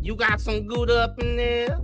You got some good up in there?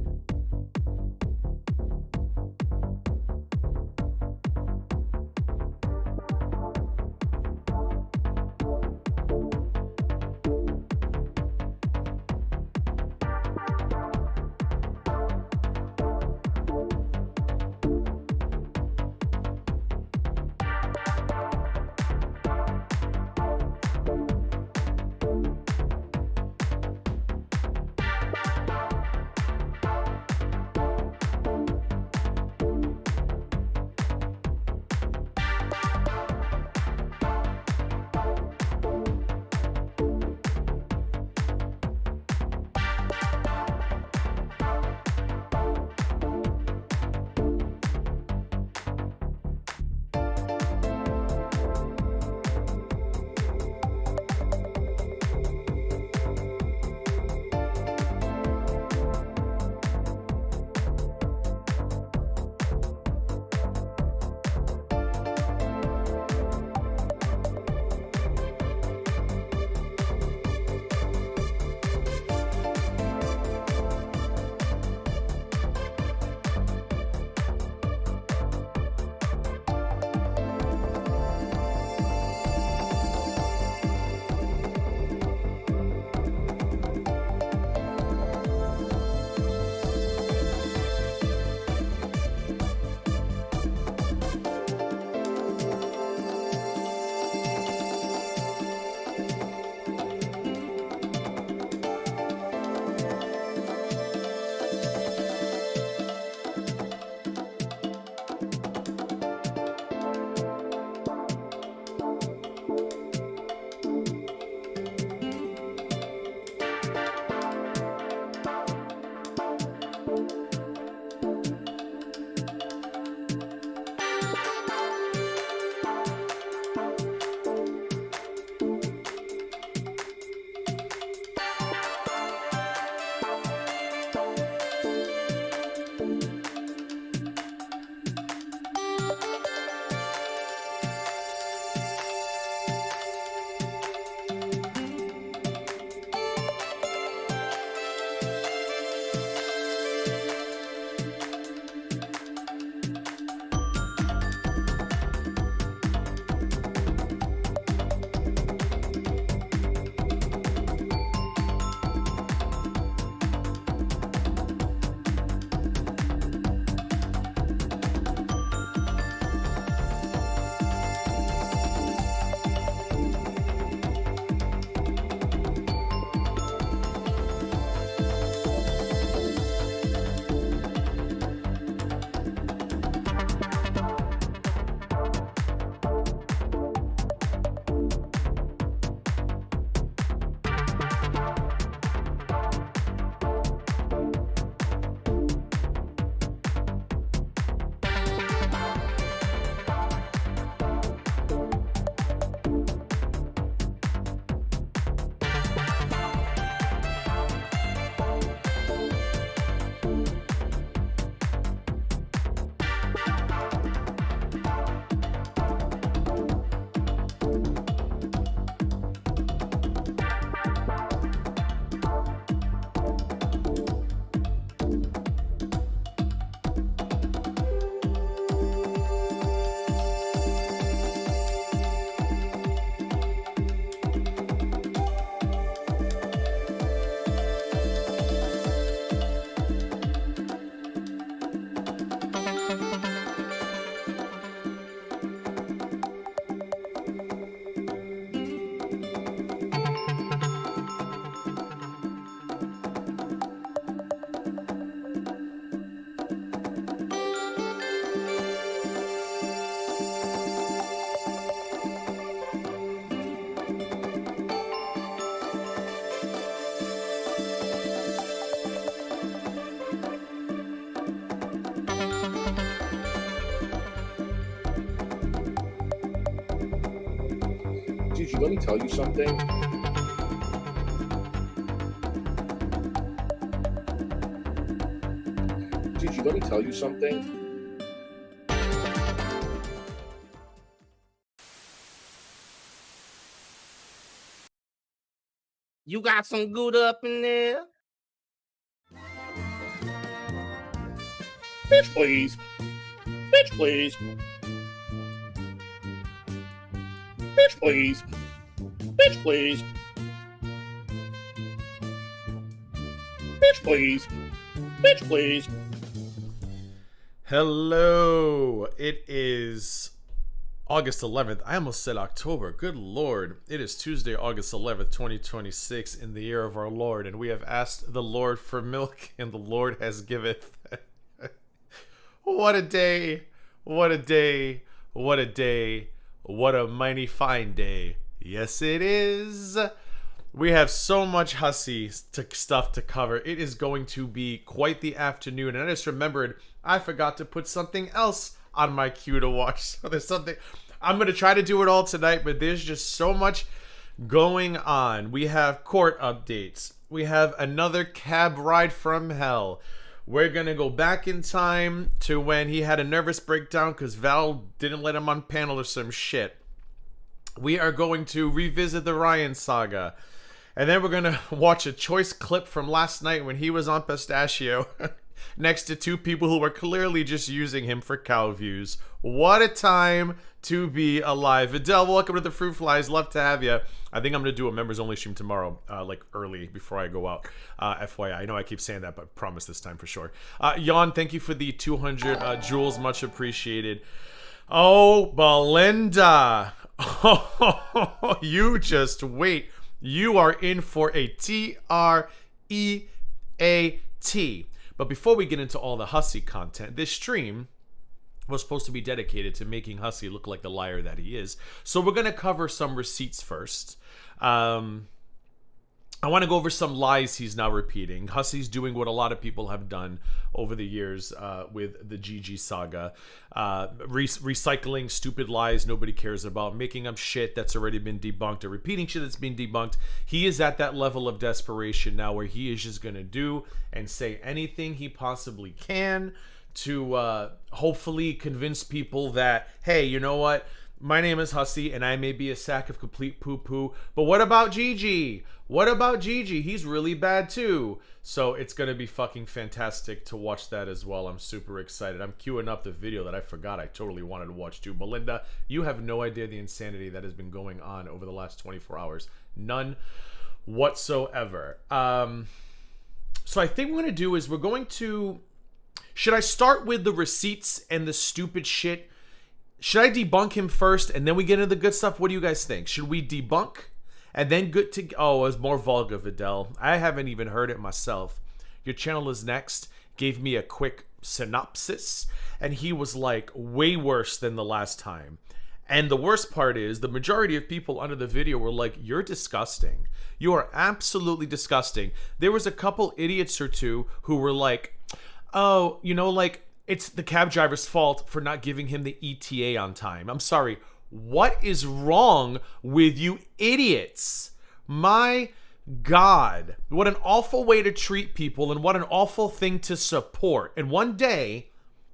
Gigi, let me tell you something. Gigi, let me tell you something. You got some good up in there? Bitch, please. Bitch, please. Bitch, please. Bitch, please. Bitch, please. Bitch, please. Hello. It is August 11th. I almost said October. Good Lord. It is Tuesday, August 11th, 2026, in the year of our Lord. And we have asked the Lord for milk, and the Lord has giveth. What a day. What a day. What a day. What a mighty fine day. Yes, it is. We have so much Hussy stuff to cover. It is going to be quite the afternoon. And I just remembered I forgot to put something else on my queue to watch. So there's something. I'm going to try to do it all tonight, but there's just so much going on. We have court updates. We have another cab ride from hell. We're going to go back in time to when he had a nervous breakdown because Val didn't let him on panel or some shit. We are going to revisit the Ryan saga. And then we're going to watch a choice clip from last night when he was on Pistachio next to two people who were clearly just using him for cow views. What a time to be alive. Vidal, welcome to the Fruit Flies. Love to have you. I think I'm going to do a members only stream tomorrow, like early before I go out. FYI. I know I keep saying that, but promise this time for sure. Jan, thank you for the 200 jewels. Much appreciated. Oh, Belinda. Oh, you just wait. You are in for a TREAT. But before we get into all the Hussy content, this stream was supposed to be dedicated to making Hussy look like the liar that he is. So we're going to cover some receipts first. I want to go over some lies he's now repeating. Hussy's doing what a lot of people have done over the years with the GG saga. Recycling stupid lies nobody cares about. Making up shit that's already been debunked or repeating shit that's been debunked. He is at that level of desperation now where he is just going to do and say anything he possibly can to hopefully convince people that, hey, you know what? My name is Hussy, and I may be a sack of complete poo-poo, but what about Gigi? What about Gigi? He's really bad too. So it's going to be fucking fantastic to watch that as well. I'm super excited. I'm queuing up the video that I forgot I totally wanted to watch too. Belinda, you have no idea the insanity that has been going on over the last 24 hours. None whatsoever. So I think what we're going to do is we're going to... Should I start with the receipts and the stupid shit? Should I debunk him first and then we get into the good stuff? What do you guys think? Should we debunk and then good to... Oh, it was more vulgar, Vidal. I haven't even heard it myself. Your channel is next. Gave me a quick synopsis. And he was like, way worse than the last time. And the worst part is the majority of people under the video were like, you're disgusting. You are absolutely disgusting. There was a couple idiots or two who were like, oh, you know, like... It's the cab driver's fault for not giving him the ETA on time. I'm sorry. What is wrong with you idiots? My God. What an awful way to treat people and what an awful thing to support. And one day,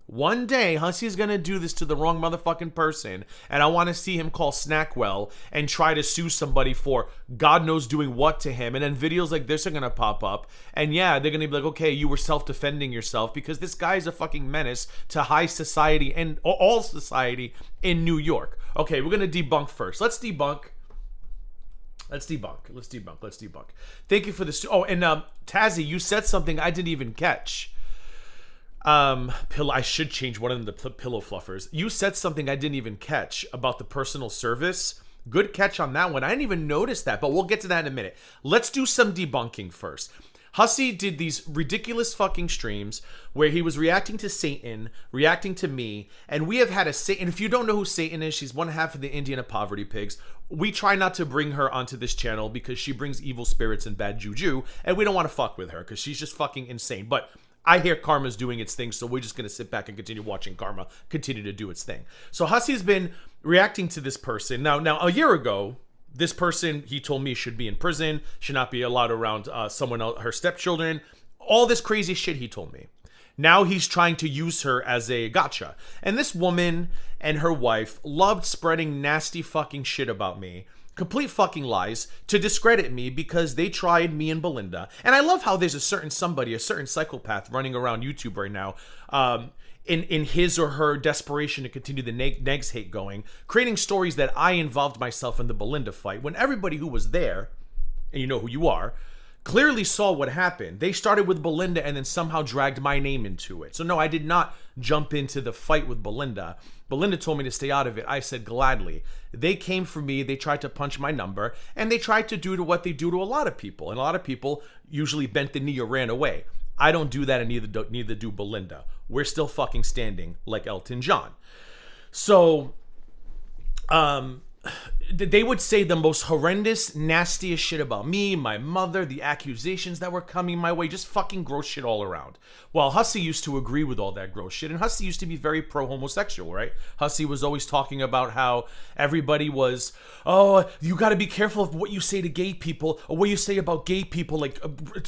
Hussy's going to do this to the wrong motherfucking person. And I want to see him call Snackwell and try to sue somebody for God knows doing what to him. And then videos like this are going to pop up. And yeah, they're going to be like, okay, you were self-defending yourself because this guy's a fucking menace to high society and all society in New York. Okay, we're going to debunk first. Let's debunk. Thank you for this. Oh, and Tazzy, you said something I didn't even catch. I should change one of them to pillow fluffers. You said something I didn't even catch about the personal service. Good catch on that one. I didn't even notice that, but we'll get to that in a minute. Let's do some debunking first. Hussy did these ridiculous fucking streams where he was reacting to Satan, reacting to me, and we have had a Satan. If you don't know who Satan is, she's one half of the Indiana Poverty Pigs. We try not to bring her onto this channel because she brings evil spirits and bad juju, and we don't want to fuck with her because she's just fucking insane. But I hear Karma's doing its thing, so we're just going to sit back and continue watching Karma continue to do its thing. So Hussy's been reacting to this person. Now, a year ago, this person, he told me, should be in prison, should not be allowed around someone else, her stepchildren. All this crazy shit he told me. Now he's trying to use her as a gotcha. And this woman and her wife loved spreading nasty fucking shit about me complete fucking lies to discredit me because they tried me and Belinda. And I love how there's a certain psychopath running around YouTube right now, in his or her desperation to continue the negs hate going, creating stories that I involved myself in the Belinda fight, when everybody who was there, and you know who you are, clearly saw what happened. They started with Belinda and then somehow dragged my name into it. So no, I did not jump into the fight with Belinda. Belinda told me to stay out of it. I said gladly. They came for me. They tried to punch my number, and they tried to do to what they do to a lot of people. And a lot of people usually bent the knee or ran away. I don't do that, and neither do Belinda. We're still fucking standing like Elton John. So, they would say the most horrendous, nastiest shit about me, my mother, the accusations that were coming my way, just fucking gross shit all around. Well, Hussy used to agree with all that gross shit, and Hussy used to be very pro-homosexual, right? Hussy was always talking about how everybody was, oh, you gotta be careful of what you say to gay people, or what you say about gay people, like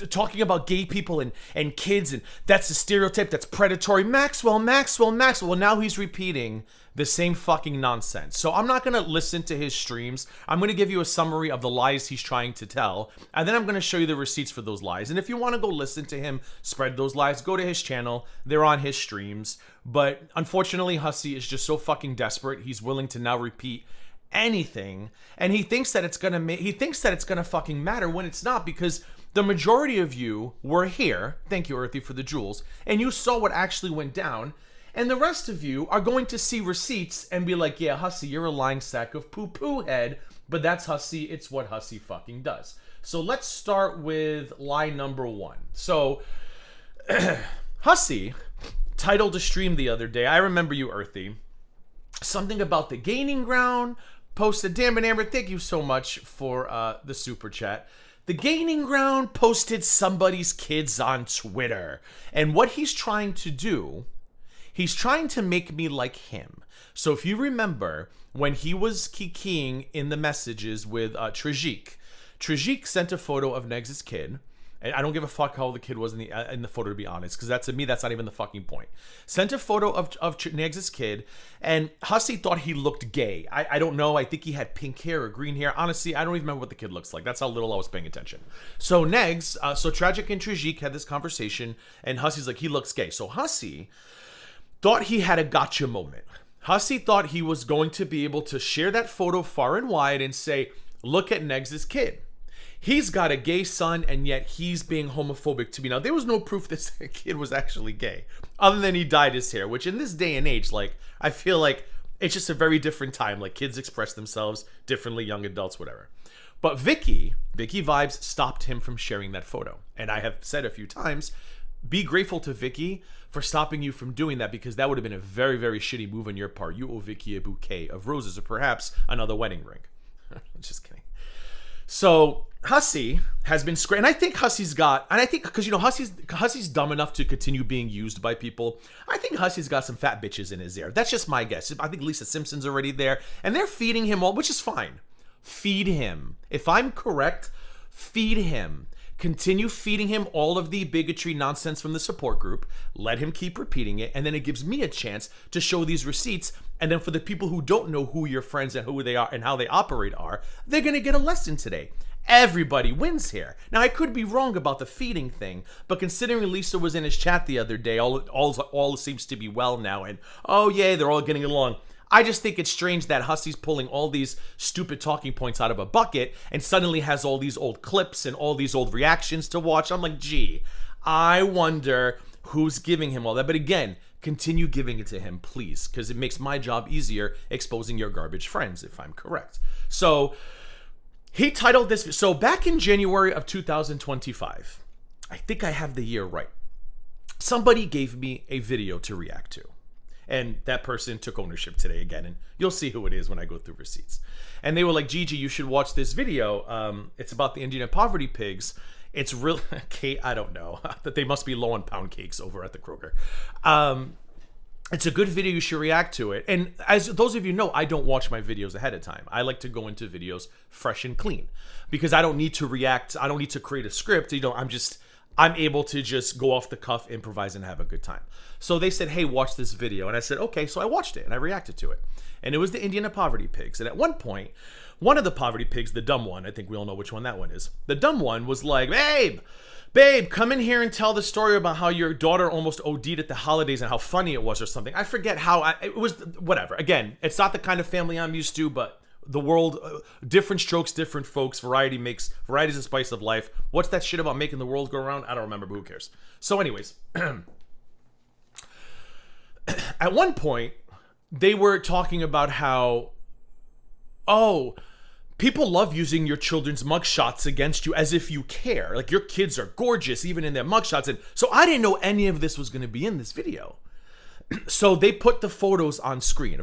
talking about gay people and kids, and that's a stereotype, that's predatory. Maxwell. Well, now he's repeating the same fucking nonsense. So I'm not going to listen to his streams. I'm going to give you a summary of the lies he's trying to tell, and then I'm going to show you the receipts for those lies. And if you want to go listen to him spread those lies, go to his channel. They're on his streams. But unfortunately, Hussy is just so fucking desperate. He's willing to now repeat anything, and he thinks that it's going to fucking matter when it's not, because the majority of you were here. Thank you, Earthy, for the jewels. And you saw what actually went down. And the rest of you are going to see receipts and be like, yeah, Hussy, you're a lying sack of poo-poo head. But that's Hussy. It's what Hussy fucking does. So let's start with lie number 1. So Hussy titled a stream the other day. I remember you, Earthy. Something about the gaining ground. Posted, damn it, Amber, thank you so much for the super chat. The Gaining Ground posted somebody's kids on Twitter. And what he's trying to do, he's trying to make me like him. So if you remember, when he was kikiing in the messages with Trajik sent a photo of Negs' kid. And I don't give a fuck how old the kid was in the photo, to be honest, because to me, that's not even the fucking point. Sent a photo of Negs' kid, and Hussy thought he looked gay. I don't know. I think he had pink hair or green hair. Honestly, I don't even remember what the kid looks like. That's how little I was paying attention. So so Tragic and Trajik had this conversation, and Hussy's like, he looks gay. So Hussy thought he had a gotcha moment. Hussy thought he was going to be able to share that photo far and wide and say, look at Negs' kid. He's got a gay son, and yet he's being homophobic to me. Now, there was no proof this kid was actually gay, other than he dyed his hair, which in this day and age, like, I feel like it's just a very different time. Like, kids express themselves differently, young adults, whatever. But Vicky Vibes stopped him from sharing that photo. And I have said a few times, be grateful to Vicky for stopping you from doing that, because that would have been a very, very shitty move on your part. You owe Vicky a bouquet of roses, or perhaps another wedding ring. Just kidding. So Hussy has been and I think Hussy's got, and I think because Hussy's dumb enough to continue being used by people. I think Hussy's got some fat bitches in his ear. That's just my guess. I think Lisa Simpson's already there, and they're feeding him all, which is fine. Feed him. If I'm correct, feed him. Continue feeding him all of the bigotry nonsense from the support group. Let him keep repeating it, and then it gives me a chance to show these receipts. And then for the people who don't know who your friends and who they are and how they operate are, they're going to get a lesson today. Everybody wins here. Now, I could be wrong about the feeding thing, but considering Lisa was in his chat the other day, all seems to be well now, and oh yeah, they're all getting along. I just think it's strange that Hussy's pulling all these stupid talking points out of a bucket and suddenly has all these old clips and all these old reactions to watch. I'm like, gee, I wonder who's giving him all that. But again, continue giving it to him, please, because it makes my job easier exposing your garbage friends, if I'm correct. So he titled this, so back in January of 2025, I think I have the year right, somebody gave me a video to react to. And that person took ownership today again, and you'll see who it is when I go through receipts. And they were like, Gigi, you should watch this video. It's about the Indian poverty pigs. It's real, Kate, I don't know, that they must be low on pound cakes over at the Kroger. It's a good video, you should react to it. And as those of you know, I don't watch my videos ahead of time. I like to go into videos fresh and clean, because I don't need to react. I don't need to create a script. I'm able to just go off the cuff, improvise, and have a good time. So they said, hey, watch this video. And I said, okay. So I watched it and I reacted to it. And it was the Indian poverty pigs. And at one point, one of the poverty pigs, the dumb one, I think we all know which one that one is. The dumb one was like, babe, come in here and tell the story about how your daughter almost OD'd at the holidays and how funny it was or something. I forget how, it was, whatever. Again, it's not the kind of family I'm used to, but the world, different strokes, different folks. Variety's the spice of life. What's that shit about making the world go around? I don't remember, but who cares? So anyways, at one point, they were talking about how, people love using your children's mugshots against you as if you care. Like, your kids are gorgeous, even in their mugshots. And so I didn't know any of this was going to be in this video. So they put the photos on screen.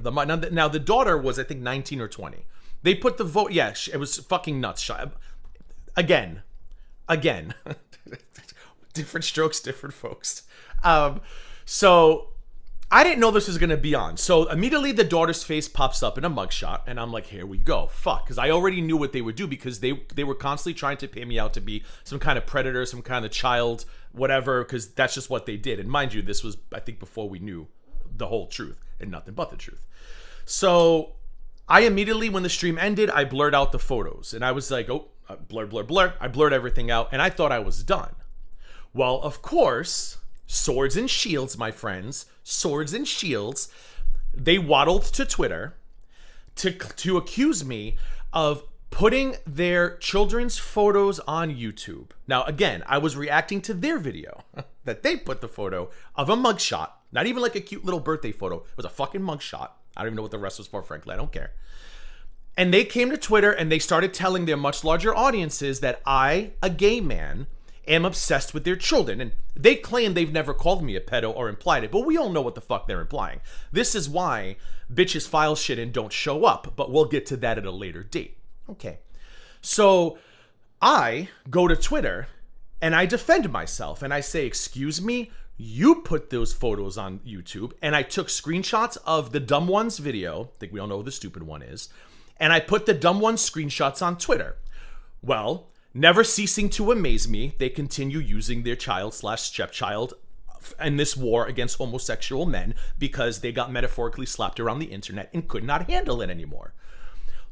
Now, the daughter was, I think, 19 or 20. They put the vote. Yeah, it was fucking nuts. Again. Different strokes, different folks. So I didn't know this was going to be on. So immediately the daughter's face pops up in a mugshot. And I'm like, here we go. Fuck. Because I already knew what they would do, because they were constantly trying to pay me out to be some kind of predator, some kind of child, whatever, because that's just what they did. And mind you, this was, I think, before we knew the whole truth and nothing but the truth. So I immediately, when the stream ended, I blurred out the photos. And I was like, blur. I blurred everything out. And I thought I was done. Well, of course, swords and shields, my friends. Swords and shields. They waddled to Twitter to accuse me of putting their children's photos on YouTube. Now, again, I was reacting to their video that they put the photo of a mugshot. Not even like a cute little birthday photo. It was a fucking mugshot. I don't even know what the rest was for, frankly. I don't care. And they came to Twitter and they started telling their much larger audiences that I, a gay man, am obsessed with their children. And they claim they've never called me a pedo or implied it, but we all know what the fuck they're implying. This is why bitches file shit and don't show up, but we'll get to that at a later date. Okay. So I go to Twitter and I defend myself and I say, excuse me, you put those photos on YouTube, and I took screenshots of the dumb one's video. I think we all know who the stupid one is. And I put the dumb one's screenshots on Twitter. Well, never ceasing to amaze me, they continue using their child/stepchild in this war against homosexual men because they got metaphorically slapped around the internet and could not handle it anymore.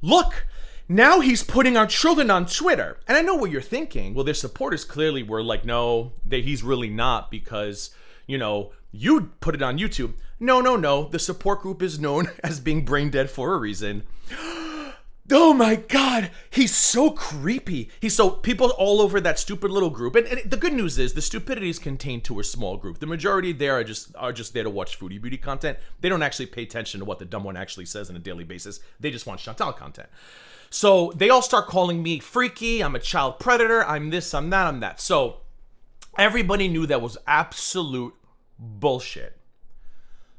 Look, now he's putting our children on Twitter. And I know what you're thinking. Well, their supporters clearly were like, no, he's really not, because, you put it on YouTube. No. The support group is known as being brain dead for a reason. Oh my God, he's so creepy. People all over that stupid little group. And the good news is the stupidity is contained to a small group. The majority there are just there to watch foodie beauty content. They don't actually pay attention to what the dumb one actually says on a daily basis. They just want Chantal content. So they all start calling me freaky. I'm a child predator. I'm this, I'm that, I'm that. So everybody knew that was absolute bullshit.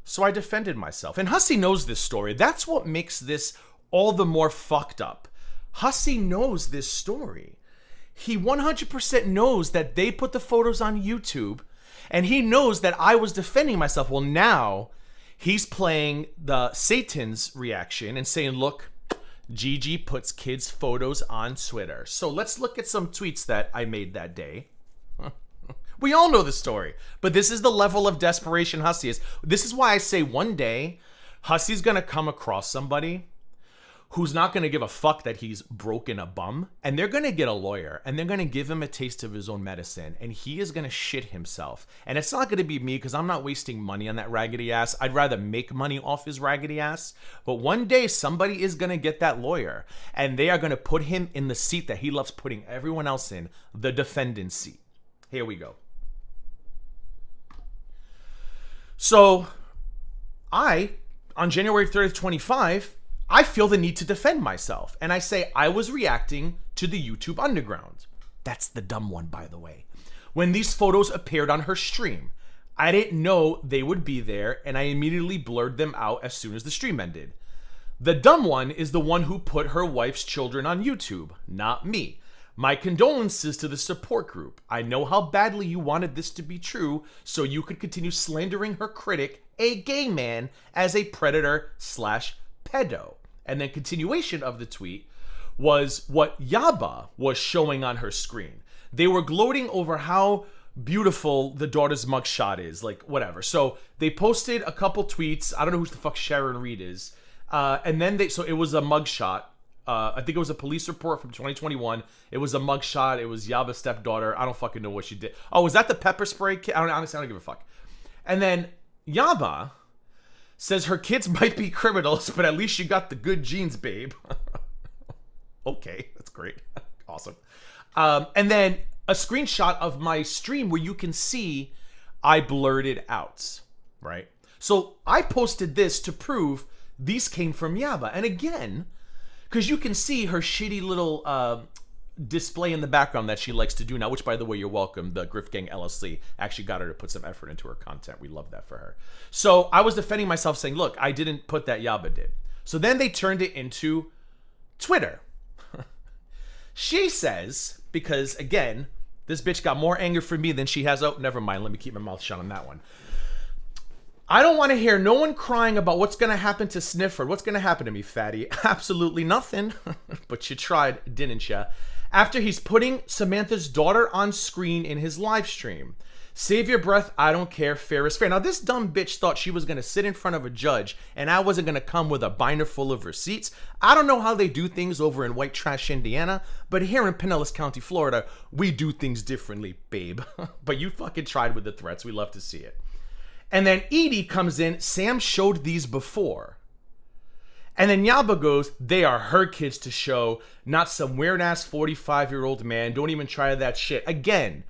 So I defended myself. And Hussy knows this story. That's what makes this all the more fucked up. Hussy knows this story. He 100% knows that they put the photos on YouTube, and he knows that I was defending myself. Well, now he's playing the Satan's reaction and saying, look, Gigi puts kids' photos on Twitter. So let's look at some tweets that I made that day. We all know the story, but this is the level of desperation Hussy is. This is why I say one day Hussy's gonna come across somebody who's not gonna give a fuck that he's broken a bum, and they're gonna get a lawyer and they're gonna give him a taste of his own medicine, and he is gonna shit himself. And it's not gonna be me, because I'm not wasting money on that raggedy ass. I'd rather make money off his raggedy ass. But one day somebody is gonna get that lawyer, and they are gonna put him in the seat that he loves putting everyone else in, the defendant's seat. Here we go. So on January 30th, 25, I feel the need to defend myself. And I say I was reacting to the YouTube Underground. That's the dumb one, by the way. When these photos appeared on her stream, I didn't know they would be there, and I immediately blurred them out as soon as the stream ended. The dumb one is the one who put her wife's children on YouTube, not me. My condolences to the support group. I know how badly you wanted this to be true, so you could continue slandering her critic, a gay man, as a predator/pedo. And then continuation of the tweet was what Yaba was showing on her screen. They were gloating over how beautiful the daughter's mugshot is. Like, whatever. So they posted a couple tweets. I don't know who the fuck Sharon Reed is. And then so it was a mugshot. I think it was a police report from 2021. It was a mugshot. It was Yaba's stepdaughter. I don't fucking know what she did. Oh, was that the pepper spray kid? Honestly, I don't give a fuck. And then Yaba says her kids might be criminals, but at least you got the good genes, babe. Okay, that's great. Awesome. And then a screenshot of my stream where you can see I blurred it out, right? So I posted this to prove these came from Yaba. And again, because you can see her shitty little display in the background that she likes to do now, which, by the way, you're welcome. The Grift Gang LLC actually got her to put some effort into her content. We love that for her. So I was defending myself saying, look, I didn't put that, Yaba did. So then they turned it into Twitter. She says, because, again, this bitch got more anger for me than she has. Oh, never mind. Let me keep my mouth shut on that one. I don't want to hear no one crying about what's going to happen to Sniffer. What's going to happen to me, fatty? Absolutely nothing. But you tried, didn't ya? After he's putting Samantha's daughter on screen in his live stream. Save your breath. I don't care. Fair is fair. Now, this dumb bitch thought she was going to sit in front of a judge and I wasn't going to come with a binder full of receipts. I don't know how they do things over in white trash Indiana, but here in Pinellas County, Florida, we do things differently, babe. But you fucking tried with the threats. We love to see it. And then Edie comes in. Sam showed these before. And then Yaba goes, they are her kids to show, not some weird-ass 45-year-old man. Don't even try that shit. Again,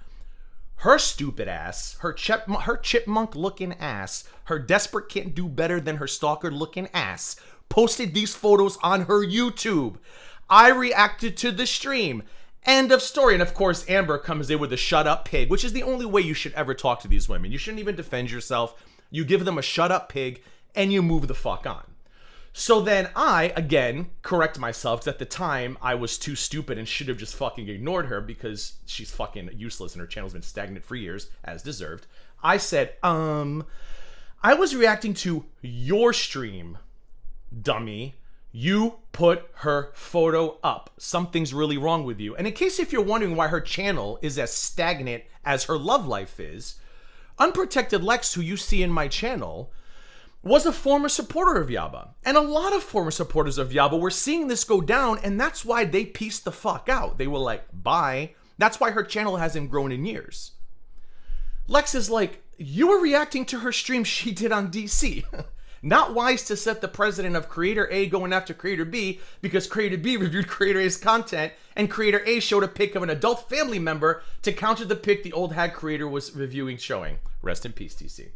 her stupid ass, her chipmunk-looking ass, her desperate can't do better than her stalker-looking ass, posted these photos on her YouTube. I reacted to the stream. End of story. And of course, Amber comes in with a shut up pig, which is the only way you should ever talk to these women. You shouldn't even defend yourself. You give them a shut up pig and you move the fuck on. So then I, again, correct myself, because at the time I was too stupid and should have just fucking ignored her because she's fucking useless and her channel's been stagnant for years, as deserved. I said, I was reacting to your stream, dummy. You put her photo up. Something's really wrong with you. And in case if you're wondering why her channel is as stagnant as her love life is, Unprotected Lex, who you see in my channel, was a former supporter of Yaba. And a lot of former supporters of Yaba were seeing this go down, and that's why they pieced the fuck out. They were like, bye. That's why her channel hasn't grown in years. Lex is like, you were reacting to her stream she did on DC. Not wise to set the precedent of Creator A going after Creator B because Creator B reviewed Creator A's content and Creator A showed a pic of an adult family member to counter the pic the old hag creator was reviewing showing. Rest in peace, TC.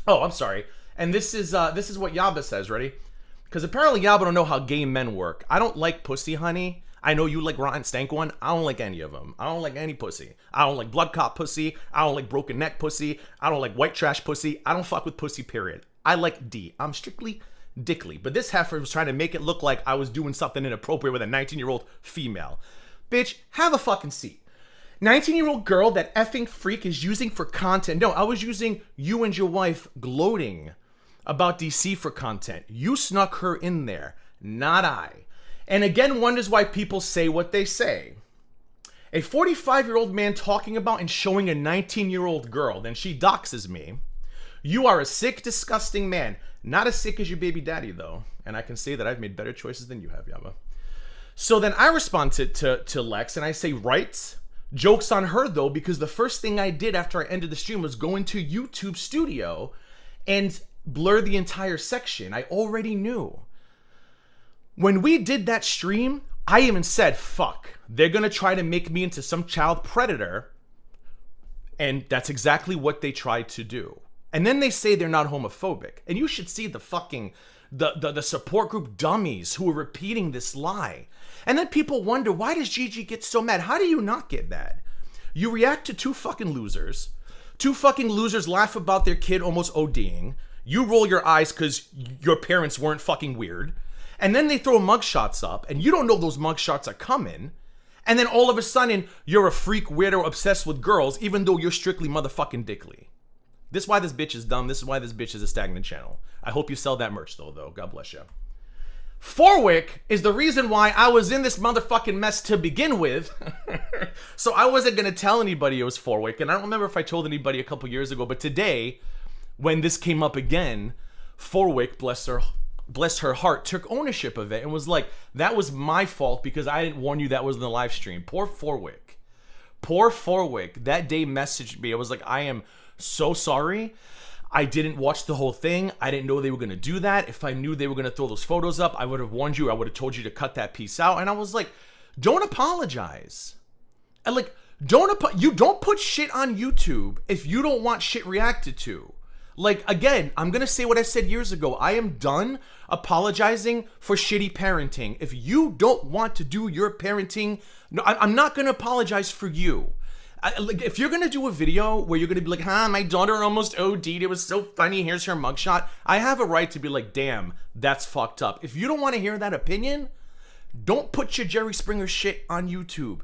Oh, I'm sorry. And this is what Yaba says, ready? Because apparently Yaba don't know how gay men work. I don't like pussy, honey. I know you like rotten stank one. I don't like any of them. I don't like any pussy. I don't like blood clot pussy. I don't like broken neck pussy. I don't like white trash pussy. I don't fuck with pussy, period. I like D. I'm strictly dickly. But this heifer was trying to make it look like I was doing something inappropriate with a 19-year-old female. Bitch, have a fucking seat. 19-year-old girl that effing freak is using for content. No, I was using you and your wife gloating about DC for content. You snuck her in there, not I. And again, wonders why people say what they say. A 45-year-old man talking about and showing a 19-year-old girl, then she doxes me. You are a sick, disgusting man. Not as sick as your baby daddy, though. And I can say that I've made better choices than you have, Yaba. So then I respond to Lex, and I say, right? Joke's on her, though, because the first thing I did after I ended the stream was go into YouTube Studio and blur the entire section. I already knew. When we did that stream, I even said, fuck, they're going to try to make me into some child predator. And that's exactly what they tried to do. And then they say they're not homophobic. And you should see the fucking, the support group dummies who are repeating this lie. And then people wonder, why does Gigi get so mad? How do you not get mad? You react to two fucking losers. Two fucking losers laugh about their kid almost ODing. You roll your eyes because your parents weren't fucking weird. And then they throw mugshots up, and you don't know those mugshots are coming. And then all of a sudden, you're a freak weirdo obsessed with girls, even though you're strictly motherfucking dickly. This is why this bitch is dumb. This is why this bitch is a stagnant channel. I hope you sell that merch, though. God bless you. Forwick is the reason why I was in this motherfucking mess to begin with. So I wasn't going to tell anybody it was Forwick. And I don't remember if I told anybody a couple years ago, but today, when this came up again, Forwick, bless her heart, took ownership of it and was like, that was my fault because I didn't warn you that was in the live stream. Poor Forwick. Poor Forwick. That day messaged me. I was like, I am so sorry. I didn't watch the whole thing. I didn't know they were going to do that. If I knew they were going to throw those photos up, I would have warned you. I would have told you to cut that piece out. And I was like, don't apologize. And like, you don't put shit on YouTube if you don't want shit reacted to. Like, again, I'm going to say what I said years ago. I am done apologizing for shitty parenting. If you don't want to do your parenting, no, I'm not going to apologize for you. Like, if you're going to do a video where you're going to be like, my daughter almost OD'd. It was so funny. Here's her mugshot. I have a right to be like, damn, that's fucked up. If you don't want to hear that opinion, don't put your Jerry Springer shit on YouTube.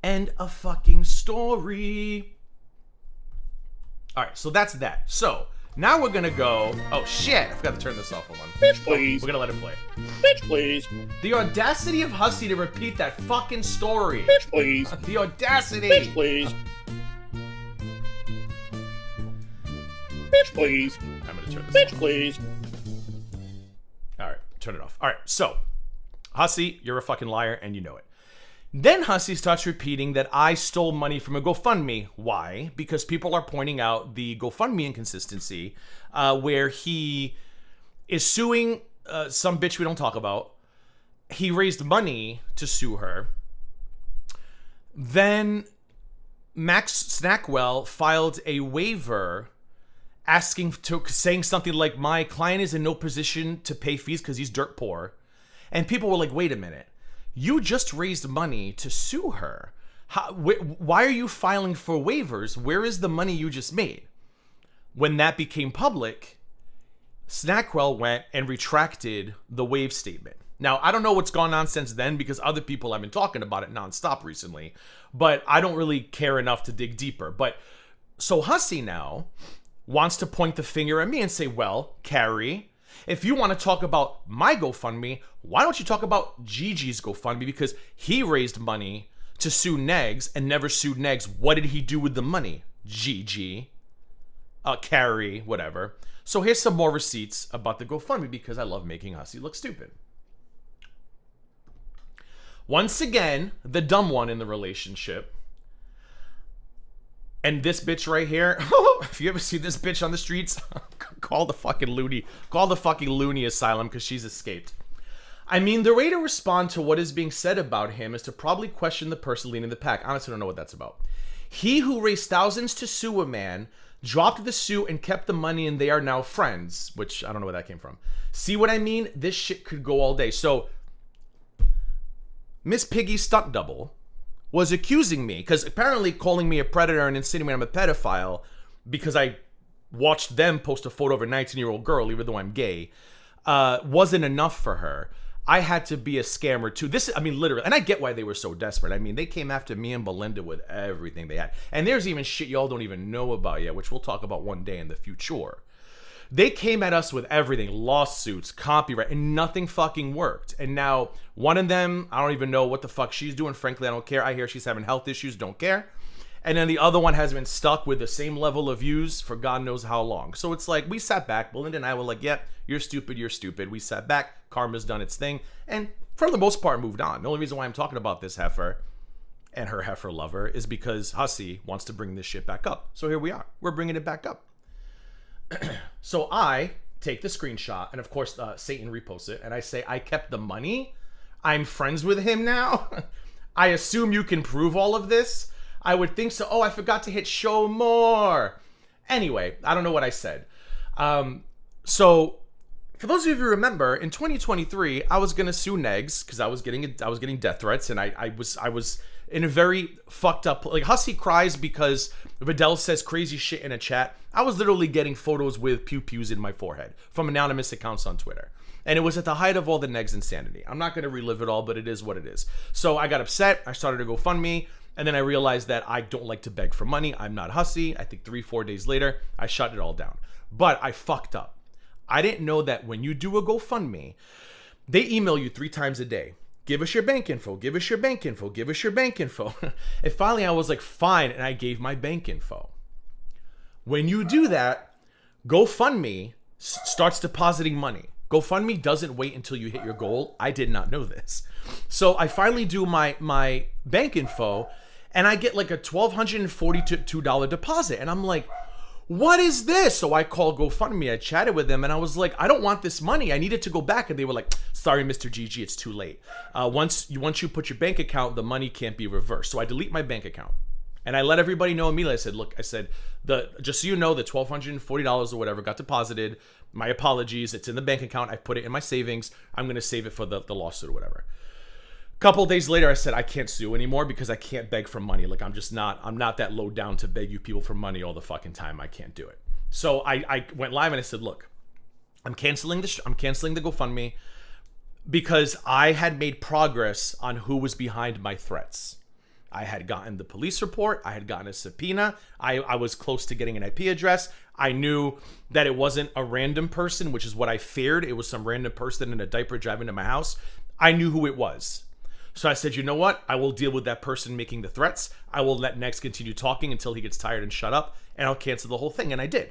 End of fucking story. All right, so that's that. So now we're gonna go. Oh shit! I forgot to turn this off. Hold on. Bitch, please. We're gonna let it play. Bitch, please. The audacity of Hussy to repeat that fucking story. Bitch, please. The audacity. Bitch, please. Bitch, please. I'm gonna turn this Bitch, off. please. All right, turn it off. All right, so Hussy, you're a fucking liar, and you know it. Then Hussy starts repeating that I stole money from a GoFundMe. Why? Because people are pointing out the GoFundMe inconsistency where he is suing some bitch we don't talk about. He raised money to sue her. Then Max Snackwell filed a waiver saying something like, my client is in no position to pay fees because he's dirt poor. And people were like, wait a minute. You just raised money to sue her. Why are you filing for waivers? Where is the money you just made? When that became public, Snackwell went and retracted the waive statement. Now, I don't know what's gone on since then because other people have been talking about it nonstop recently, but I don't really care enough to dig deeper. But so Hussy now wants to point the finger at me and say, well, Carrie, if you want to talk about my GoFundMe, why don't you talk about Gigi's GoFundMe? Because he raised money to sue Negs and never sued Negs. What did he do with the money? Gigi, Carrie, whatever. So here's some more receipts about the GoFundMe because I love making Hussy look stupid. Once again, the dumb one in the relationship. And this bitch right here, if you ever see this bitch on the streets, call the fucking loony asylum because she's escaped. I mean, the way to respond to what is being said about him is to probably question the person leading the pack. I honestly don't know what that's about. He who raised thousands to sue a man, dropped the suit and kept the money and they are now friends, which I don't know where that came from. See what I mean? This shit could go all day. So, Miss Piggy's stunt double was accusing me, because apparently calling me a predator and insinuating I'm a pedophile because I watched them post a photo of a 19-year-old girl, even though I'm gay, wasn't enough for her. I had to be a scammer too. Literally, and I get why they were so desperate. I mean, they came after me and Belinda with everything they had. And there's even shit y'all don't even know about yet, which we'll talk about one day in the future. They came at us with everything, lawsuits, copyright, and nothing fucking worked. And now one of them, I don't even know what the fuck she's doing. Frankly, I don't care. I hear she's having health issues, don't care. And then the other one has been stuck with the same level of views for God knows how long. So it's like, we sat back, Belinda and I were like, yep, you're stupid, you're stupid. We sat back, karma's done its thing, and for the most part moved on. The only reason why I'm talking about this heifer and her heifer lover is because Hussy wants to bring this shit back up. So here we are. We're bringing it back up. So I take the screenshot, and of course Satan reposts it, and I say, I kept the money. I'm friends with him now. I assume you can prove all of this. I would think so. Oh, I forgot to hit show more. Anyway, I don't know what I said. So for those of you who remember, in 2023, I was gonna sue Negs because I was getting death threats, and I was in a very fucked up, like, Hussy cries because Vidal says crazy shit in a chat. I was literally getting photos with pew-pews in my forehead from anonymous accounts on Twitter. And it was at the height of all the Negs insanity. I'm not going to relive it all, but it is what it is. So I got upset. I started to GoFundMe. And then I realized that I don't like to beg for money. I'm not Hussy. I think 3-4 days later, I shut it all down. But I fucked up. I didn't know that when you do a GoFundMe, They email you 3 times a day. Give us your bank info, give us your bank info, give us your bank info. And finally I was like, fine, and I gave my bank info. When you do that, GoFundMe starts depositing money. GoFundMe doesn't wait until you hit your goal. I did not know this. So I finally do my bank info, and I get like a $1,242 deposit. And I'm like, what is this? So I called GoFundMe. I chatted with them, and I was like, I don't want this money. I need it to go back. And they were like, sorry, Mr. GG, it's too late. Once you put your bank account, the money can't be reversed. So I delete my bank account. And I let everybody know immediately. I said, just so you know, the $1,240 or whatever got deposited. My apologies. It's in the bank account. I put it in my savings. I'm going to save it for the lawsuit or whatever. A couple days later, I said, I can't sue anymore because I can't beg for money. Like, I'm not that low down to beg you people for money all the fucking time. I can't do it. So I went live and I said, look, I'm canceling the GoFundMe because I had made progress on who was behind my threats. I had gotten the police report. I had gotten a subpoena. I was close to getting an IP address. I knew that it wasn't a random person, which is what I feared. It was some random person in a diaper driving to my house. I knew who it was. So I said, you know what? I will deal with that person making the threats. I will let Next continue talking until he gets tired and shut up, and I'll cancel the whole thing. And I did.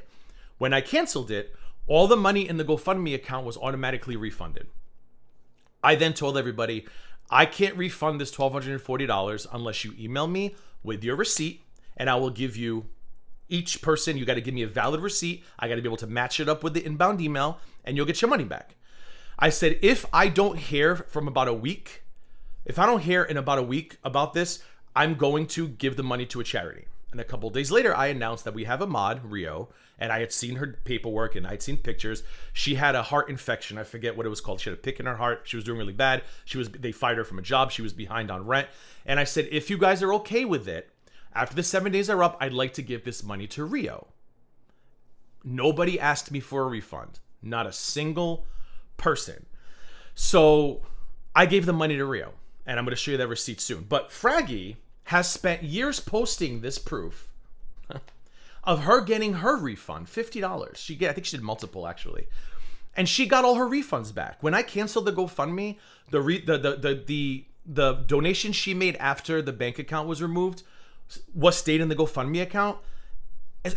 When I canceled it, all the money in the GoFundMe account was automatically refunded. I then told everybody, I can't refund this $1,240 unless you email me with your receipt, and I will give you, each person, you got to give me a valid receipt. I got to be able to match it up with the inbound email, and you'll get your money back. I said, if I don't hear from about a week, if I don't hear in about a week about this, I'm going to give the money to a charity. And a couple of days later, I announced that we have a mod, Rio, and I had seen her paperwork and I'd seen pictures. She had a heart infection. I forget what it was called. She had a pick in her heart. She was doing really bad. They fired her from a job. She was behind on rent. And I said, if you guys are okay with it, after the 7 days are up, I'd like to give this money to Rio. Nobody asked me for a refund. Not a single person. So I gave the money to Rio. And I'm going to show you that receipt soon. But Fraggy has spent years posting this proof of her getting her refund, $50. I think she did multiple actually, and she got all her refunds back. When I canceled the GoFundMe, the donation she made after the bank account was removed stayed in the GoFundMe account.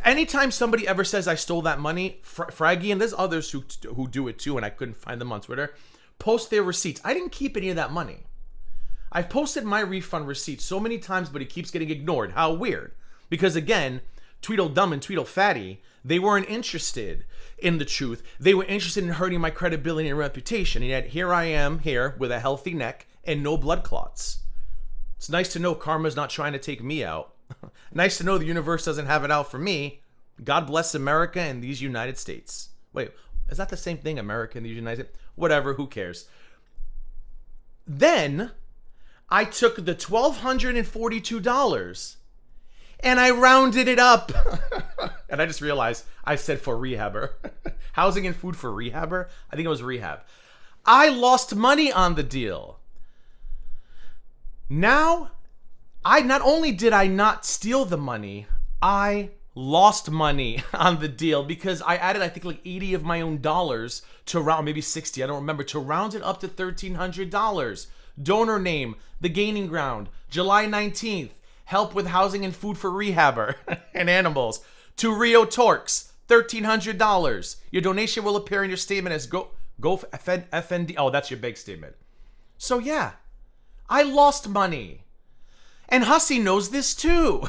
Anytime somebody ever says I stole that money, Fraggy and there's others who do it too, and I couldn't find them on Twitter, post their receipts. I didn't keep any of that money. I've posted my refund receipt so many times, but it keeps getting ignored. How weird. Because again, Tweedledum and Tweedlefatty, they weren't interested in the truth. They were interested in hurting my credibility and reputation. And yet here I am here with a healthy neck and no blood clots. It's nice to know karma's not trying to take me out. Nice to know the universe doesn't have it out for me. God bless America and these United States. Wait, is that the same thing? America and these United States? Whatever, who cares? Then I took the $1,242 and I rounded it up. And I just realized I said for rehabber. Housing and food for rehabber? I think it was rehab. I lost money on the deal. Now, not only did I not steal the money, I lost money on the deal because I added, I think, like 80 of my own dollars to round, maybe 60, I don't remember, to round it up to $1,300. Donor name, The Gaining Ground, July 19th, help with housing and food for rehabber and animals. To Rio Torques, $1,300. Your donation will appear in your statement as go FND. Oh, that's your bank statement. So yeah, I lost money. And Hussy knows this too.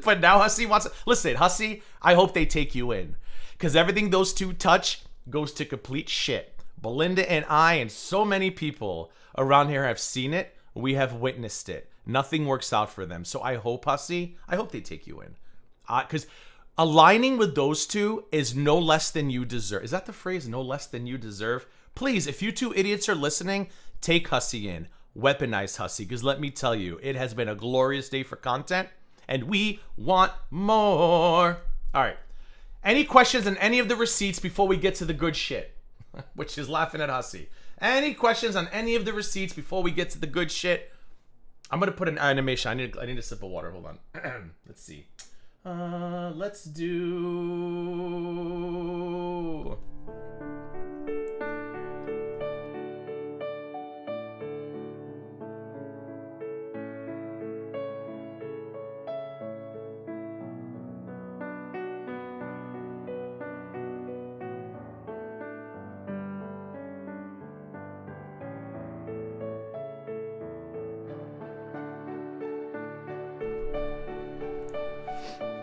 But now Hussy wants to... Listen, Hussy, I hope they take you in. Because everything those two touch goes to complete shit. Belinda and I and so many people around here have seen it. We have witnessed it. Nothing works out for them. So I hope, Hussy, I hope they take you in. Because aligning with those two is no less than you deserve. Is that the phrase? No less than you deserve? Please, if you two idiots are listening, take Hussy in. Weaponize Hussy. Because let me tell you, it has been a glorious day for content. And we want more. All right. Any questions on any of the receipts before we get to the good shit? Which is laughing at Hussy. Any questions on any of the receipts before we get to the good shit? I'm going to put an animation. I need a sip of water. Hold on. Let's see. Let's do...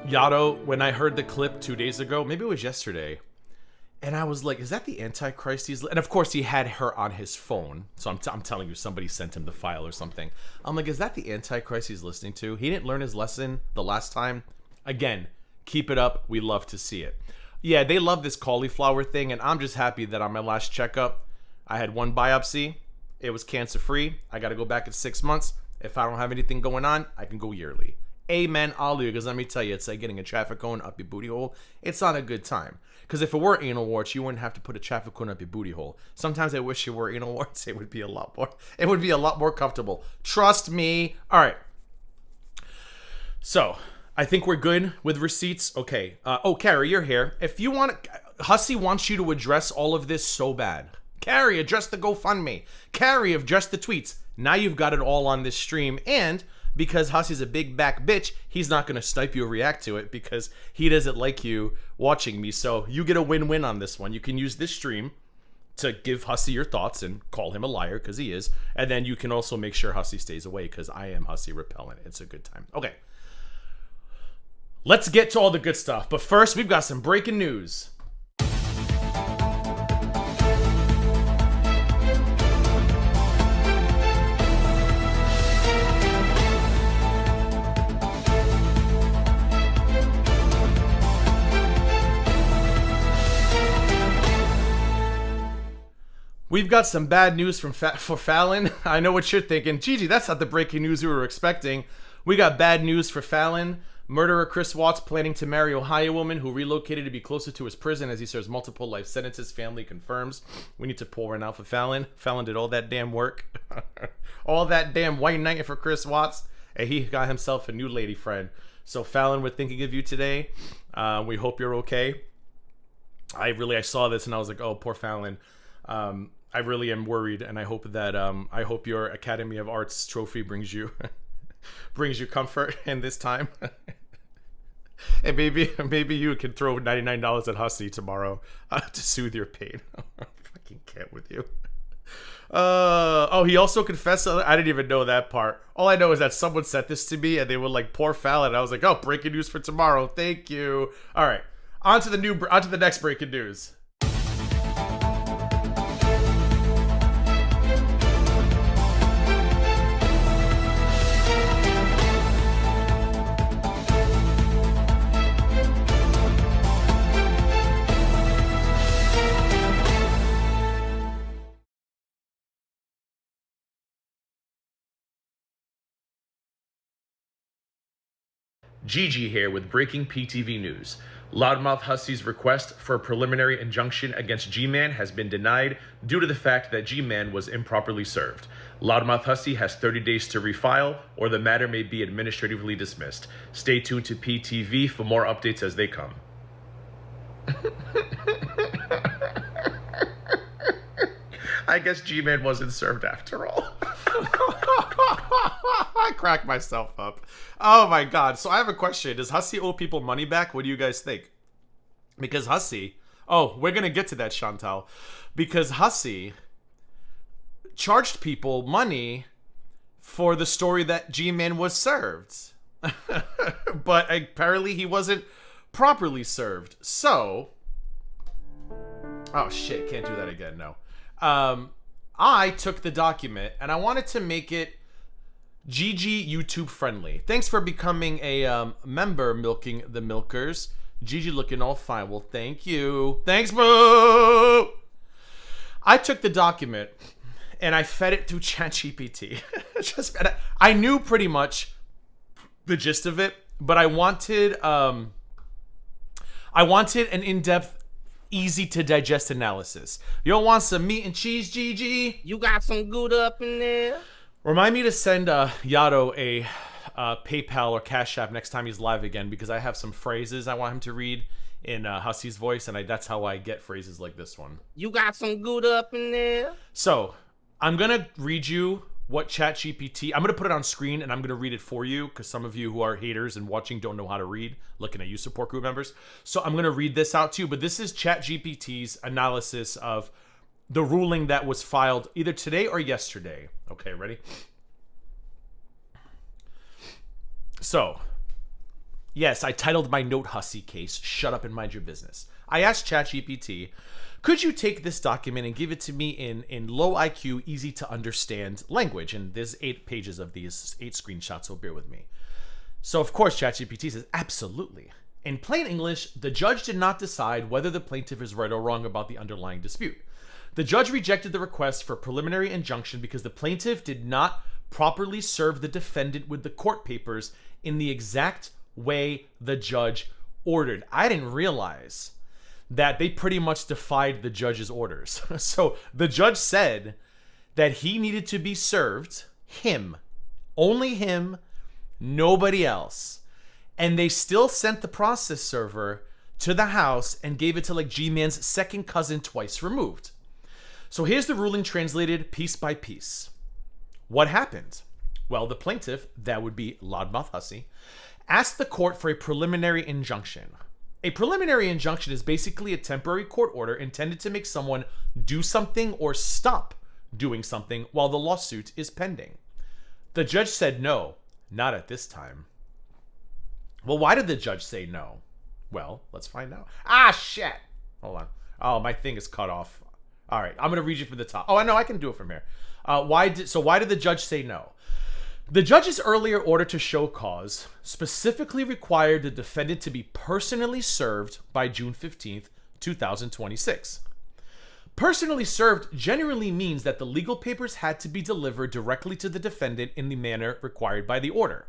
Yato, when I heard the clip 2 days ago, maybe it was yesterday, and I was like, is that the Antichrist he's... And of course, he had her on his phone. So I'm telling you, somebody sent him the file or something. I'm like, is that the Antichrist he's listening to? He didn't learn his lesson the last time. Again, keep it up. We love to see it. Yeah, they love this cauliflower thing, and I'm just happy that on my last checkup, I had one biopsy. It was cancer-free. I got to go back in 6 months. If I don't have anything going on, I can go yearly. Amen, hallelujah, because let me tell you, it's like getting a traffic cone up your booty hole. It's not a good time. Because if it were anal warts, you wouldn't have to put a traffic cone up your booty hole. Sometimes I wish it were anal warts. It would be a lot more comfortable. Trust me. All right. So, I think we're good with receipts. Okay. Carrie, you're here. If you want, Hussy wants you to address all of this so bad. Carrie, address the GoFundMe. Carrie, address the tweets. Now you've got it all on this stream, and because Hussy's a big back bitch, he's not going to snipe you or react to it because he doesn't like you watching me. So you get a win-win on this one. You can use this stream to give Hussy your thoughts and call him a liar because he is. And then you can also make sure Hussy stays away because I am Hussy repellent. It's a good time. Okay. Let's get to all the good stuff. But first, we've got some breaking news. We've got some bad news for Fallon. I know what you're thinking. Gigi, that's not the breaking news we were expecting. We got bad news for Fallon. Murderer Chris Watts planning to marry Ohio woman who relocated to be closer to his prison as he serves multiple life sentences. Family confirms. We need to pull one out for Fallon. Fallon did all that damn work. All that damn white knight for Chris Watts. And he got himself a new lady friend. So Fallon, we're thinking of you today. We hope you're okay. I saw this and I was like, oh, poor Fallon. I really am worried, and I hope that I hope your Academy of Arts trophy brings you comfort in this time. And maybe you can throw $99 at Hussy tomorrow to soothe your pain. I fucking can't with you. He also confessed. I didn't even know that part. All I know is that someone sent this to me, and they were like, "Poor Fallon." I was like, "Oh, breaking news for tomorrow. Thank you." All right, on to the next breaking news. Gigi here with breaking PTV news. LoudMouthHussy's request for a preliminary injunction against G-Man has been denied due to the fact that G-Man was improperly served. LoudMouthHussy has 30 days to refile, or the matter may be administratively dismissed. Stay tuned to PTV for more updates as they come. I guess G-Man wasn't served after all. I cracked myself up. Oh my god. So I have a question. Does Hussy owe people money back? What do you guys think? Because Hussy... Oh, we're going to get to that, Chantal. Because Hussy charged people money for the story that G-Man was served. But apparently he wasn't properly served. So... Oh shit, can't do that again, no. I took the document and I wanted to make it GG YouTube friendly. Thanks for becoming a member, Milking the Milkers. Gigi looking all fine. Well, thank you. Thanks, boo! I took the document and I fed it through ChatGPT. I knew pretty much the gist of it, but I wanted an in-depth, easy to digest analysis. You don't want some meat and cheese, Gigi? You got some Gouda up in there? Remind me to send Yato a PayPal or Cash App next time he's live again, because I have some phrases I want him to read in Hussy's voice, and that's how I get phrases like this one. You got some Gouda up in there? So, I'm going to read you what ChatGPT... I'm going to put it on screen, and I'm going to read it for you, because some of you who are haters and watching don't know how to read, looking at you support group members. So, I'm going to read this out to you, but this is ChatGPT's analysis of the ruling that was filed either today or yesterday. Okay, ready? So, Yes, I titled my note Hussy case, Shut Up and Mind Your Business. I asked ChatGPT, could you take this document and give it to me in low IQ, easy to understand language? And there's 8 pages of these, 8 screenshots, so bear with me. So of course ChatGPT says, absolutely. In plain English, the judge did not decide whether the plaintiff is right or wrong about the underlying dispute. The judge rejected the request for preliminary injunction because the plaintiff did not properly serve the defendant with the court papers in the exact way the judge ordered. I didn't realize that they pretty much defied the judge's orders. So the judge said that he needed to be served, him, only him, nobody else. And they still sent the process server to the house and gave it to like G-Man's second cousin twice removed. So here's the ruling translated piece by piece. What happened? Well, the plaintiff, that would be LoudMouthHussy, asked the court for a preliminary injunction. A preliminary injunction is basically a temporary court order intended to make someone do something or stop doing something while the lawsuit is pending. The judge said no, not at this time. Well, why did the judge say no? Well, let's find out. Ah, shit. Hold on. Oh, my thing is cut off. All right, I'm going to read you from the top. Oh, I know, I can do it from here. Why did the judge say no? The judge's earlier order to show cause specifically required the defendant to be personally served by June 15th, 2026. Personally served generally means that the legal papers had to be delivered directly to the defendant in the manner required by the order.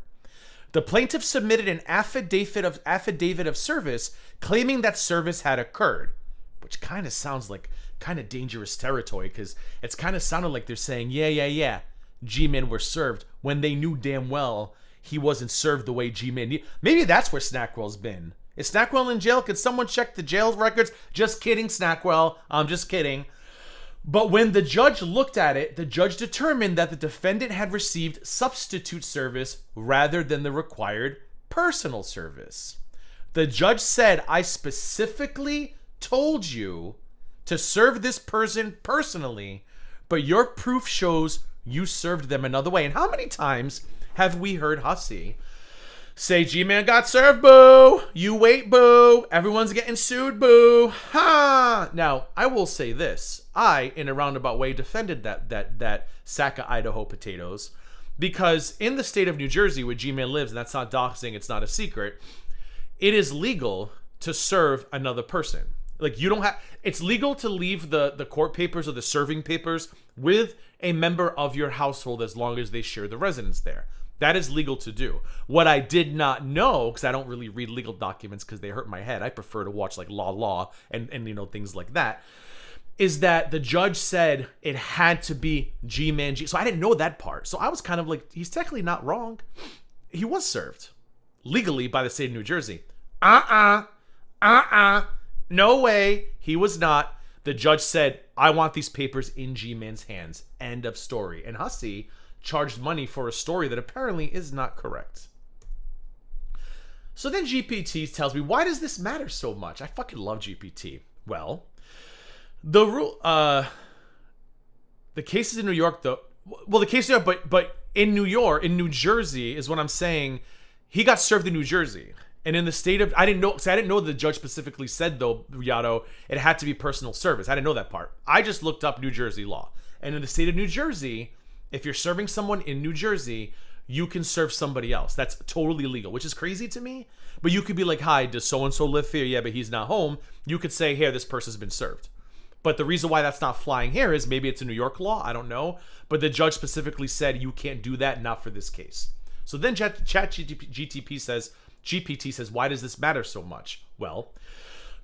The plaintiff submitted an affidavit of service claiming that service had occurred, which kind of sounds like kind of dangerous territory because it's kind of sounded like they're saying, yeah, G-Men were served when they knew damn well he wasn't served the way G-Men need. Maybe that's where Snackwell's been. Is Snackwell in jail? Could someone check the jail records? Just kidding, Snackwell. I'm just kidding. But when the judge looked at it, the judge determined that the defendant had received substitute service rather than the required personal service. The judge said, I specifically told you to serve this person personally, but your proof shows you served them another way. And how many times have we heard Hussy say, G-Man got served, boo. You wait, boo. Everyone's getting sued, boo. Ha! Now, I will say this. I, in a roundabout way, defended that sack of Idaho potatoes because in the state of New Jersey where G-Man lives, and that's not doxing, it's not a secret, it is legal to serve another person. Like, you don't have, it's legal to leave the court papers or the serving papers with a member of your household as long as they share the residence there. That is legal to do. What I did not know, because I don't really read legal documents because they hurt my head. I prefer to watch like law and you know, things like that, is that the judge said it had to be G-Man G. So I didn't know that part. So I was kind of like, he's technically not wrong. He was served legally by the state of New Jersey. No way. He was not. The judge said, I want these papers in G-Man's hands. End of story. And Hussy charged money for a story that apparently is not correct. So then GPT tells me, why does this matter so much? I fucking love GPT. Well, the rule, the cases in New York, though, well, the case, but in New York, in New Jersey is what I'm saying. He got served in New Jersey. And in the state of, I didn't know the judge specifically said, though, Yato, it had to be personal service. I didn't know that part. I just looked up New Jersey law. And in the state of New Jersey, if you're serving someone in New Jersey, you can serve somebody else. That's totally legal, which is crazy to me. But you could be like, hi, does so-and-so live here? Yeah, but he's not home. You could say, here, this person's been served. But the reason why that's not flying here is maybe it's a New York law. I don't know. But the judge specifically said you can't do that, not for this case. So then GPT says, why does this matter so much? Well,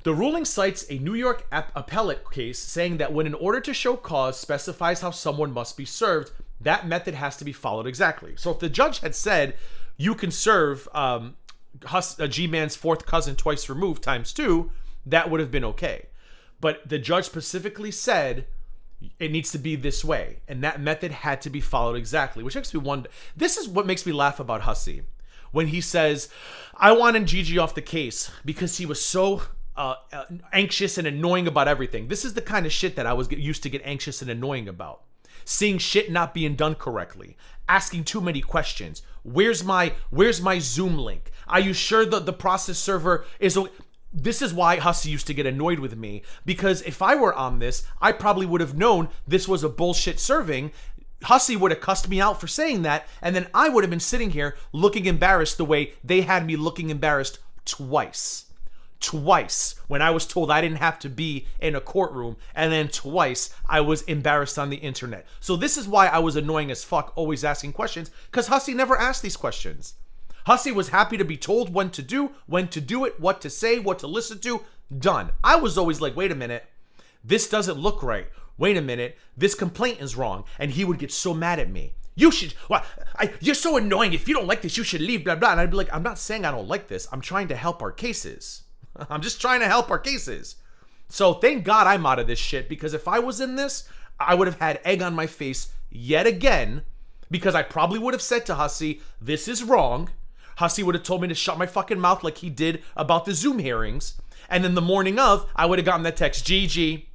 the ruling cites a New York appellate case saying that when an order to show cause specifies how someone must be served, that method has to be followed exactly. So if the judge had said you can serve G-Man's fourth cousin twice removed times 2, that would have been okay. But the judge specifically said it needs to be this way, and that method had to be followed exactly, which makes me wonder. This is what makes me laugh about Hussy. When he says, I wanted Gigi off the case because he was so anxious and annoying about everything. This is the kind of shit that I was used to get anxious and annoying about. seeing shit not being done correctly, asking too many questions. Where's my Zoom link? Are you sure that the process server is? This is why Hussy used to get annoyed with me, because if I were on this, I probably would have known this was a bullshit serving. Hussy would have cussed me out for saying that, and then I would have been sitting here looking embarrassed the way they had me looking embarrassed twice. Twice when I was told I didn't have to be in a courtroom, and then twice I was embarrassed on the internet. So this is why I was annoying as fuck, always asking questions, because Hussy never asked these questions. Hussy was happy to be told when to do it, what to say, what to listen to. Done. I was always like, wait a minute, this doesn't look right. Wait a minute, this complaint is wrong. And he would get so mad at me. You're so annoying. If you don't like this, you should leave, blah, blah. And I'd be like, I'm not saying I don't like this. I'm trying to help our cases. I'm just trying to help our cases. So thank God I'm out of this shit, because if I was in this, I would have had egg on my face yet again, because I probably would have said to Hussy, this is wrong. Hussy would have told me to shut my fucking mouth like he did about the Zoom hearings. And then the morning of, I would have gotten that text, GG.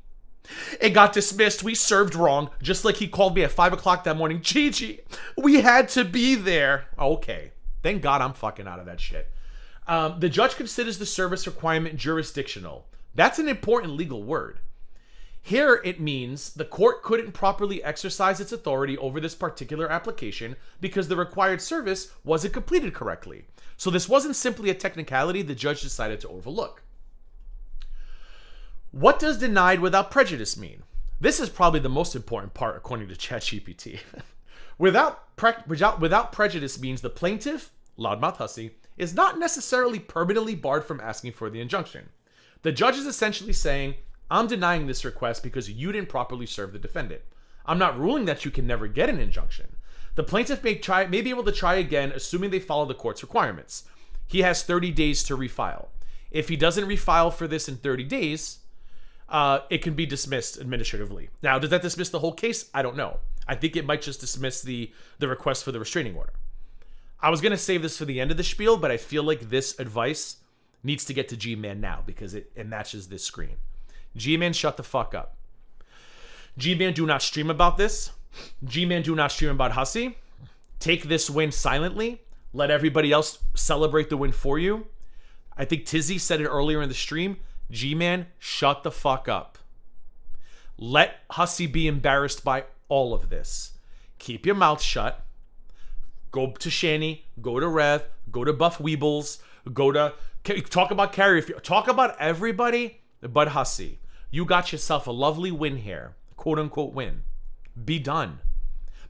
It got dismissed. We served wrong. Just like he called me at 5 o'clock that morning. GG. We had to be there. Okay. Thank God I'm fucking out of that shit. The judge considers the service requirement jurisdictional. That's an important legal word. Here it means the court couldn't properly exercise its authority over this particular application because the required service wasn't completed correctly. So this wasn't simply a technicality the judge decided to overlook. What does denied without prejudice mean? This is probably the most important part according to ChatGPT. Without prejudice means the plaintiff, LoudMouthHussy, is not necessarily permanently barred from asking for the injunction. The judge is essentially saying, I'm denying this request because you didn't properly serve the defendant. I'm not ruling that you can never get an injunction. The plaintiff may be able to try again, assuming they follow the court's requirements. He has 30 days to refile. If he doesn't refile for this in 30 days, it can be dismissed administratively. Now, does that dismiss the whole case? I don't know. I think it might just dismiss the request for the restraining order. I was going to save this for the end of the spiel, but I feel like this advice needs to get to G-Man now because it matches this screen. G-Man, shut the fuck up. G-Man, do not stream about this. G-Man, do not stream about Hussy. Take this win silently. Let everybody else celebrate the win for you. I think Tizzy said it earlier in the stream. G-Man, shut the fuck up. Let Hussy be embarrassed by all of this. Keep your mouth shut. Go to Shani. Go to Rev. Go to Buff Weebles. Go to... Talk about Carrie. Talk about everybody but Hussy. You got yourself a lovely win here. Quote unquote win. Be done.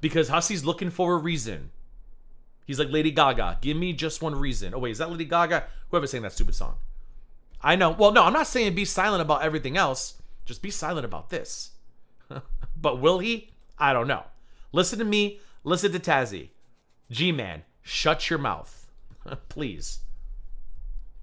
Because Hussy's looking for a reason. He's like Lady Gaga. Give me just one reason. Oh wait, is that Lady Gaga? Whoever's saying that stupid song. I know. Well, no, I'm not saying be silent about everything else. Just be silent about this. But will he? I don't know. Listen to me. Listen to Tazzy. G-Man, shut your mouth. Please.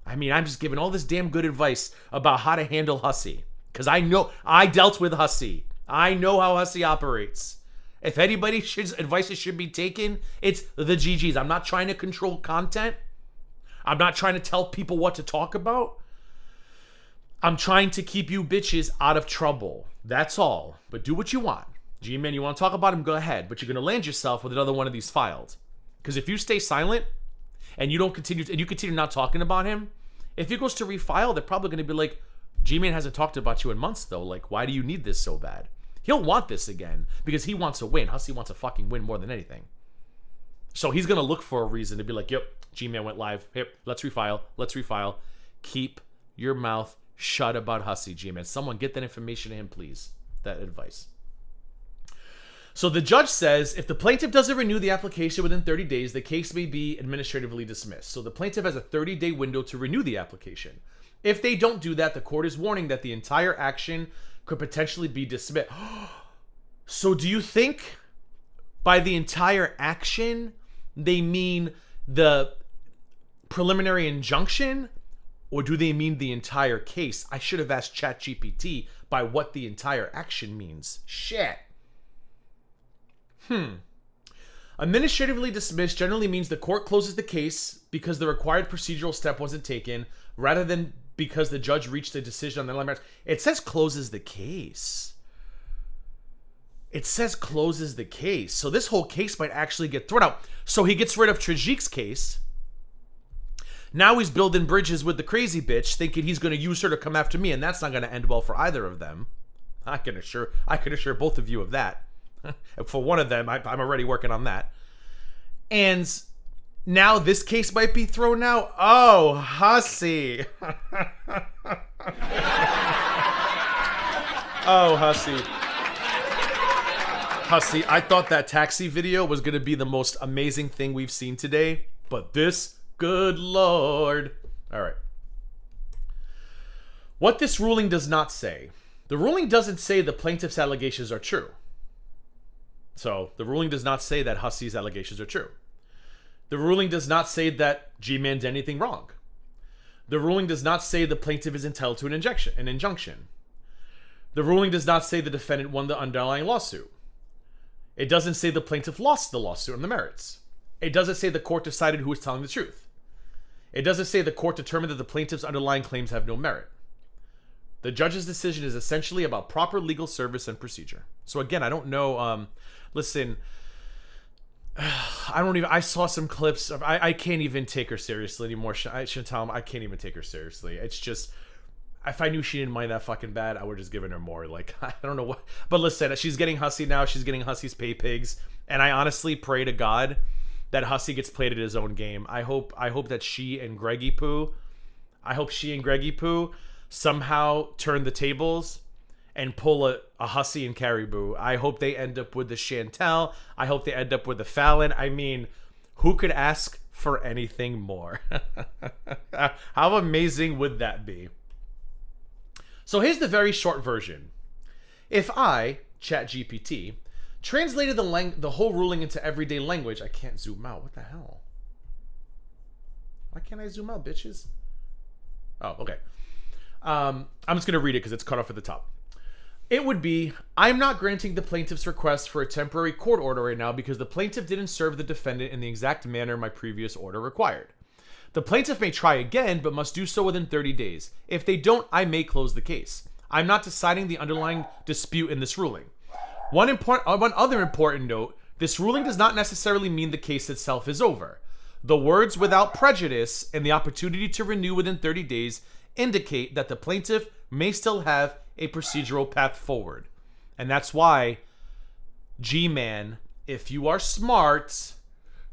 I mean, I'm just giving all this damn good advice about how to handle Hussy. Because I know, I dealt with Hussy. I know how Hussy operates. If anybody's advice should be taken, it's the GG's. I'm not trying to control content. I'm not trying to tell people what to talk about. I'm trying to keep you bitches out of trouble. That's all. But do what you want. G-Man, you want to talk about him? Go ahead. But you're going to land yourself with another one of these filed. Because if you stay silent and you continue not talking about him, if he goes to refile, they're probably going to be like, G-Man hasn't talked about you in months, though. Like, why do you need this so bad? He'll want this again because he wants a win. Hussy wants a fucking win more than anything. So he's going to look for a reason to be like, yep, G-Man went live. Yep, let's refile. Let's refile. Keep your mouth shut about Hussy, G-Man. Someone get that information to him, please. That advice. So the judge says if the plaintiff doesn't renew the application within 30 days, the case may be administratively dismissed. So the plaintiff has a 30-day window to renew the application. If they don't do that, the court is warning that the entire action could potentially be dismissed. So do you think by the entire action, they mean the preliminary injunction? Or do they mean the entire case? I should have asked ChatGPT by what the entire action means. Shit. Administratively dismissed generally means the court closes the case because the required procedural step wasn't taken, rather than because the judge reached a decision on the underlying merits. It says closes the case. it says closes the case. So this whole case might actually get thrown out. So he gets rid of Trajik's case. Now he's building bridges with the crazy bitch, thinking he's going to use her to come after me, and that's not going to end well for either of them. I can assure both of you of that. For one of them, I'm already working on that. And now this case might be thrown out. Oh, Hussy. Oh, Hussy. Hussy, I thought that taxi video was going to be the most amazing thing we've seen today, but this, good Lord. All right. What this ruling does not say, the ruling doesn't say the plaintiff's allegations are true. So the ruling does not say that Hussy's allegations are true. The ruling does not say that G-Man did anything wrong. The ruling does not say the plaintiff is entitled to an injunction. The ruling does not say the defendant won the underlying lawsuit. It doesn't say the plaintiff lost the lawsuit on the merits. It doesn't say the court decided who was telling the truth. It doesn't say the court determined that the plaintiff's underlying claims have no merit. The judge's decision is essentially about proper legal service and procedure. So again, I don't know. Listen, I saw some clips of, I can't even take her seriously anymore. I should tell him I can't even take her seriously. It's just, if I knew she didn't mind that fucking bad, I would just given her more. Like, I don't know what. But listen, she's getting Hussy now. She's getting Hussy's pay pigs. And I honestly pray to God that Hussy gets played at his own game. I hope that she and Greggy Poo somehow turn the tables and pull a Hussy and Caribou. I hope they end up with the Chantel. I hope they end up with the Fallon. I mean, who could ask for anything more? How amazing would that be? So here's the very short version. If I, ChatGPT, translated the whole ruling into everyday language, I can't zoom out. What the hell? Why can't I zoom out, bitches? Oh, okay. I'm just going to read it because it's cut off at the top. It would be, I'm not granting the plaintiff's request for a temporary court order right now because the plaintiff didn't serve the defendant in the exact manner my previous order required. The plaintiff may try again, but must do so within 30 days. If they don't, I may close the case. I'm not deciding the underlying dispute in this ruling. One other important note, this ruling does not necessarily mean the case itself is over. The words without prejudice and the opportunity to renew within 30 days indicate that the plaintiff may still have a procedural path forward. And that's why, G-Man, if you are smart,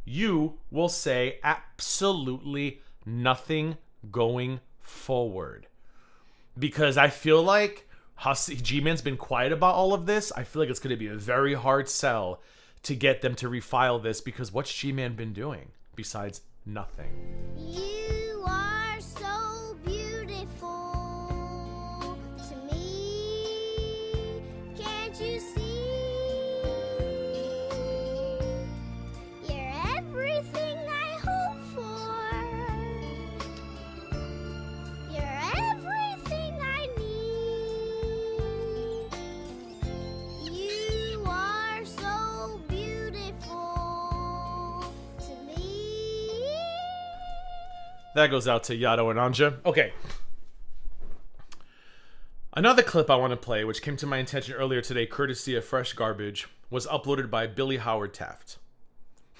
you will say absolutely nothing going forward. Because I feel like G-Man's been quiet about all of this. I feel like it's going to be a very hard sell to get them to refile this, because what's G-Man been doing besides nothing? You are so beautiful to me. Can't you see? You're everything I hope for. You're everything I need. You are so beautiful to me. That goes out to Yato and Anja. Okay. Another clip I want to play, which came to my attention earlier today, courtesy of Fresh Garbage, was uploaded by Billy Howard Taft.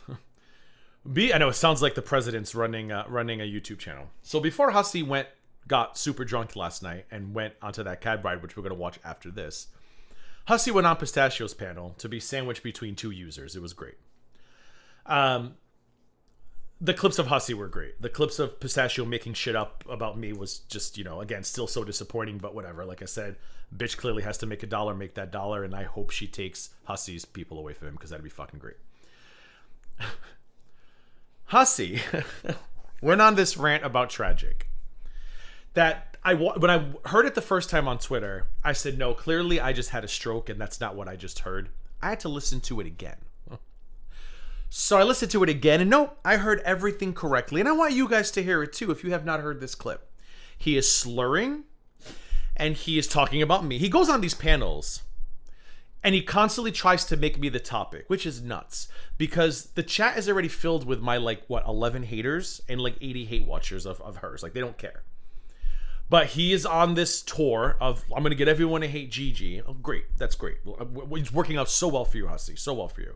I know it sounds like the president's running a YouTube channel. So before Hussy got super drunk last night and went onto that cab ride, which we're going to watch after this, Hussy went on Pistachio's panel to be sandwiched between two users. It was great. The clips of Hussy were great. The clips of Pistachio making shit up about me was just, again, still so disappointing, but whatever. Like I said, bitch clearly has to make that dollar, and I hope she takes Hussy's people away from him, because that'd be fucking great. Hussy went on this rant about Tragic. That when I heard it the first time on Twitter, I said, no, clearly I just had a stroke, and that's not what I just heard. I had to listen to it again. So I listened to it again, and no, I heard everything correctly. And I want you guys to hear it too, if you have not heard this clip. He is slurring, and he is talking about me. He goes on these panels, and he constantly tries to make me the topic, which is nuts. Because the chat is already filled with my, 11 haters and 80 hate watchers of hers. They don't care. But he is on this tour of, I'm going to get everyone to hate Gigi. Oh, great. That's great. It's working out so well for you, Hussy. So well for you.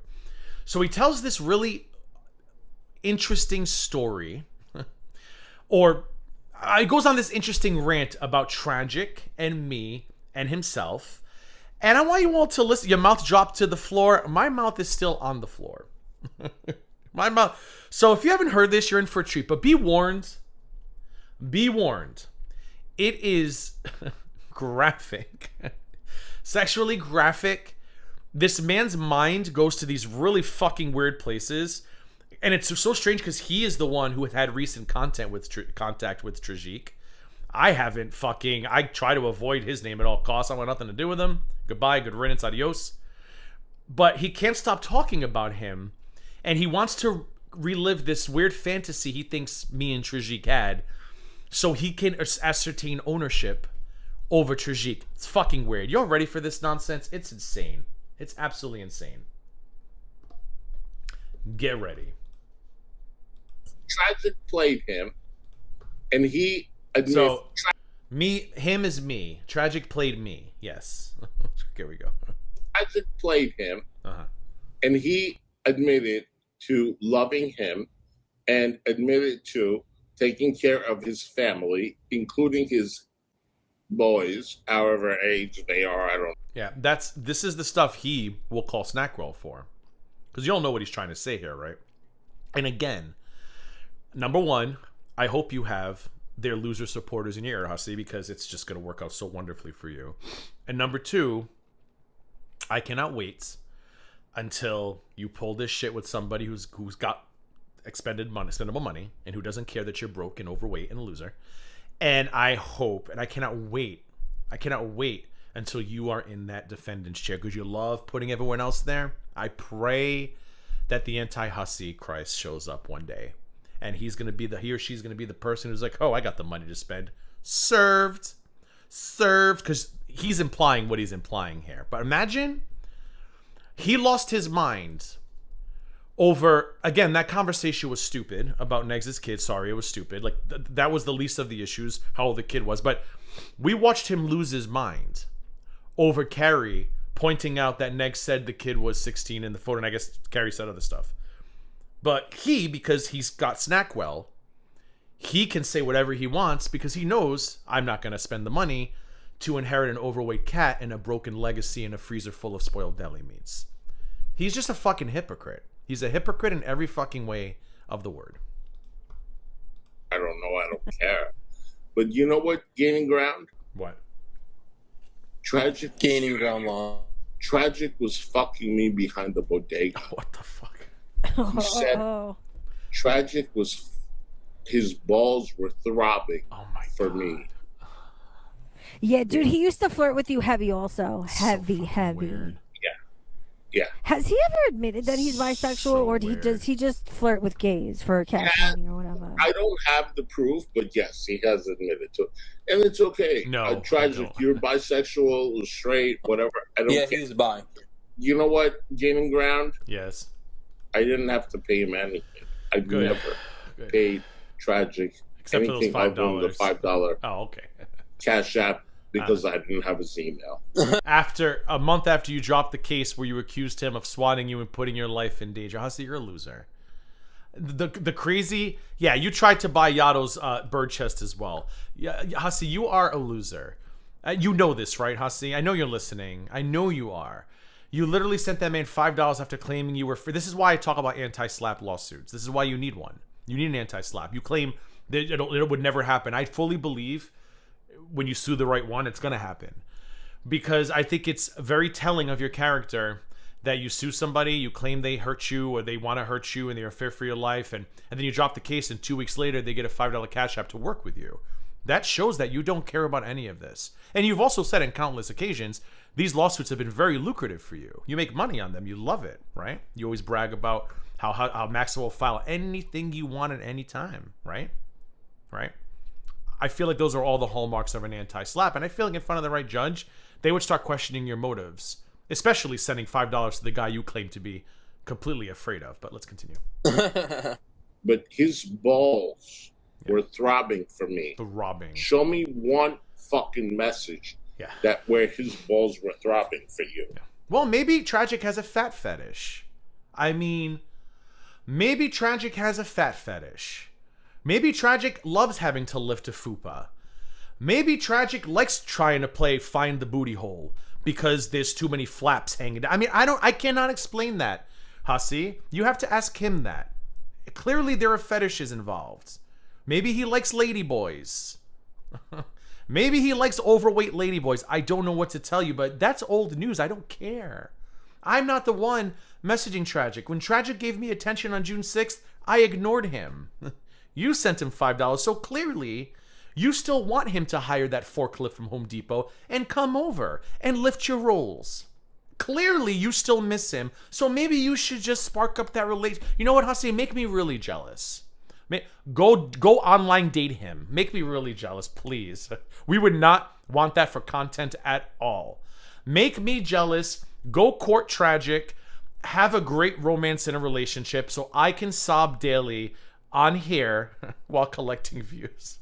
So he tells this really interesting story. Or he goes on this interesting rant about Tragic and me and himself. And I want you all to listen. Your mouth dropped to the floor. My mouth is still on the floor. My mouth. So if you haven't heard this, you're in for a treat. But be warned. Be warned. It is graphic. Sexually graphic. This man's mind goes to these really fucking weird places. And it's so strange because he is the one who had recent contact with Tragic. I haven't fucking... I try to avoid his name at all costs. I want nothing to do with him. Goodbye, good riddance, adios. But he can't stop talking about him. And he wants to relive this weird fantasy he thinks me and Tragic had. So he can ascertain ownership over Tragic. It's fucking weird. You're ready for this nonsense? It's insane. It's absolutely insane. Get ready. Tragic played him, and he admitted... So, him is me. Tragic played me. Yes. Here we go. Tragic played him, and he admitted to loving him and admitted to taking care of his family, including his boys, however age they are. I don't know. Yeah, this is the stuff he will call snack roll for. Because you all know what he's trying to say here, right? And again, number one, I hope you have their loser supporters in your ear, Hussy, because it's just going to work out so wonderfully for you. And number two, I cannot wait until you pull this shit with somebody who's got expendable money, and who doesn't care that you're broke and overweight and a loser. And I hope, and I cannot wait until you are in that defendant's chair, because you love putting everyone else there. I pray that the anti-Hussy Christ shows up one day, and he or she's gonna be the person who's like, oh, I got the money to spend. Served, because he's implying what he's implying here. But imagine he lost his mind over, again, that conversation was stupid about Negs' kid. Sorry, it was stupid. Like, that was the least of the issues, how old the kid was. But we watched him lose his mind over Carrie pointing out that Negs said the kid was 16 in the photo, and I guess Carrie said other stuff. But because he's got Snackwell, he can say whatever he wants because he knows I'm not going to spend the money to inherit an overweight cat and a broken legacy and a freezer full of spoiled deli meats. He's just a fucking hypocrite. He's a hypocrite in every fucking way of the word. I don't know. I don't care. But you know what? Gaining ground? What? Tragic. Gaining ground law. Tragic was fucking me behind the bodega. What the fuck? He said Tragic was... His balls were throbbing for me. Yeah, dude, he used to flirt with you heavy also. Heavy. Weird. Yeah. Has he ever admitted that he's bisexual, or does he just flirt with gays for cash money or whatever? I don't have the proof, but yes, he has admitted to it. And it's okay. No. Tragic, you're bisexual, straight, whatever. I don't care. He's bi. You know what? Gaining ground? Yes. I didn't have to pay him anything. I never paid Tragic except anything for those other than the $5 Oh, okay. CashApp because I didn't have his email. A month after you dropped the case where you accused him of swatting you and putting your life in danger, Hussy, you're a loser. The crazy, yeah, you tried to buy Yato's bird chest as well. Yeah, Hussy, you are a loser. You know this, right, Hussy? I know you're listening. I know you are. You literally sent that man $5 after claiming you were free. This is why I talk about anti-slap lawsuits. This is why you need one. You need an anti-slap. You claim that it would never happen. I fully believe when you sue the right one, it's going to happen. Because I think it's very telling of your character that you sue somebody, you claim they hurt you or they want to hurt you and they're a fear for your life, and then you drop the case and 2 weeks later they get a $5 cash app to work with you. That shows that you don't care about any of this. And you've also said on countless occasions, these lawsuits have been very lucrative for you. You make money on them. You love it, right? You always brag about how Maxwell will file anything you want at any time, right? Right? I feel like those are all the hallmarks of an anti-slap. And I feel like in front of the right judge, they would start questioning your motives, especially sending $5 to the guy you claim to be completely afraid of. But let's continue. But his balls were throbbing for me. Throbbing. Show me one fucking message that where his balls were throbbing for you. Yeah. Well, maybe Tragic has a fat fetish. I mean, maybe Tragic has a fat fetish. Maybe Tragic loves having to lift a fupa. Maybe Tragic likes trying to play find the booty hole because there's too many flaps hanging down. I mean, I cannot explain that, Hussy. You have to ask him that. Clearly there are fetishes involved. Maybe he likes ladyboys. Maybe he likes overweight ladyboys. I don't know what to tell you, but that's old news. I don't care. I'm not the one messaging Tragic. When Tragic gave me attention on June 6th, I ignored him. You sent him $5, so clearly you still want him to hire that forklift from Home Depot and come over and lift your rolls. Clearly you still miss him, so maybe you should just spark up that relation. You know what, Hussy? Make me really jealous. Go online date him. Make me really jealous, please. We would not want that for content at all. Make me jealous. Go court Tragic. Have a great romance in a relationship so I can sob daily on here while collecting views.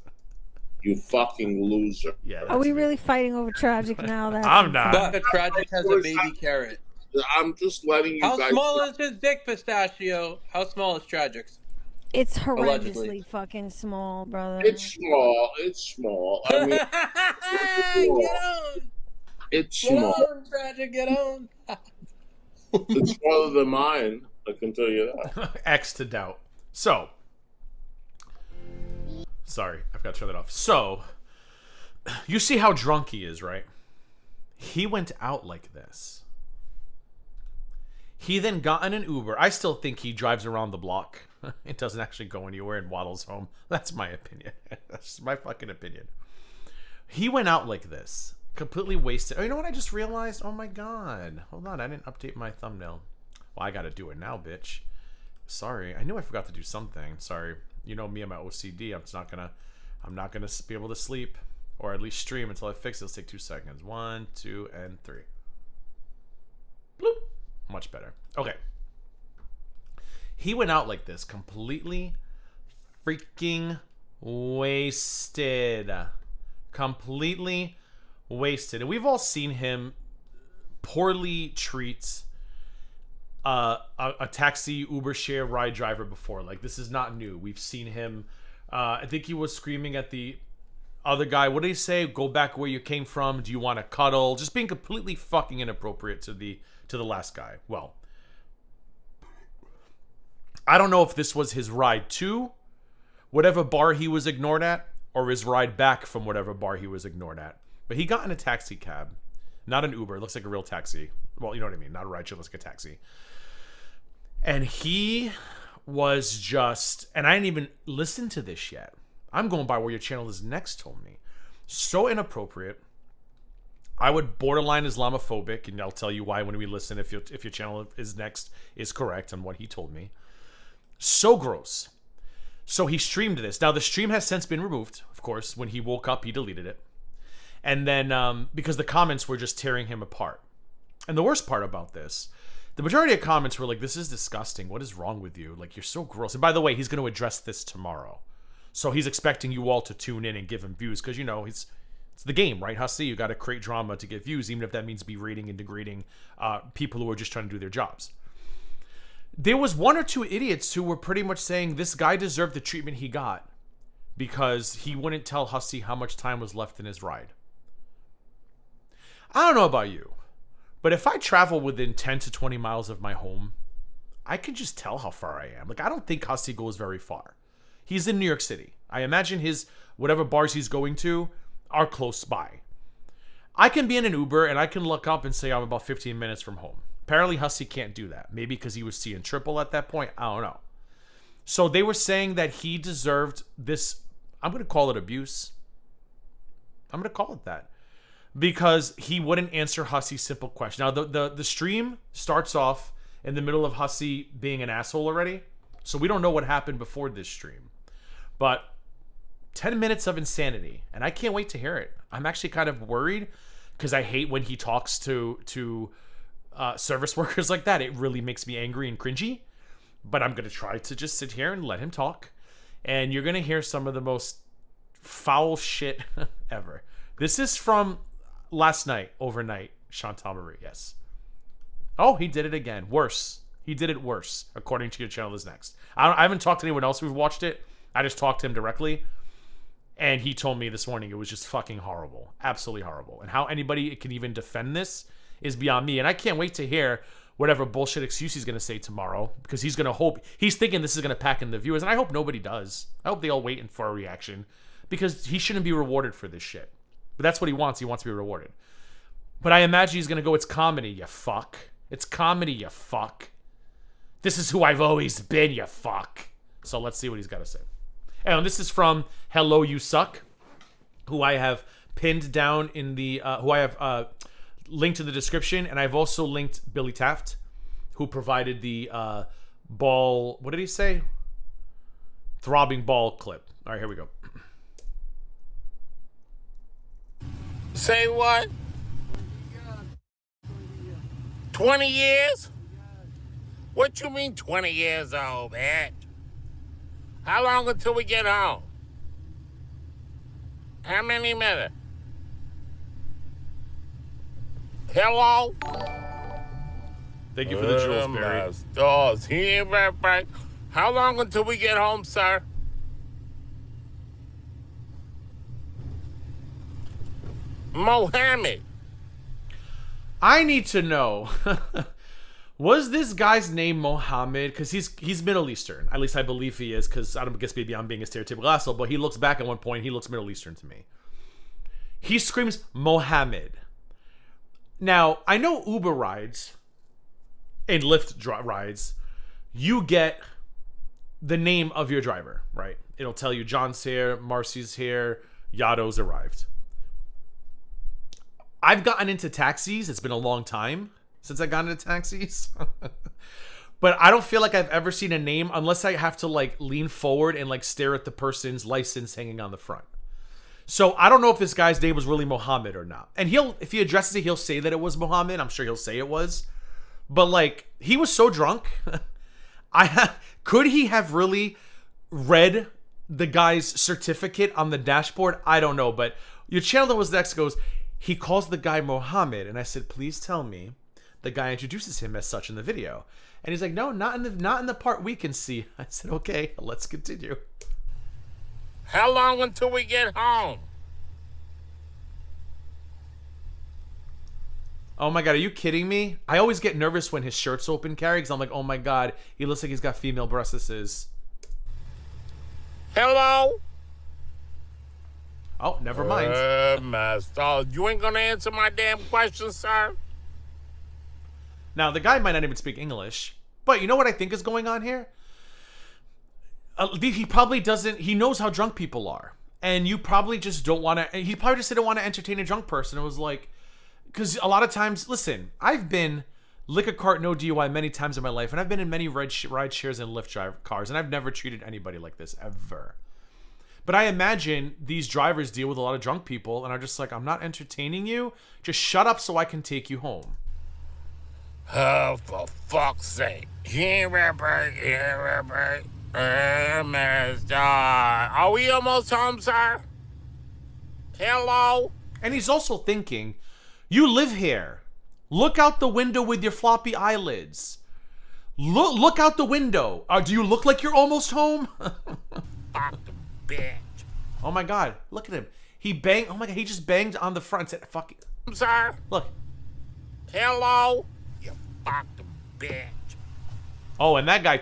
You fucking loser. Yeah. Are we really fighting over Tragic now? That's I'm not. But Tragic has a baby carrot. I'm just letting you How guys. small is his dick, Pistachio? How small is Tragic's? It's horrendously Allegedly. fucking small, brother. It's small. It's small. I mean, Get on! it's Get small. on, Tragic, get on! It's smaller than mine. I can tell you that. X to doubt. So, sorry, I've got to turn that off. So, you see how drunk he is, right? He went out like this. He then got in an Uber. I still think he drives around the block. It doesn't actually go anywhere and waddles home. That's my opinion. That's my fucking opinion. He went out like this. Completely wasted. Oh, you know what I just realized? Oh my god. Hold on, I didn't update my thumbnail. Well, I gotta do it now, bitch. Sorry. I knew I forgot to do something. Sorry. You know me and my OCD. I'm not gonna be able to sleep. Or at least stream until I fix it. Let's take 2 seconds. 1, 2, and 3. Bloop. Much better. Okay. He went out like this, completely freaking wasted. Completely wasted. And we've all seen him poorly treat a taxi Uber share ride driver before. Like, this is not new. We've seen him. I think he was screaming at the other guy. What did he say? Go back where you came from. Do you want to cuddle? Just being completely fucking inappropriate to the last guy. Well, I don't know if this was his ride to whatever bar he was ignored at or his ride back from whatever bar he was ignored at. But he got in a taxi cab. Not an Uber. It looks like a real taxi. Well, you know what I mean. Not a ride. It looks like a taxi. And he was just... And I didn't even listen to this yet. I'm going by where your channel is next told me. So inappropriate. I would borderline Islamophobic, and I'll tell you why when we listen if your channel is next is correct on what he told me. So gross. So he streamed this. Now, the stream has since been removed, of course. When he woke up, he deleted it. And then, because the comments were just tearing him apart. And the worst part about this, the majority of comments were like, this is disgusting. What is wrong with you? Like, you're so gross. And by the way, he's going to address this tomorrow. So he's expecting you all to tune in and give him views. Because, you know, it's the game, right, Hussy? You got to create drama to get views, even if that means berating and degrading people who are just trying to do their jobs. There was one or two idiots who were pretty much saying this guy deserved the treatment he got because he wouldn't tell Hussy how much time was left in his ride. I don't know about you, but if I travel within 10 to 20 miles of my home, I can just tell how far I am. Like, I don't think Hussy goes very far. He's in New York City. I imagine his whatever bars he's going to are close by. I can be in an Uber and I can look up and say I'm about 15 minutes from home. Apparently Hussy can't do that. Maybe because he was seeing triple at that point. I don't know. So they were saying that he deserved this. I'm going to call it abuse. I'm going to call it that. Because he wouldn't answer Hussy's simple question. Now, the stream starts off in the middle of Hussy being an asshole already. So we don't know what happened before this stream. But 10 minutes of insanity. And I can't wait to hear it. I'm actually kind of worried because I hate when he talks to service workers like that. It really makes me angry and cringy. But I'm going to try to just sit here and let him talk. and you're gonna hear some of the most foul shit ever. This is from last night, overnight. Chantal Marie, yes. Oh, he did it again. Worse. He did it worse, according to your channel is next. I haven't talked to anyone else who's watched it. I just talked to him directly. And he told me this morning it was just fucking horrible. Absolutely horrible. And how anybody can even defend this is beyond me. And I can't wait to hear whatever bullshit excuse he's going to say tomorrow. Because he's going to hope... He's thinking this is going to pack in the viewers. And I hope nobody does. I hope they all waiting for a reaction. Because he shouldn't be rewarded for this shit. But that's what he wants. He wants to be rewarded. But I imagine he's going to go, it's comedy, you fuck. It's comedy, you fuck. This is who I've always been, you fuck. So let's see what he's got to say. And this is from Hello You Suck, who I have pinned down in the... who I have linked in the description. And I've also linked Billy Taft, who provided the ball... What did he say? Throbbing ball clip. All right, here we go. Say what? 20 years? What you mean 20 years old, man? How long until we get home? How many minutes? Hello? Thank you for the jewels, Barry. My stars. He ain't right back. How long until we get home, sir? Mohammed. I need to know, was this guy's name Mohammed? Because he's Middle Eastern. At least I believe he is, because I don't guess maybe I'm being a stereotypical asshole, but he looks back at one point, he looks Middle Eastern to me. He screams Mohammed. Now, I know Uber rides and Lyft rides, you get the name of your driver, right? It'll tell you John's here, Marcy's here, Yado's arrived. I've gotten into taxis. It's been a long time since I got into taxis. But I don't feel like I've ever seen a name unless I have to like lean forward and like stare at the person's license hanging on the front. So I don't know if this guy's name was really Mohammed or not. And if he addresses it, he'll say that it was Mohammed. I'm sure he'll say it was. But like, he was so drunk. Could he have really read the guy's certificate on the dashboard? I don't know. But your channel that was next goes... He calls the guy Mohammed, and I said, please tell me the guy introduces him as such in the video. And he's like, no, not in the part we can see. I said, okay, let's continue. How long until we get home? Oh my God, are you kidding me? I always get nervous when his shirt's open, Carrie, because I'm like, oh my God, he looks like he's got female breasts. Hello? Oh, never mind. Master, you ain't gonna answer my damn question, sir? Now, the guy might not even speak English, but you know what I think is going on here? He probably doesn't, he knows how drunk people are. And you probably just don't want to, he probably just didn't want to entertain a drunk person. It was like, because a lot of times, listen, I've been liquor cart, no DUI many times in my life, and I've been in many ride shares and Lyft drive cars, and I've never treated anybody like this, ever. But I imagine these drivers deal with a lot of drunk people and are just like, I'm not entertaining you. Just shut up so I can take you home. Oh, for fuck's sake. Are we almost home, sir? Hello? And he's also thinking, you live here. Look out the window with your floppy eyelids. Look out the window. Do you look like you're almost home? Fuck. Bitch. Oh my God, look at him. He banged, oh my God, he just banged on the front. Said, fuck it. Sir? Look. Hello? You fucking bitch. Oh, and that guy,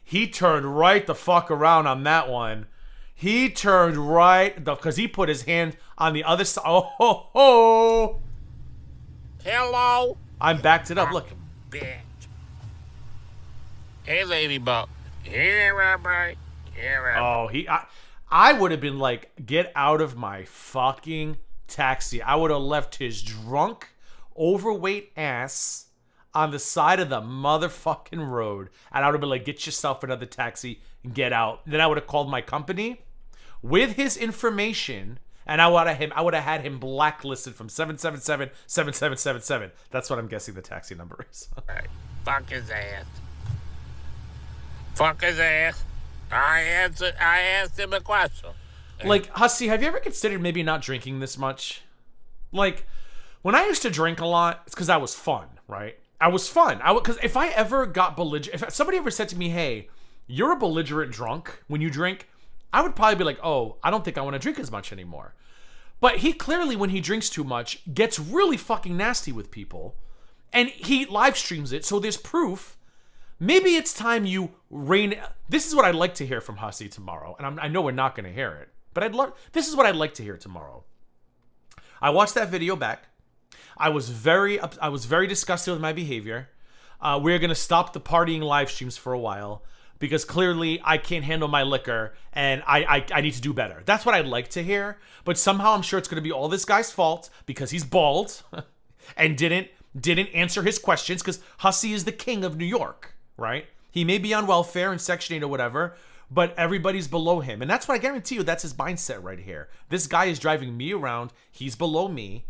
he turned right the fuck around on that one. He turned right, because he put his hand on the other side. Hello? I'm backed it up, look. Bitch. Hey, ladybug. Here, everybody. Oh, I would have been like, get out of my fucking taxi. I would have left his drunk, overweight ass on the side of the motherfucking road. And I would have been like, get yourself another taxi and get out. Then I would have called my company with his information, and I would have had him blacklisted from 777-7777. That's what I'm guessing the taxi number is. Right. Fuck his ass. Fuck his ass. I asked him a question. Like, Hussy, have you ever considered maybe not drinking this much? Like, when I used to drink a lot, it's because I was fun, right? I was fun. Because if I ever got belligerent, if somebody ever said to me, hey, you're a belligerent drunk when you drink, I would probably be like, oh, I don't think I want to drink as much anymore. But he clearly, when he drinks too much, gets really fucking nasty with people. And he live streams it, so there's proof. Maybe it's time you rein... This is what I'd like to hear from Hussy tomorrow. And I know we're not going to hear it. But this is what I'd like to hear tomorrow. I watched that video back. I was very disgusted with my behavior. We're going to stop the partying live streams for a while. Because clearly I can't handle my liquor and I need to do better. That's what I'd like to hear. But somehow I'm sure it's going to be all this guy's fault because he's bald and didn't answer his questions because Hussy is the king of New York, right? He may be on welfare and Section 8 or whatever, but everybody's below him. And that's what I guarantee you, that's his mindset right here. This guy is driving me around. He's below me.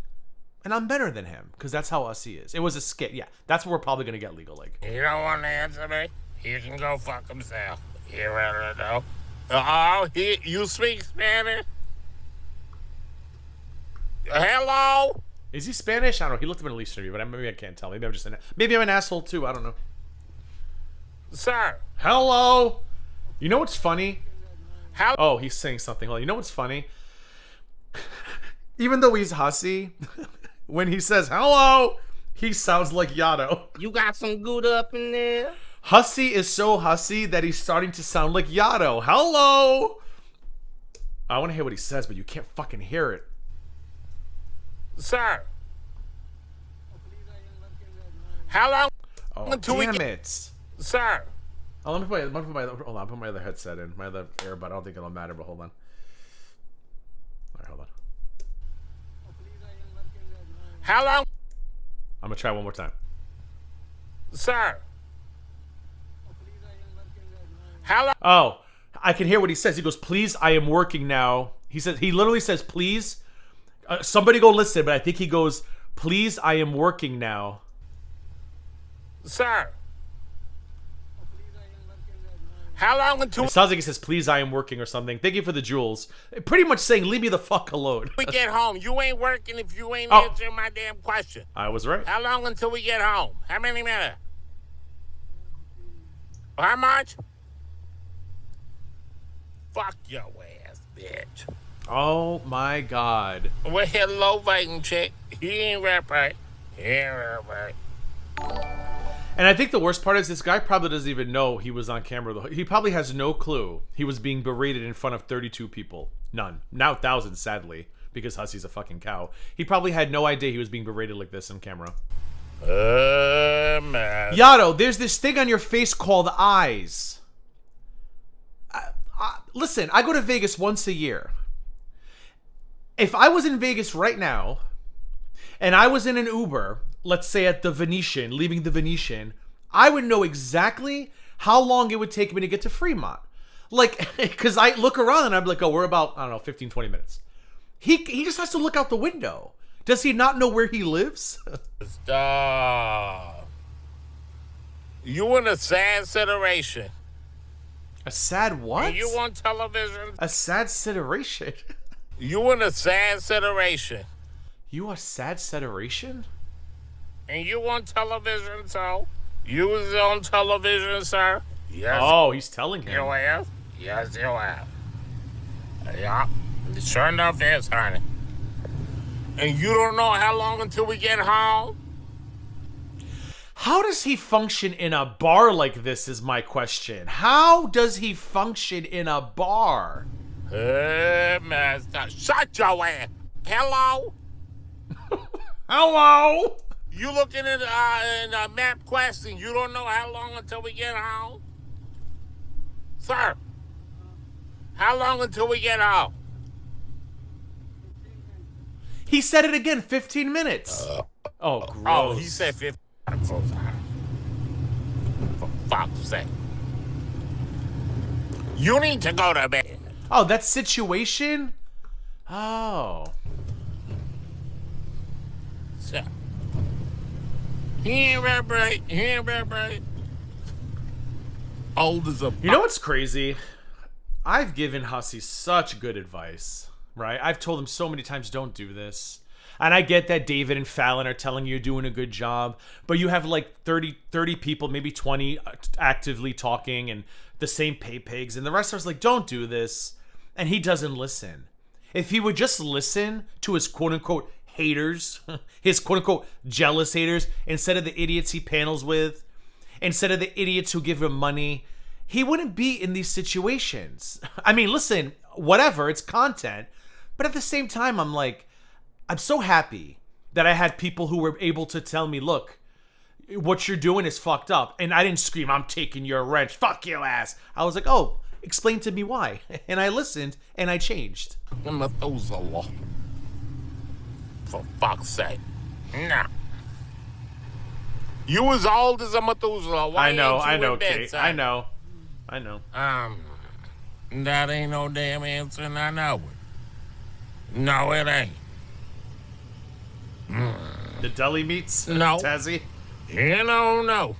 And I'm better than him because that's how Hussy is. It was a skit. Yeah, that's what we're probably going to get legal. Like, You don't want to answer me? He can go fuck himself. You really know? Oh, you speak Spanish? Hello? is he Spanish? I don't know. He looked Middle Eastern to me, but maybe I can't tell. Maybe I'm an asshole too. I don't know. Sir. Hello. You know what's funny? How? Oh, he's saying something. Hold on. You know what's funny? Even though he's Hussy, when he says hello, he sounds like Yato. You got some good up in there? Hussy is so Hussy that he's starting to sound like Yato. Hello. I want to hear what he says, but you can't fucking hear it. Sir. How long Oh, until damn we get... it. Sir. Oh, let me put my other headset in. My other earbud. I don't think it'll matter, but hold on. All right, hold on. How long? I'm gonna try one more time. Sir. How long? Oh, I can hear what he says. He goes, "Please, I am working now." He literally says, "Please." Somebody go listen, but I think he goes, "Please, I am working now." Sir. How long until It sounds like he says, "Please, I am working" or something. Thank you for the jewels. Pretty much saying, "Leave me the fuck alone." we get home? You ain't working if you ain't Oh. answering my damn question. I was right. How long until we get home? How many minutes? How much? Fuck your ass, bitch. Oh my god. We're here low rating chick. He ain't rap right. He ain't rap right. And I think the worst part is this guy probably doesn't even know he was on camera. He probably has no clue he was being berated in front of 32 people. None. Now thousands, sadly, because Hussy's a fucking cow. He probably had no idea he was being berated like this on camera. Man. Yato, there's this thing on your face called eyes. Listen, I go to Vegas once a year. If I was in Vegas right now, and I was in an Uber, let's say at the Venetian, leaving the Venetian, I would know exactly how long it would take me to get to Fremont. Like, because I look around and I'm like, oh, we're about, I don't know, 15, 20 minutes. He just has to look out the window. Does he not know where he lives? Stop. You in a sad situation. A sad what? You on television. A sad situation? You in a sad situation. You a sad situation? And you on television, so? You was on television, sir? Yes. Oh, he's telling him. You have? Yes, you have. Yeah. Sure enough, yes, honey. And you don't know how long until we get home? How does he function in a bar like this is my question. How does he function in a bar? Hey, master. Shut your ass. Hello? Hello? You looking at in a map quest and you don't know how long until we get home? Sir, how long until we get home? He said it again, 15 minutes. Oh, gross. Oh, he said 15. I'm so sorry. For fuck's sake. You need to go to bed. Oh, that situation? Oh. Sir. He ain't rap right. He ain't rap right. Old as a... You know what's crazy? I've given Hussy such good advice, right? I've told him so many times, don't do this. And I get that David and Fallon are telling you you're doing a good job, but you have like 30 people, maybe 20 actively talking and the same pay pigs. And the rest of us like, don't do this. And he doesn't listen. If he would just listen to his quote unquote haters, his quote unquote jealous haters, instead of the idiots he panels with, instead of the idiots who give him money, he wouldn't be in these situations. I mean, listen, whatever, it's content. But at the same time, I'm like, I'm so happy that I had people who were able to tell me, look, what you're doing is fucked up. And I didn't scream, I'm taking your wrench, fuck your ass. I was like, oh, explain to me why. And I listened and I changed. Methuselah. For fuck's sake. Nah. You as old as a Methuselah. Why I know, ain't you in bed, Kate. son? I know. That ain't no damn answer, and I know it. No, it ain't. The deli meats? No. Tazzy? You don't know.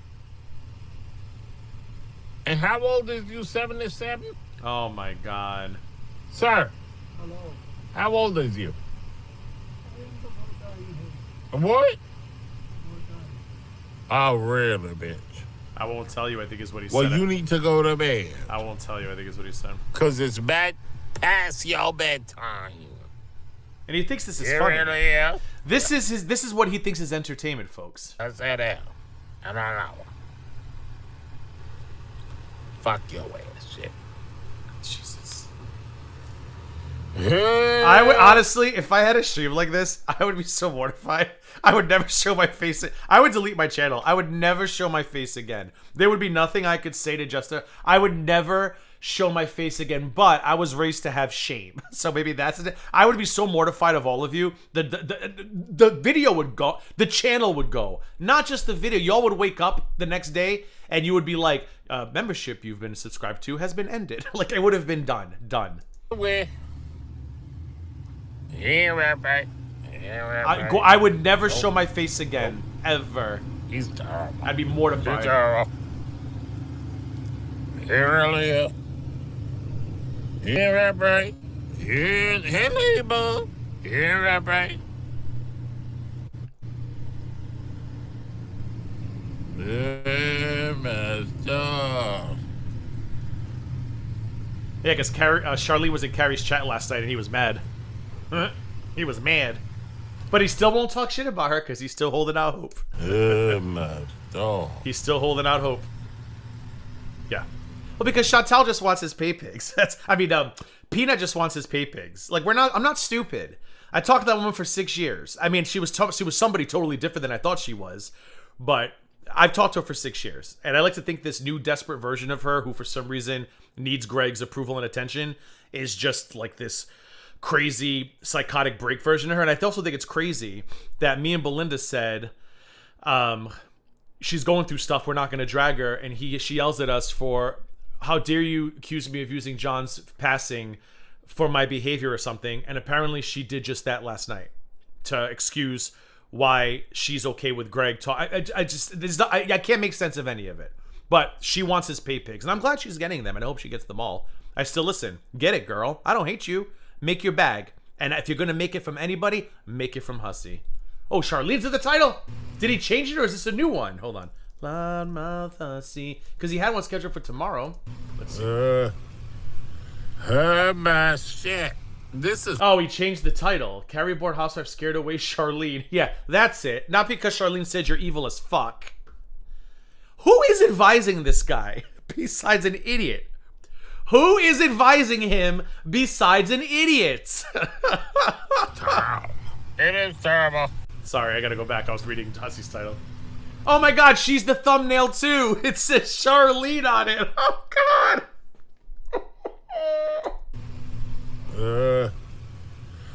And how old is you, 77? Oh my God. Sir. Hello. How old is you? What? Oh, really, bitch? I won't tell you, I think is what he Well, said. you need to go to bed. I won't tell you, I think is what he said. Because it's past your bedtime. And he thinks this is You funny. really is? This is what he thinks is entertainment, folks. I said that. I don't know. Fuck your ass, shit. Jesus. I would honestly, if I had a stream like this, I would be so mortified. I would never show my face. I would delete my channel. I would never show my face again. There would be nothing I could say to Justin. I would never show my face again, but I was raised to have shame. So maybe that's it. I would be so mortified of all of you. The video would go, the channel would go. Not just the video. Y'all would wake up the next day and you would be like, membership you've been subscribed to has been ended. Like it would have been done. Where? Yeah, right. I would never show my face again, ever. He's terrible. I'd be mortified. He's terrible. Earlier. Yeah, right. Hey, boo. Yeah, right. Yeah, because Charlene was in Carrie's chat last night and he was mad. He was mad. But he still won't talk shit about her because he's still holding out hope. He's still holding out hope. Yeah. Well, because Chantal just wants his pay pigs. Peanut just wants his pay pigs. Like, I'm not stupid. I talked to that woman for 6 years. I mean, she was somebody totally different than I thought she was. But I've talked to her for 6 years. And I like to think this new desperate version of her, who for some reason needs Greg's approval and attention, is just like this crazy psychotic break version of her. And I also think it's crazy that me and Belinda said she's going through stuff, we're not going to drag her, and she yells at us for, how dare you accuse me of using John's passing for my behavior or something. And apparently she did just that last night to excuse why she's okay with Greg I can't make sense of any of it. But she wants his pay pigs, and I'm glad she's getting them, and I hope she gets them all. I still listen. Get it, girl. I don't hate you. Make your bag. And if you're going to make it from anybody, make it from Hussy. Oh, Charlene's at the title. Did he change it, or is this a new one? Hold on. LoudMouthHussy. Because he had one scheduled for tomorrow. Let's see. My shit. This is... Oh, he changed the title. Carrie Board Housewife scared away Charlene. Yeah, that's it. Not because Charlene said you're evil as fuck. Who is advising this guy besides an idiot? Who is advising him besides an idiot? Terrible. It is terrible. Sorry, I gotta go back. I was reading Hussy's title. Oh my god, she's the thumbnail too. It says Charlene on it. Oh god.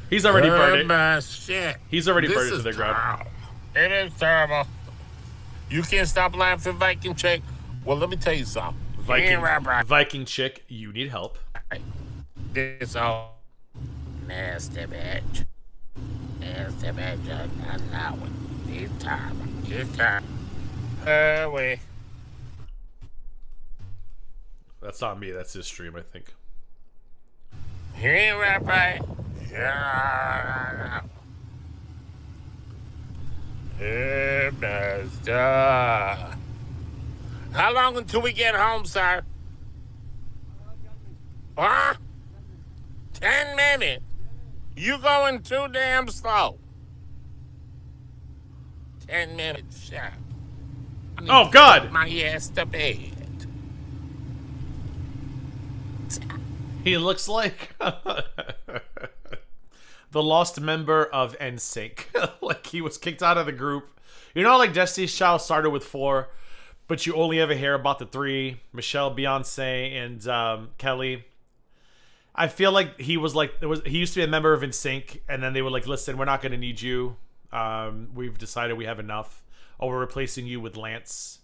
He's already burned it. My shit. He's already burned it to the ground. It is terrible. You can't stop laughing, Viking chick. Well, let me tell you something. Viking chick, you need help. This all nasty bitch. Nasty bitch. I know it. It's terrible. It's terrible. Wait. That's not me. That's his stream, I think. You ain't rap right. Yeah. Hey, master. How long until we get home, sir? Huh? 10 minutes? You going too damn slow. 10 minutes, sir. Oh, God! My ass to bed. He looks like the lost member of NSYNC. Like he was kicked out of the group. You know, like Destiny's Child started with 4, but you only ever hear about the 3: Michelle, Beyonce, and Kelly. I feel like he was like he used to be a member of NSYNC, and then they were like, "Listen, we're not going to need you. We've decided we have enough. Oh, we're replacing you with Lance."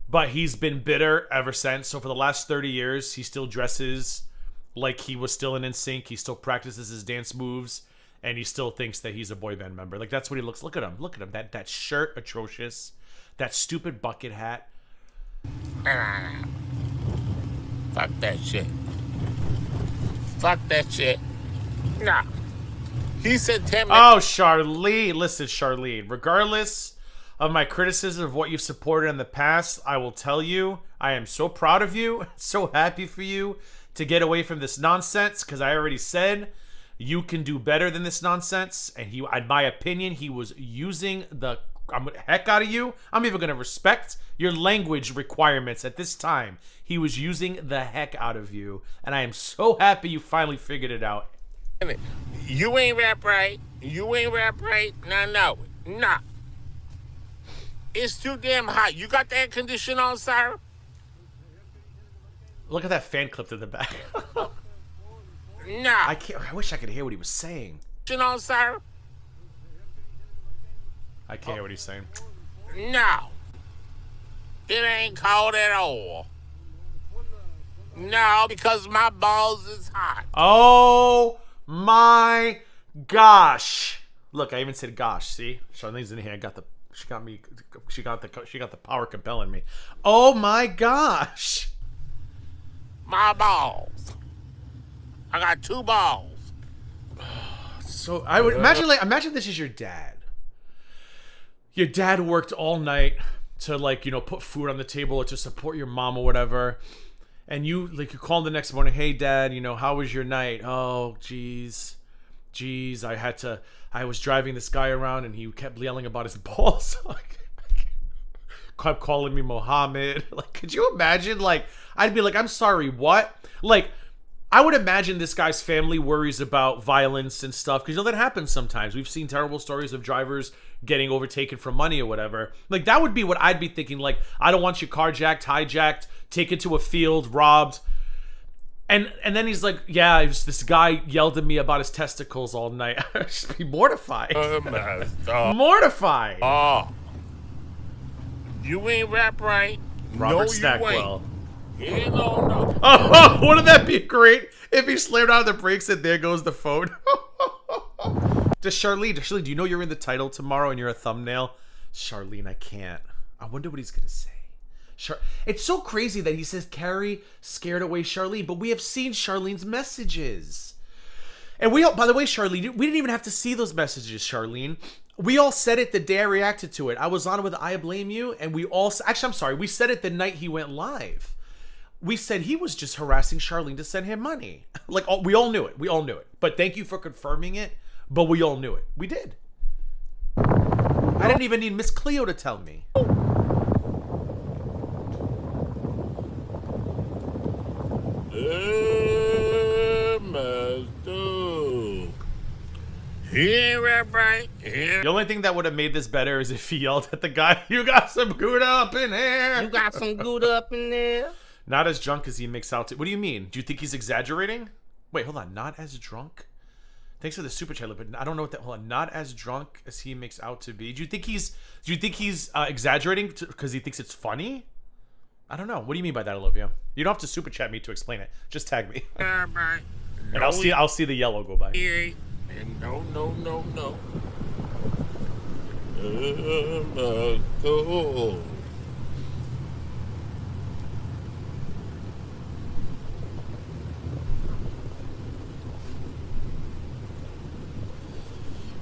But he's been bitter ever since. So for the last 30 years, he still dresses like he was still in NSYNC. He still practices his dance moves, and he still thinks that he's a boy band member. Like that's what he looks. Look at him. Look at him. That shirt, atrocious. That stupid bucket hat. Fuck that shit. Fuck that shit. Nah. He said 10 minutes. Oh, Charlene. Listen, Charlene. Regardless of my criticism of what you've supported in the past, I will tell you, I am so proud of you, so happy for you to get away from this nonsense, because I already said you can do better than this nonsense, and he, in my opinion, he was using the heck out of you. I'm even going to respect your language requirements at this time. He was using the heck out of you, and I am so happy you finally figured it out. You ain't rap right. You ain't rap right. No. Nah. It's too damn hot. You got the air conditioner on, sir? Look at that fan clip to the back. Nah. I wish I could hear what he was saying. On, sir? I can't hear what he's saying. No. It ain't cold at all. No, because my balls is hot. Oh my gosh! Look, I even said gosh. See, Charlene's in here. She got the power compelling me. Oh my gosh! My balls. I got 2 balls. So I would imagine this is your dad. Your dad worked all night to put food on the table or to support your mom or whatever. And you call him the next morning, "Hey dad, how was your night?" "Oh, geez, I was driving this guy around and he kept yelling about his balls." Kept calling me Mohammed. Could you imagine? I'd be like, "I'm sorry, what?" I would imagine this guy's family worries about violence and stuff, because that happens sometimes. We've seen terrible stories of drivers getting overtaken for money or whatever. That would be what I'd be thinking. I don't want you carjacked, hijacked, taken to a field, robbed. And then he's like, "Yeah, this guy yelled at me about his testicles all night." I'd just be mortified. Mortified. Oh. You ain't rap right. Robert no, Stackwell. You no. Oh, wouldn't that be great if he slammed out the brakes and there goes the phone? Charlene, do you know you're in the title tomorrow and you're a thumbnail? Charlene, I can't. I wonder what he's going to say. It's so crazy that he says Carrie scared away Charlene, but we have seen Charlene's messages. And by the way, Charlene, we didn't even have to see those messages, Charlene. We all said it the day I reacted to it. I was on with I Blame You, and we said it the night he went live. We said he was just harassing Charlene to send him money. We all knew it. We all knew it. But thank you for confirming it. But we all knew it. We did. I didn't even need Miss Cleo to tell me. He ain't rap right. The only thing that would have made this better is if he yelled at the guy, "You got some Gouda up in here. You got some Gouda up in there." Not as drunk as he makes out to. What do you mean? Do you think he's exaggerating? Wait, hold on. Not as drunk? Thanks for the super chat, but I don't know what that. Hold on. Not as drunk as he makes out to be. Do you think he's exaggerating because he thinks it's funny? I don't know. What do you mean by that, Olivia? You don't have to super chat me to explain it. Just tag me. And I'll see the yellow go by. No.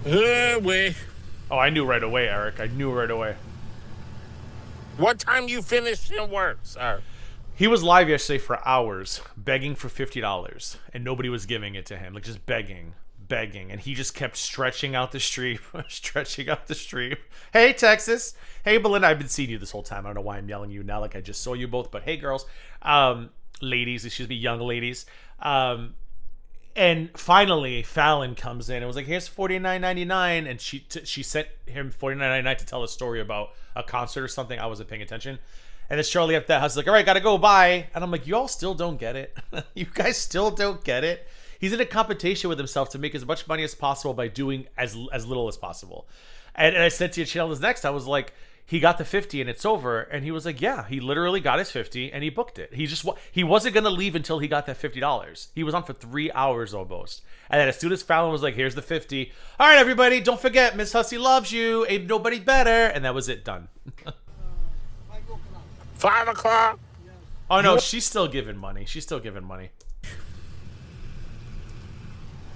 Wait. Oh, I knew right away, Eric. I knew right away. What time you finishing work, sir? He was live yesterday for hours, begging for $50, and nobody was giving it to him. Like, just begging, and he just kept stretching out the stream, stretching out the stream. Hey, Texas. Hey, Belinda. I've been seeing you this whole time. I don't know why I'm yelling you now, like I just saw you both. But hey, girls, ladies, excuse me, young ladies. And finally, Fallon comes in and was like, "Here's $49.99," and she sent him $49.99 to tell a story about a concert or something. I wasn't paying attention. And then shortly after that, Huss's like, "All right, gotta go, bye." And I'm like, "You all still don't get it? You guys still don't get it?" He's in a competition with himself to make as much money as possible by doing as little as possible. And I said to your channel this next, I was like, he got the 50 and it's over. And he was like, yeah, he literally got his 50 and he booked it. He wasn't going to leave until he got that $50. He was on for 3 hours almost. And then as soon as Fallon was like, here's the 50. All right, everybody, don't forget, Miss Hussy loves you. Ain't nobody better. And that was it, done. 5 o'clock? Oh, no, she's still giving money. She's still giving money.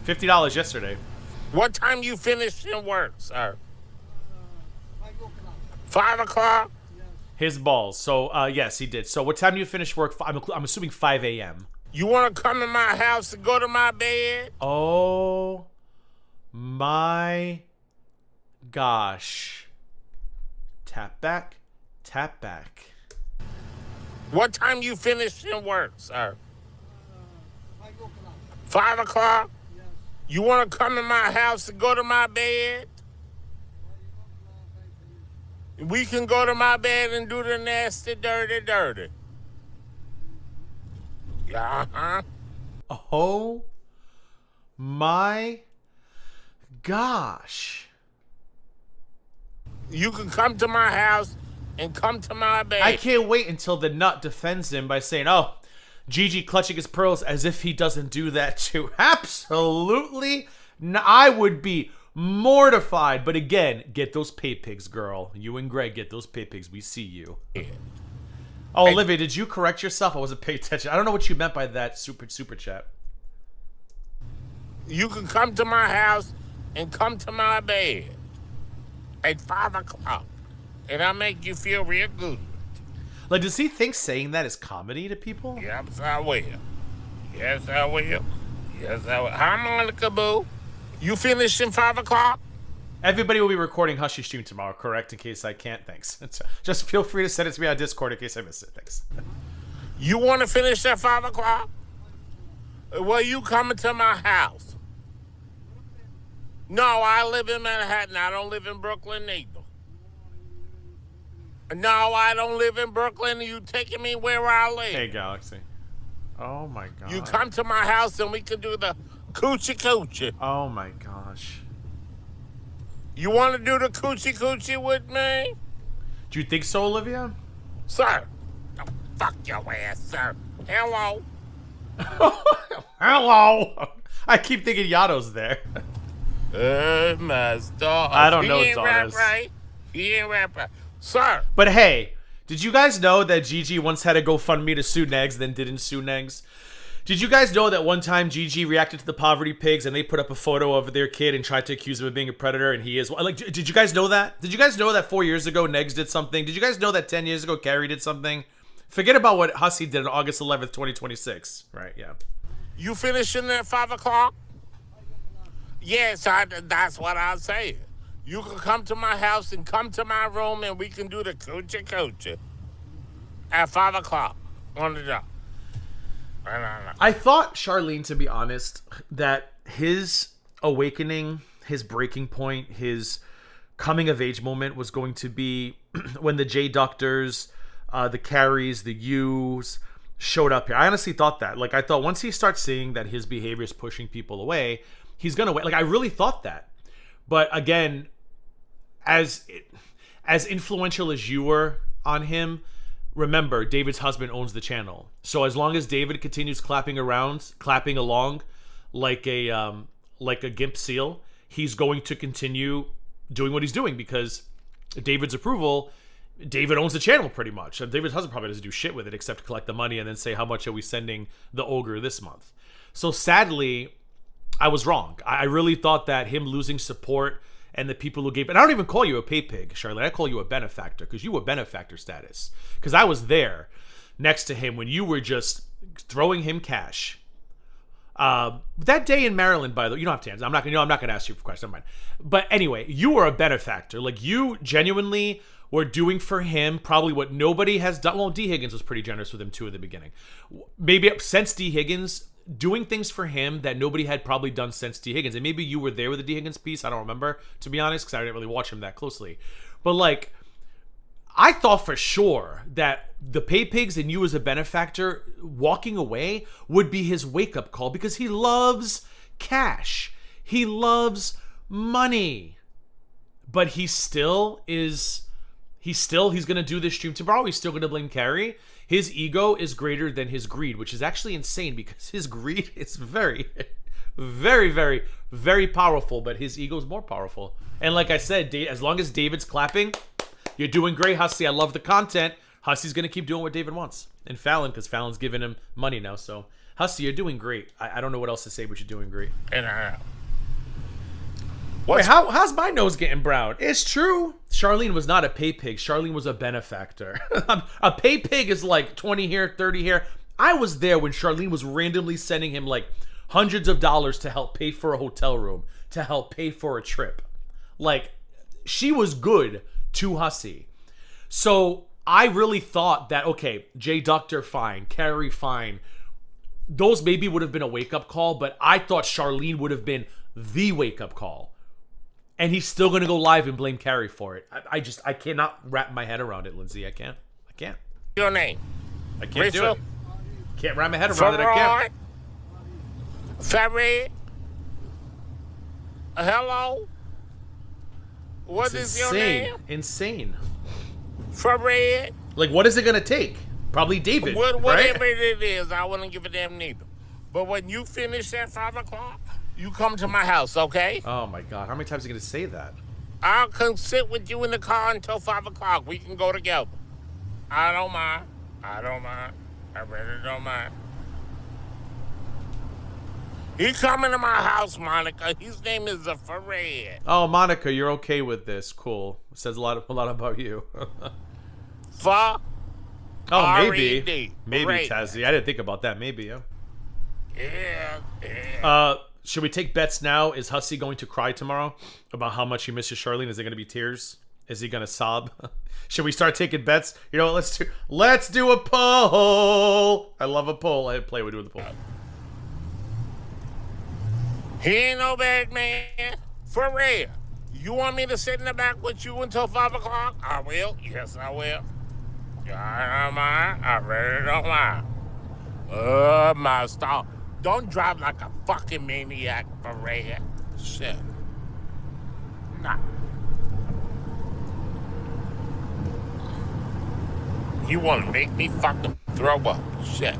$50 yesterday. What time you finishing work, sir? 5 o'clock? His balls. So, yes, he did. So, what time do you finish work? I'm assuming 5 a.m. You want to come to my house and go to my bed? Oh, my gosh. Tap back, tap back. What time you finishing work, sir? 5 o'clock? You want to come to my house and go to my bed? We can go to my bed and do the nasty, dirty. Uh-huh. Oh my gosh. You can come to my house and come to my bed. I can't wait until the nut defends him by saying, oh, Gigi clutching his pearls, as if he doesn't do that too. Absolutely. I would be mortified. But again, get those pay pigs, girl. You and Greg, get those pay pigs. We see you. Oh, Olivia, did you correct yourself? I wasn't paying attention. I don't know what you meant by that super chat. You can come to my house and come to my bed at 5 o'clock. And I'll make you feel real good. Like, does he think saying that is comedy to people? Yes, I will. Yes, I will. Yes, I will. Hi, Monica Boo. You finishing 5 o'clock? Everybody will be recording Hussy stream tomorrow, correct? In case I can't, thanks. Just feel free to send it to me on Discord in case I missed it, thanks. You want to finish at 5 o'clock? Well, you coming to my house? No, I live in Manhattan. I don't live in Brooklyn neither. No, I don't live in Brooklyn. You taking me where I live. Hey, Galaxy. Oh, my God. You come to my house and we can do the coochie. Oh, my gosh. You want to do the coochie with me? Do you think so, Olivia? Sir. Oh, fuck your ass, sir. Hello. Hello. I keep thinking Yato's there. My star. I don't know Donna's. Right. He ain't rap right. Sir. But hey, did you guys know that Gigi once had to GoFundMe to sue Negs, then didn't sue Negs? Did you guys know that one time Gigi reacted to the Poverty Pigs and they put up a photo of their kid and tried to accuse him of being a predator, and he is? Like, did you guys know that? Did you guys know that 4 years ago Negs did something? Did you guys know that 10 years ago Carrie did something? Forget about what Hussy did on August 11th, 2026. Right, yeah. You finishing at 5 o'clock? Yes, that's what I say. You can come to my house and come to my room and we can do the coochie at 5 o'clock on the dot. I thought, Charlene, to be honest, that his awakening, his breaking point, his coming of age moment was going to be when the J Doctors, the Carries, the U's showed up here. I honestly thought that. Like, I thought once he starts seeing that his behavior is pushing people away, he's gonna wait. Like, I really thought that. But again, as influential as you were on him, remember, David's husband owns the channel. So as long as David continues clapping along like a gimp seal, he's going to continue doing what he's doing because David's approval. David owns the channel pretty much. And David's husband probably doesn't do shit with it except collect the money and then say, how much are we sending the ogre this month? So sadly, I was wrong. I really thought that him losing support and the people who gave, and I don't even call you a pay pig, Charlotte. I call you a benefactor because you were benefactor status. Because I was there next to him when you were just throwing him cash. That day in Maryland, by the way, you don't have to answer. I'm not gonna ask you for questions. Never mind. But anyway, you were a benefactor. Like, you genuinely were doing for him probably what nobody has done. Well, D. Higgins was pretty generous with him too at the beginning. Maybe since D. Higgins, doing things for him that nobody had probably done since D. Higgins. And maybe you were there with the D. Higgins piece. I don't remember, to be honest, because I didn't really watch him that closely. But like, I thought for sure that the pay pigs and you as a benefactor walking away would be his wake-up call, because he loves cash. He loves money. But he's going to do this stream tomorrow. He's still going to blame Carrie. His ego is greater than his greed, which is actually insane because his greed is very, very, very, very powerful, but his ego is more powerful. And like I said, as long as David's clapping, you're doing great, Hussy. I love the content. Hussy's going to keep doing what David wants. And Fallon, because Fallon's giving him money now. So, Hussy, you're doing great. I don't know what else to say, but you're doing great. Wait, how's my nose getting brown? It's true. Charlene was not a pay pig. Charlene was a benefactor. A pay pig is like 20 here, 30 here. I was there when Charlene was randomly sending him like hundreds of dollars to help pay for a hotel room, to help pay for a trip. Like, she was good to Hussy. So I really thought that, okay, Jay Doctor, fine. Carrie, fine. Those maybe would have been a wake-up call, but I thought Charlene would have been the wake-up call. And he's still going to go live and blame Carrie for it. I cannot wrap my head around it, Lindsay. I can't. Your name? I can't Rachel? do it. Can't wrap my head around it. I can't. Ferry? Hello? What It's is your name? Insane. Ferry? Like, what is it going to take? Probably David, Whatever right? it is, I wouldn't give a damn neither. But when you finish at 5 o'clock, you come to my house, okay? Oh, my God. How many times are you going to say that? I'll come sit with you in the car until 5 o'clock. We can go together. I don't mind. I really don't mind. He coming to my house, Monica. His name is Fred. Oh, Monica, you're okay with this. Cool. It says a lot about you. For Oh, maybe. R-E-D. Maybe, Right. Tazzy. I didn't think about that. Maybe, yeah. Yeah. Should we take bets now? Is Hussy going to cry tomorrow about how much he misses Charlene? Is there going to be tears? Is he going to sob? Should we start taking bets? You know what? Let's do a poll. I love a poll. I play with doing the poll. He ain't no bad man. For real. You want me to sit in the back with you until 5 o'clock? I will. Yes, I will. I don't mind. I really don't mind. My stop. Don't drive like a fucking maniac, for real. Shit. Nah. You want to make me fucking throw up? Shit.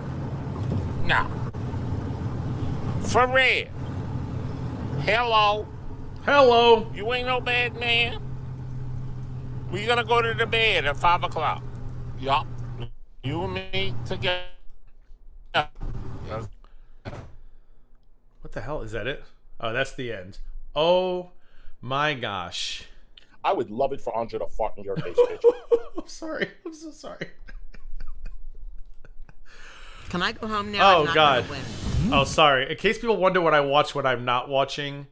Nah. For real. Hello. Hello. You ain't no bad man. We gonna go to the bed at 5 o'clock. Yup. You and me together. What the hell? Is that it? Oh, that's the end. Oh my gosh. I would love it for Andre to fart in your face, bitch. I'm sorry. I'm so sorry. Can I go home now? Oh, I'm not God. gonna win. Oh, sorry. In case people wonder what I watch when I'm not watching,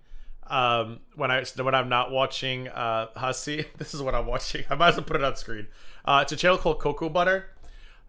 when I'm not watching Hussy, this is what I'm watching. I might as well put it on screen. It's a channel called Cocoa Butter.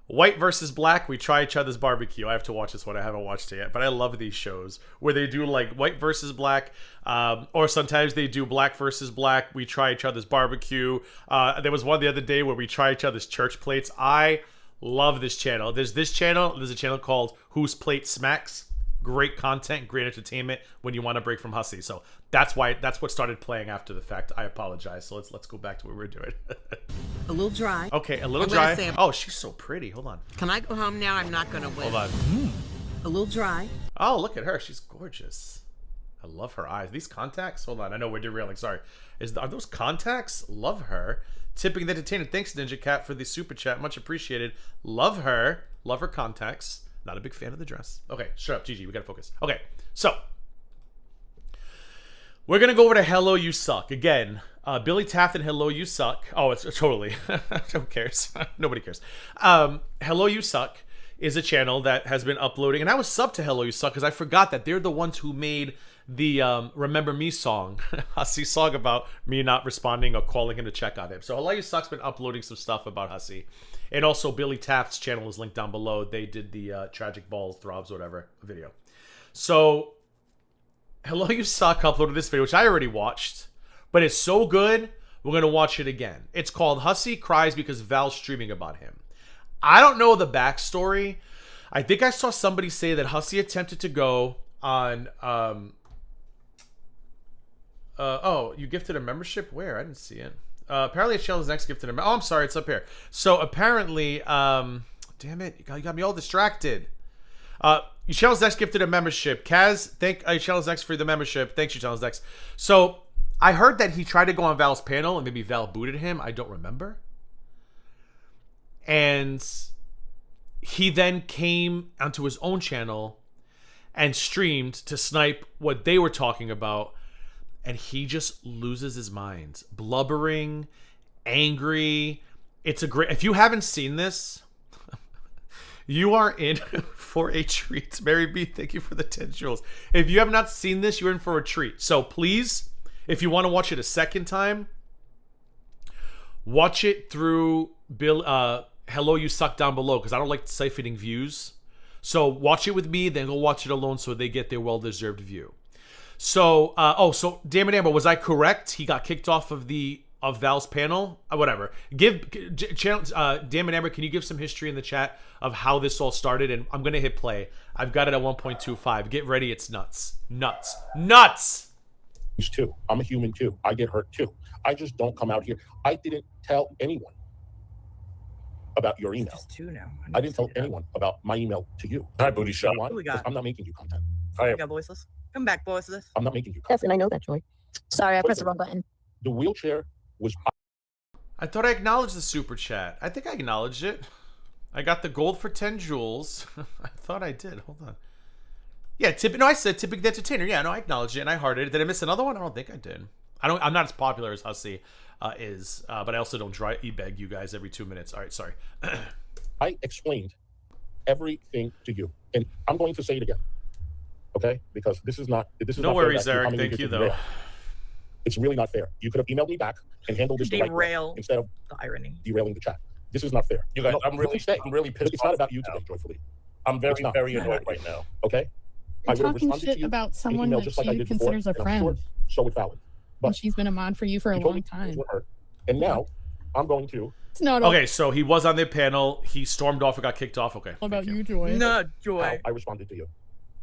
White versus Black. We try each other's barbecue. I have to watch this one. I haven't watched it yet, but I love these shows where they do like White versus Black, or sometimes they do Black versus Black. We try each other's barbecue. There was one the other day where we try each other's church plates. I love this channel. There's this channel. There's a channel called Whose Plate Smacks. Great content, great entertainment when you want to break from Hussy. So that's what started playing after the fact. I apologize. So let's go back to what we were doing. A little dry. Okay, a little I'm gonna dry. say- Oh, she's so pretty. Hold on. Can I go home now? I'm not gonna win. Hold on. A little dry. Oh, look at her. She's gorgeous. I love her eyes. These contacts. Hold on. I know we're derailing. Sorry. Are those contacts? Love her. Tipping the entertainment. Thanks, Ninja Cat, for the super chat. Much appreciated. Love her. Love her contacts. Not a big fan of the dress. Okay, shut up, Gigi. We gotta focus. Okay, so We're gonna go over to Hello You Suck again. Billy Taft and Hello You Suck. Oh, it's totally. Who cares? Nobody cares. Hello You Suck is a channel that has been uploading, and I was subbed to Hello You Suck because I forgot that they're the ones who made the Remember Me song, Hussy song about me not responding or calling him to check on him. So Hello You Suck's been uploading some stuff about Hussy. And also Billy Taft's channel is linked down below. They did the Tragic Balls, Throbs, whatever video. So Hello You Suck uploaded this video, which I already watched, but it's so good, we're going to watch it again. It's called Hussy Cries Because Val's Streaming About Him. I don't know the backstory. I think I saw somebody say that Hussy attempted to go on... oh, you gifted a membership? Where? I didn't see it. Apparently, Shell's next gifted a membership. Oh, I'm sorry, it's up here. So apparently, damn it, you got me all distracted. Shell's next gifted a membership. Kaz, thank Shell's next for the membership. Thanks, Shell's next. So I heard that he tried to go on Val's panel and maybe Val booted him. I don't remember. And he then came onto his own channel and streamed to snipe what they were talking about. And he just loses his mind. Blubbering, angry. It's a great... If you haven't seen this, you are in for a treat. Mary B, thank you for the 10 jewels. If you have not seen this, you're in for a treat. So please, if you want to watch it a second time, watch it through Hello You Suck down below, because I don't like siphoning views. So watch it with me, then go watch it alone so they get their well-deserved view. So, so Damn it, Amber, was I correct? He got kicked off of Val's panel. Whatever. Damn it, Amber, can you give some history in the chat of how this all started? And I'm gonna hit play. I've got it at 1.25. Get ready. It's nuts, nuts, nuts. Too. I'm a human too. I get hurt too. I just don't come out here. I didn't tell anyone about your email. I didn't tell anyone about my email to you. Hi, booty shot. Why? Because I'm not making you content. Hi. We got voiceless. Come back, voiceless. I'm not making you Yes, content. and I know that, Joy. Sorry, I pressed the wrong button. The wheelchair was... I thought I acknowledged the super chat. I think I acknowledged it. I got the gold for 10 jewels. I thought I did. Hold on. Yeah, no, I said tipping the entertainer. Yeah, no, I acknowledged it and I hearted it. Did I miss another one? I don't think I did. I'm not as popular as Hussy is, but I also don't try e-beg you guys every 2 minutes. All right, sorry. I explained everything to you, and I'm going to say it again. Okay? Because this is not... No worries, Eric. Thank you, though. It's really not fair. You could have emailed me back and handled this the right way instead of the irony. derailing the chat. This is not fair. You guys, No, I'm really pissed. It's not about you today, joyfully. I'm very annoyed right now. Okay? You're talking shit about someone that she considers a friend. So it's valid. But and she's been a mod for you for a long time. And now I'm going to... It's not okay, so he was on their panel. He stormed off or got kicked off. Okay. all about you, Joy. No, Joy. I responded to you.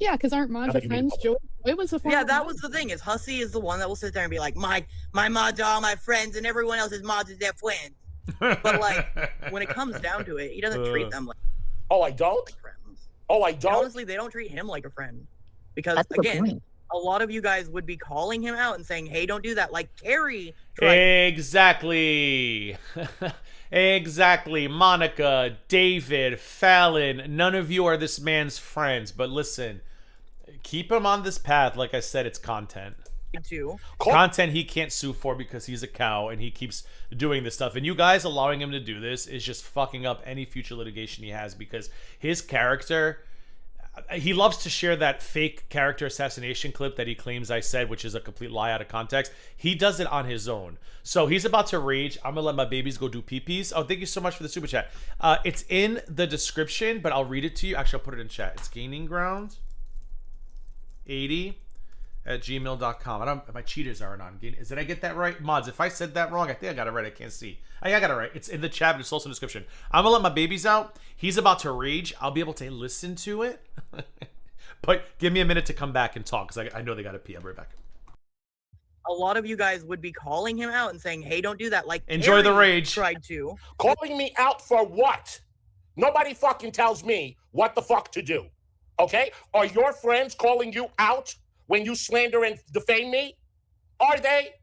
Yeah, because aren't mods your friends? Joy was a Yeah, that was the thing. Is Hussy is the one that will sit there and be like, my mods are all my friends, and everyone else's mods is their friends. But like, when it comes down to it, he doesn't treat them like. Oh, I don't. Like friends. Oh, I don't. And honestly, they don't treat him like a friend, because again, a lot of you guys would be calling him out and saying, "Hey, don't do that." Like Carrie. Exactly. Exactly. Monica, David, Fallon, none of you are this man's friends. But listen, keep him on this path. Like I said, it's content. Too. Content he can't sue for because he's a cow and he keeps doing this stuff. And you guys allowing him to do this is just fucking up any future litigation he has, because his character... He loves to share that fake character assassination clip that he claims I said, which is a complete lie out of context. He does it on his own. So he's about to rage. I'm going to let my babies go do pee-pees. Oh, thank you so much for the super chat. It's in the description, but I'll read it to you. Actually, I'll put it in chat. It's gainingground80@gmail.com. My cheaters aren't on. Did I get that right? Mods, if I said that wrong, I think I got it right. I can't see. I got it right. It's in the chat, but it's also in the description. I'm going to let my babies out. He's about to rage. I'll be able to listen to it. But give me a minute to come back and talk, because I know they got to pee. I'll be right back. A lot of you guys would be calling him out and saying, "Hey, don't do that." Like enjoy the Carrie rage. Tried to. Calling me out for what? Nobody fucking tells me what the fuck to do. Okay? Are your friends calling you out when you slander and defame me? Are they?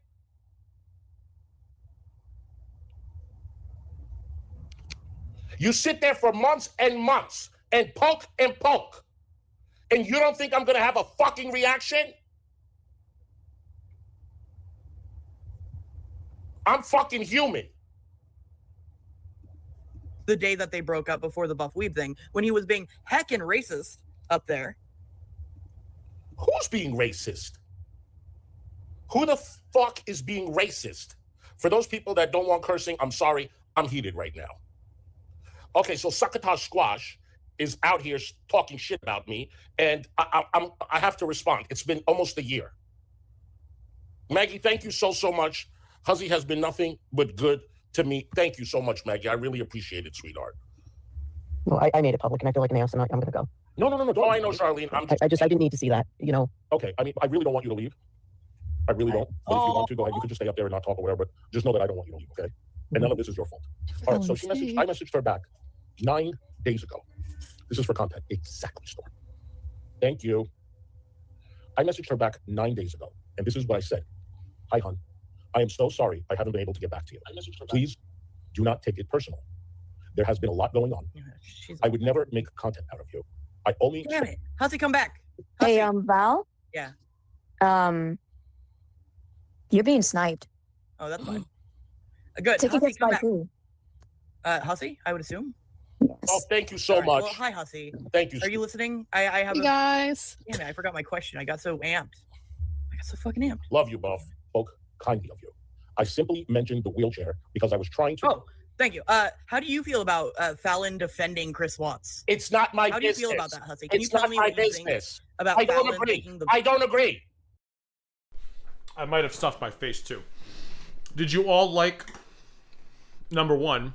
You sit there for months and months and poke. And you don't think I'm going to have a fucking reaction? I'm fucking human. The day that they broke up before the buff weeb thing, when he was being heckin' racist up there. Who's being racist? Who the fuck is being racist? For those people that don't want cursing, I'm sorry. I'm heated right now. Okay, so Succotash Squash is out here talking shit about me, and I have to respond. It's been almost a year. Maggie, thank you so much. Hussy has been nothing but good to me. Thank you so much, Maggie. I really appreciate it, sweetheart. Well, I made it public, and I feel like an ass, and I'm going to go. No. Oh, I know, Charlene. I didn't need to see that, you know. Okay, I mean, I really don't want you to leave. I really don't. But if you want to, go ahead. You could just stay up there and not talk or whatever, but just know that I don't want you to leave, okay? And none of this is your fault. All right, so I messaged her back 9 days ago. This is for content. Exactly, Storm. Thank you. I messaged her back 9 days ago, and this is what I said. Hi, hon. I am so sorry I haven't been able to get back to you. Please do not take it personal. There has been a lot going on. I would never make content out of you. I only... Damn it. Hussy, come back. Hussy. Hey, Val? Yeah. You're being sniped. Oh, that's fine. Good. Take Hussy, it come by back. who? Hussy, I would assume. Yes. Oh, thank you so All right, much. Well, hi, Hussy. Thank you. Are you listening? I have Hey guys. Damn it, I forgot my question. I got so amped. I got so fucking amped. Love you, Buff. Spoke kindly of you. I simply mentioned the wheelchair because I was trying to... Oh, thank you. How do you feel about Fallon defending Chris Watts? It's not my business. How do you feel about that, Hussy? Can you It's tell not me my what you think business. about I don't Fallon agree. making the... I don't agree. I might have stuffed my face too. Did you all like, number one,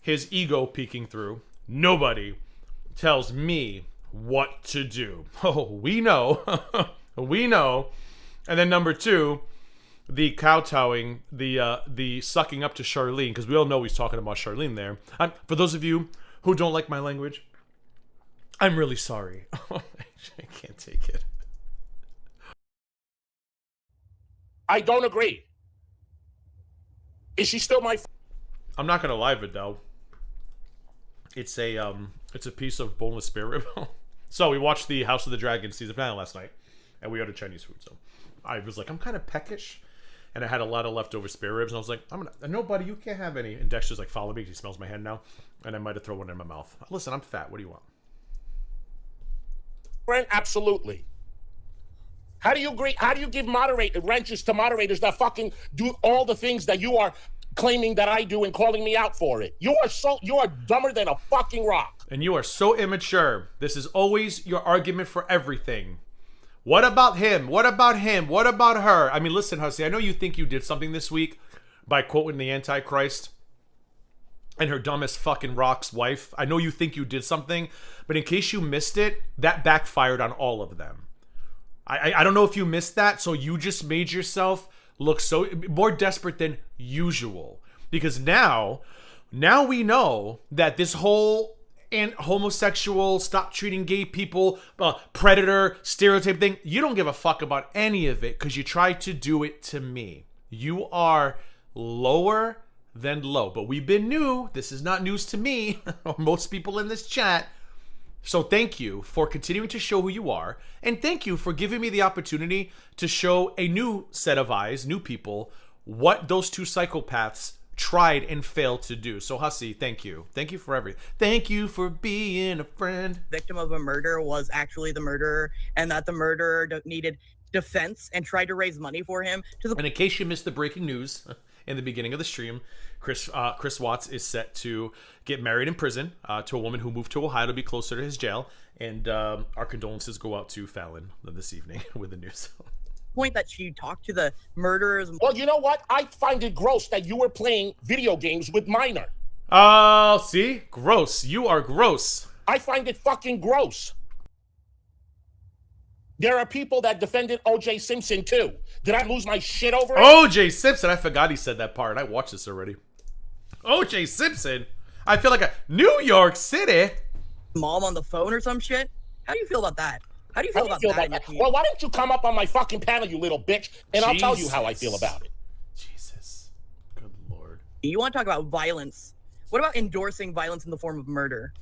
his ego peeking through? Nobody tells me what to do. Oh, we know. We know. And then number two, the kowtowing, the sucking up to Charlene, because we all know he's talking about Charlene there. For those of you who don't like my language, I'm really sorry. I can't take it. I don't agree. Is she still my... I'm not gonna lie, Vidal. It's a piece of boneless spare rib. So we watched the House of the Dragon season finale last night, and we ordered Chinese food. So I was like, I'm kind of peckish, and I had a lot of leftover spare ribs, and I was like, no, buddy, you can't have any. And Dexter's like, follow me. He smells my hand now, and I might have thrown one in my mouth. Listen, I'm fat. What do you want? Friend, absolutely. How do you agree? How do you give wrenches to moderators that fucking do all the things that you are claiming that I do and calling me out for it? You are dumber than a fucking rock. And you are so immature. This is always your argument for everything. What about him? What about him? What about her? I mean, listen, Hussy, I know you think you did something this week by quoting the Antichrist and her dumbest fucking rock's wife. I know you think you did something, but in case you missed it, that backfired on all of them. I don't know if you missed that, so you just made yourself look so more desperate than usual. Because now we know that this whole homosexual, stop treating gay people, predator, stereotype thing, you don't give a fuck about any of it because you tried to do it to me. You are lower than low. But we've been new. This is not news to me or most people in this chat. So thank you for continuing to show who you are. And thank you for giving me the opportunity to show a new set of eyes, new people, what those two psychopaths tried and failed to do. So Hussy, thank you. Thank you for everything. Thank you for being a friend. Victim of a murder was actually the murderer, and that the murderer needed defense and tried to raise money for him. And in case you missed the breaking news in the beginning of the stream, Chris Watts is set to get married in prison to a woman who moved to Ohio to be closer to his jail. And our condolences go out to Fallon this evening with the news. Point that she talked to the murderers. Well, you know what? I find it gross that you were playing video games with minor. Oh, see? Gross. You are gross. I find it fucking gross. There are people that defended O.J. Simpson, too. Did I lose my shit over it? O.J. Simpson. I forgot he said that part. I watched this already. O.J. Simpson? I feel like a New York City. Mom on the phone or some shit? How do you feel about that? How do you feel about that? Well, why don't you come up on my fucking panel, you little bitch, and I'll tell you how I feel about it. Jesus. Good Lord. You want to talk about violence? What about endorsing violence in the form of murder?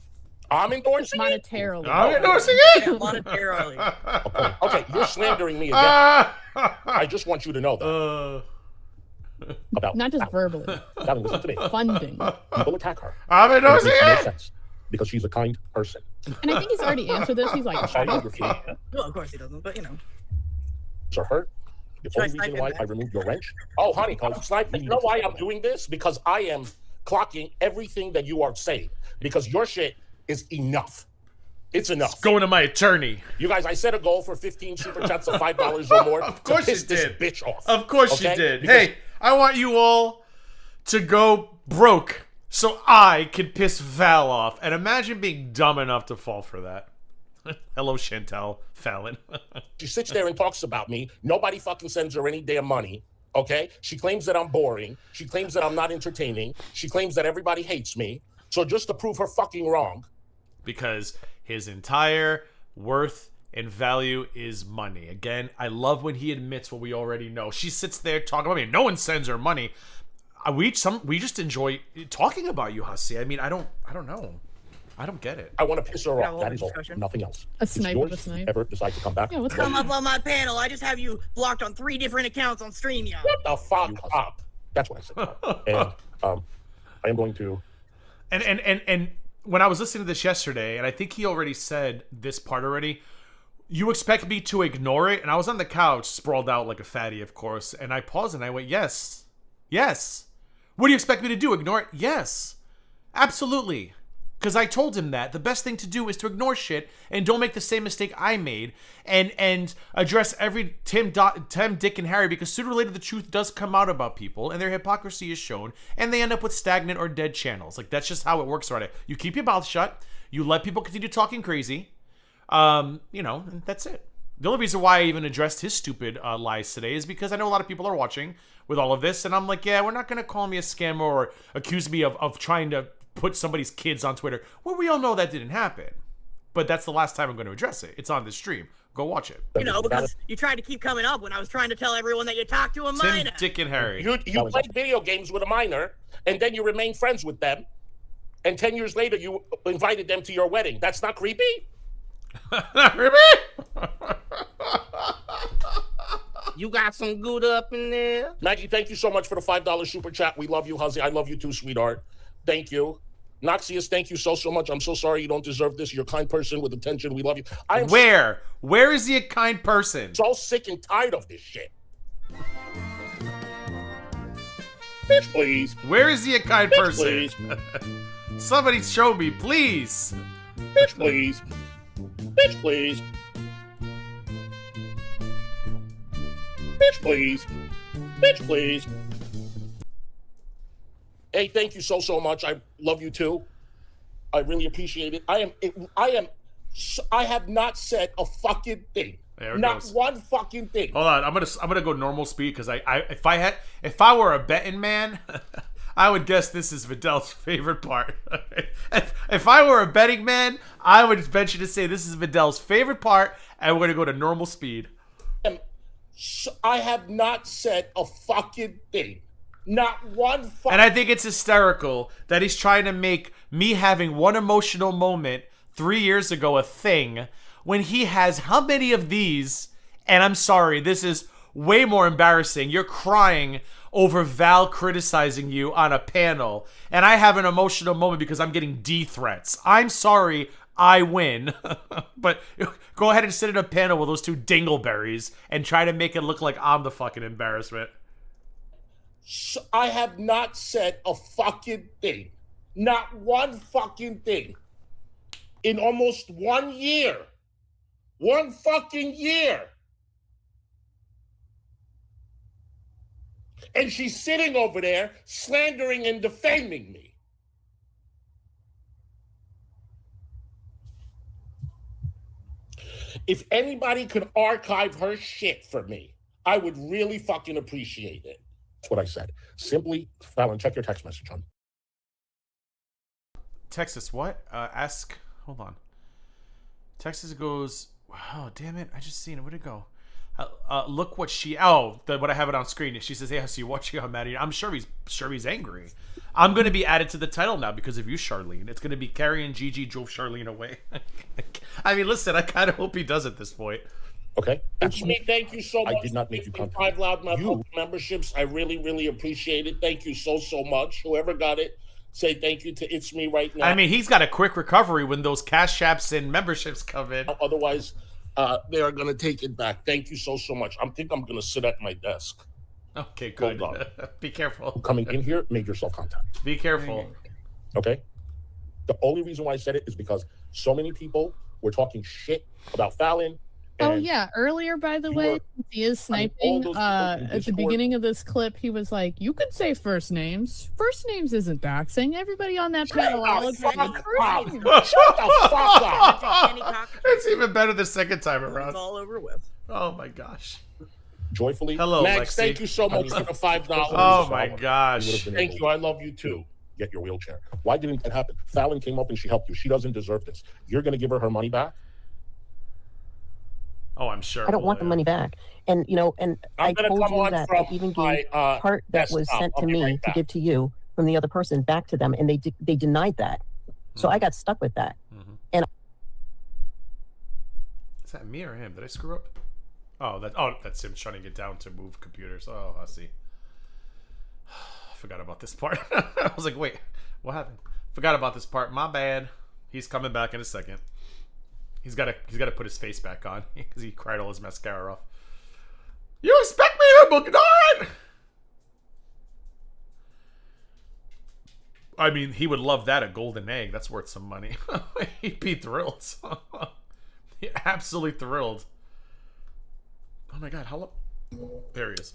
I'm endorsing monetarily. I'm endorsing it. Yeah, monetarily. Okay, you're slandering me again. I just want you to know that. about Not just verbally. Fallon, listen to me. Funding. People attack her. I mean, And it makes no sense because she's a kind person. And I think he's already answered this. He's like, Well, of course he doesn't, but you know. So her, the Should I only snipe reason him why back? I removed your wrench. Oh, honey, you know why I'm doing this? Because I am clocking everything that you are saying. Because your shit is enough. It's enough. Going to my attorney. You guys, I set a goal for 15 super chats of $5 or more. Of course to piss you this did. bitch off. Of course Okay? you did. Because- Hey, I want you all to go broke so I can piss Val off. And imagine being dumb enough to fall for that. Hello, Chantel Fallon. She sits there and talks about me. Nobody fucking sends her any damn money. Okay? She claims that I'm boring. She claims that I'm not entertaining. She claims that everybody hates me. So just to prove her fucking wrong. Because his entire worth and value is money. Again, I love when he admits what we already know. She sits there talking about me. No one sends her money. We just enjoy talking about you, Hussy. I mean, I don't know. I don't get it. I want to piss her off. That is all. Nothing else. A snipe It's of a yours if you snipe. ever decide to come back. Yeah, what's Come up on my panel. I just have you blocked on 3 different accounts on StreamYard. What the fuck up? That's what I said. And I am going to. And when I was listening to this yesterday, and I think he already said this part already, you expect me to ignore it? And I was on the couch, sprawled out like a fatty, of course, and I paused and I went, yes. Yes. What do you expect me to do? Ignore it? Yes. Absolutely. Because I told him that the best thing to do is to ignore shit and don't make the same mistake I made and address every Tim, Dick, and Harry, because sooner or later the truth does come out about people and their hypocrisy is shown and they end up with stagnant or dead channels. Like, that's just how it works, right? You keep your mouth shut, you let people continue talking crazy, and that's it. The only reason why I even addressed his stupid lies today is because I know a lot of people are watching with all of this, and I'm like, yeah, we're not going to call me a scammer or accuse me of trying to put somebody's kids on Twitter. Well, we all know that didn't happen. But that's the last time I'm going to address it. It's on this stream. Go watch it. You know, because you tried to keep coming up when I was trying to tell everyone that you talked to a Tim, minor. Dick, and Harry. You played video games with a minor, and then you remained friends with them, and 10 years later you invited them to your wedding. That's not creepy? Not creepy? You got some good up in there? Maggie, thank you so much for the $5 super chat. We love you, Hussy. I love you too, sweetheart. Thank you. Noxious, thank you so much. I'm so sorry you don't deserve this. You're a kind person with attention. We love you. Where is he a kind person? So sick and tired of this shit. Bitch, please. Where is he a kind Bitch, person? please. Somebody show me, please. Bitch, please. Bitch, please. Bitch, please. Bitch, please. Hey, thank you so much. I love you too. I really appreciate it. I have not said a fucking thing. There it Not goes. one fucking thing. Hold on, I'm gonna go normal speed because if I were a betting man, I would guess this is Vidal's favorite part. if I were a betting man, I would venture to say this is Vidal's favorite part, and we're gonna go to normal speed. I have not said a fucking thing. Not one fucking. And I think it's hysterical that he's trying to make me having one emotional moment 3 years ago a thing when he has how many of these? And I'm sorry, this is way more embarrassing. You're crying over Val criticizing you on a panel, and I have an emotional moment because I'm getting D threats. I'm sorry, I win. But go ahead and sit in a panel with those two dingleberries and try to make it look like I'm the fucking embarrassment. I have not said a fucking thing. Not one fucking thing. In almost 1 year. 1 fucking year. And she's sitting over there slandering and defaming me. If anybody could archive her shit for me, I would really fucking appreciate it. That's what I said. Simply, Fallon, check your text message, hon. Texas, what? Hold on. Texas goes, oh, damn it. I just seen it. Where'd it go? Look what what I have it on screen. She says, hey, so you're watching how mad are you? I'm sure he's angry. I'm going to be added to the title now because of you, Charlene. It's going to be Carrie and Gigi drove Charlene away. I mean, listen, I kind of hope he does at this point. Okay? That's It's me. Thank you so much. I did not make you for contact. 5 LoudMouth memberships. I really, really appreciate it. Thank you so much. Whoever got it, say thank you to It's Me right now. I mean, he's got a quick recovery when those cash apps and memberships come in. Otherwise, they are going to take it back. Thank you so much. I think I'm going to sit at my desk. Okay, good. Be careful. Coming in here, make yourself contact. Be careful. Okay? The only reason why I said it is because so many people were talking shit about Fallon. Oh yeah, earlier by the way, he is sniping. At the beginning of this clip, he was like, "You could say first names. First names isn't doxing. Everybody on that panel." Shut the fuck up! It's even better the second time around. It's all over with. Oh my gosh. Joyfully. Hello, Max, Lexi. thank you so much for the $5. Oh my gosh. Thank you. I love you too. Get your wheelchair. Why didn't that happen? Fallon came up and she helped you. She doesn't deserve this. You're going to give her money back? Oh, I'm sure. I don't want the money back. And, you know, and I told you that I even gave part that was sent to me to give to you from the other person back to them, and they denied that. So I got stuck with that. And is that me or him? Did I screw up? Oh, that's him trying to get down to move computers. Oh, I see. I forgot about this part. I was like, wait, what happened? Forgot about this part. My bad. He's coming back in a second. He's got to put his face back on because he cried all his mascara off. You expect me to book it? I mean, he would love that, a golden egg. That's worth some money. He'd be thrilled. Absolutely thrilled. Oh my god, how long? There he is.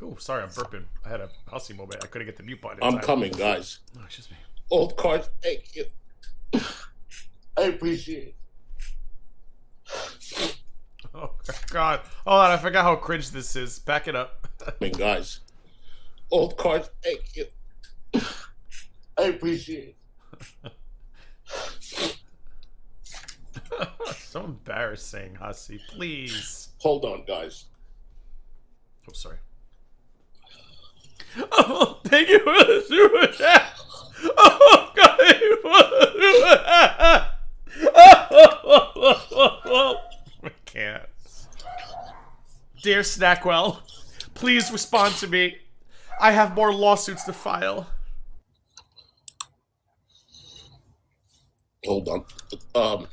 Oh, sorry, I'm burping. I had a Hussy moment. I couldn't get the mute button. I'm coming, guys. Oh, excuse me. Old cards, thank you. I appreciate it. Oh god. Hold on, I forgot how cringe this is. Back it up. I mean, guys. Old cards, thank you. I appreciate it. So embarrassing, Hussy. Please. Hold on, guys. Oh, sorry. Oh, thank you for the super chat. Oh, God. I can't. Dear Snackwell, please respond to me. I have more lawsuits to file. Hold on. I'm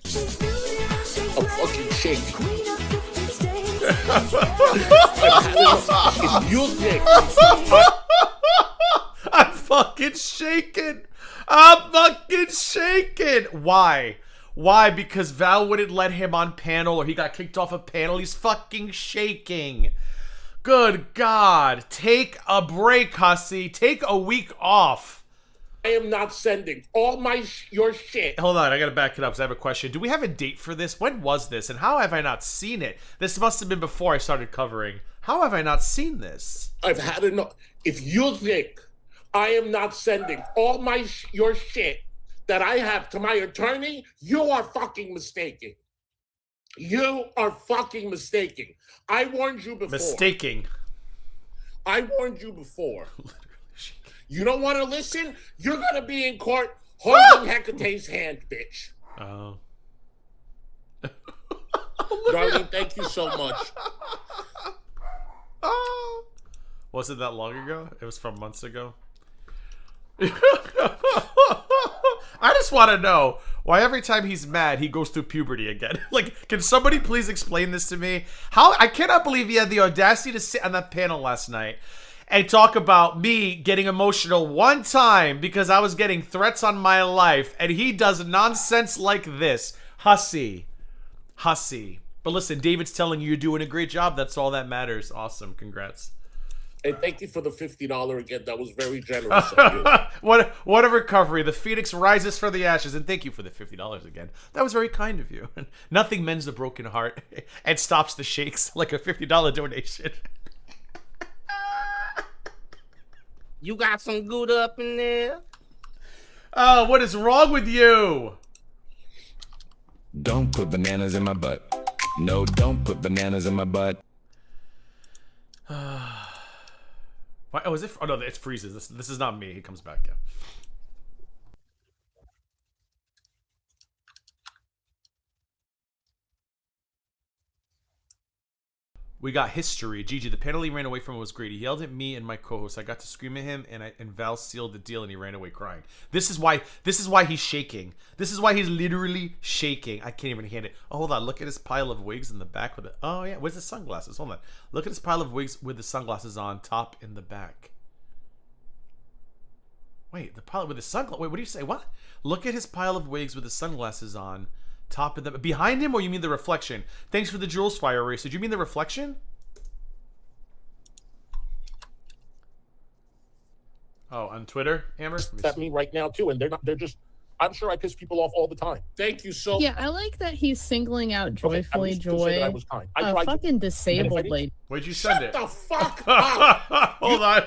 fucking shaking. If you think I'm fucking shaking. I'm fucking shaking. Why? Why? Because Val wouldn't let him on panel, or he got kicked off a panel. He's fucking shaking. Good God. Take a break, Hussy. Take a week off. I am not sending all your shit. Hold on, I gotta back it up because I have a question. Do we have a date for this? When was this? And how have I not seen it? This must have been before I started covering. How have I not seen this? I've had enough. If you think I am not sending all your shit that I have to my attorney, you are fucking mistaken. You are fucking mistaken. I warned you before. Mistaking. I warned you before. You don't want to listen? You're going to be in court holding Hecate's hand, bitch. Oh. Darling, thank you so much. Oh. Was it that long ago? It was from months ago. I just want to know why every time he's mad, he goes through puberty again. Like, can somebody please explain this to me? How I cannot believe he had the audacity to sit on that panel last night and talk about me getting emotional one time because I was getting threats on my life, and he does nonsense like this. Hussy. Hussy. But listen, David's telling you you're doing a great job. That's all that matters. Awesome. Congrats. And thank you for the $50 again. That was very generous of you. What a recovery. The phoenix rises for the ashes. And thank you for the $50 again. That was very kind of you. Nothing mends the broken heart and stops the shakes like a $50 donation. You got some good up in there? Oh, what is wrong with you? Don't put bananas in my butt. No, don't put bananas in my butt. Why, oh, is it? Oh no, it freezes. This is not me. He comes back. Yeah. We got history. Gigi, the panel he ran away from was great. He yelled at me and my co-host. I got to scream at him, and Val sealed the deal, and he ran away crying. This is why he's shaking. This is why he's literally shaking. I can't even hand it. Oh, hold on. Look at his pile of wigs in the back with it. Oh yeah, where's the sunglasses? Hold on. Look at his pile of wigs with the sunglasses on top in the back. Wait, the pile with the sunglasses. Wait, what do you say? What? Look at his pile of wigs with the sunglasses on. Top of the behind him, or you mean the reflection? Thanks for the Jules Fire race. Did you mean the reflection? Oh, on Twitter, Amber? At me right now too, and they're just. I'm sure I piss people off all the time. Thank you so. Yeah, I like that he's singling out Joyfully Joy. Joy. I was kind. I A fucking disabled lady. Where'd you send it? Shut the fuck up! Hold on,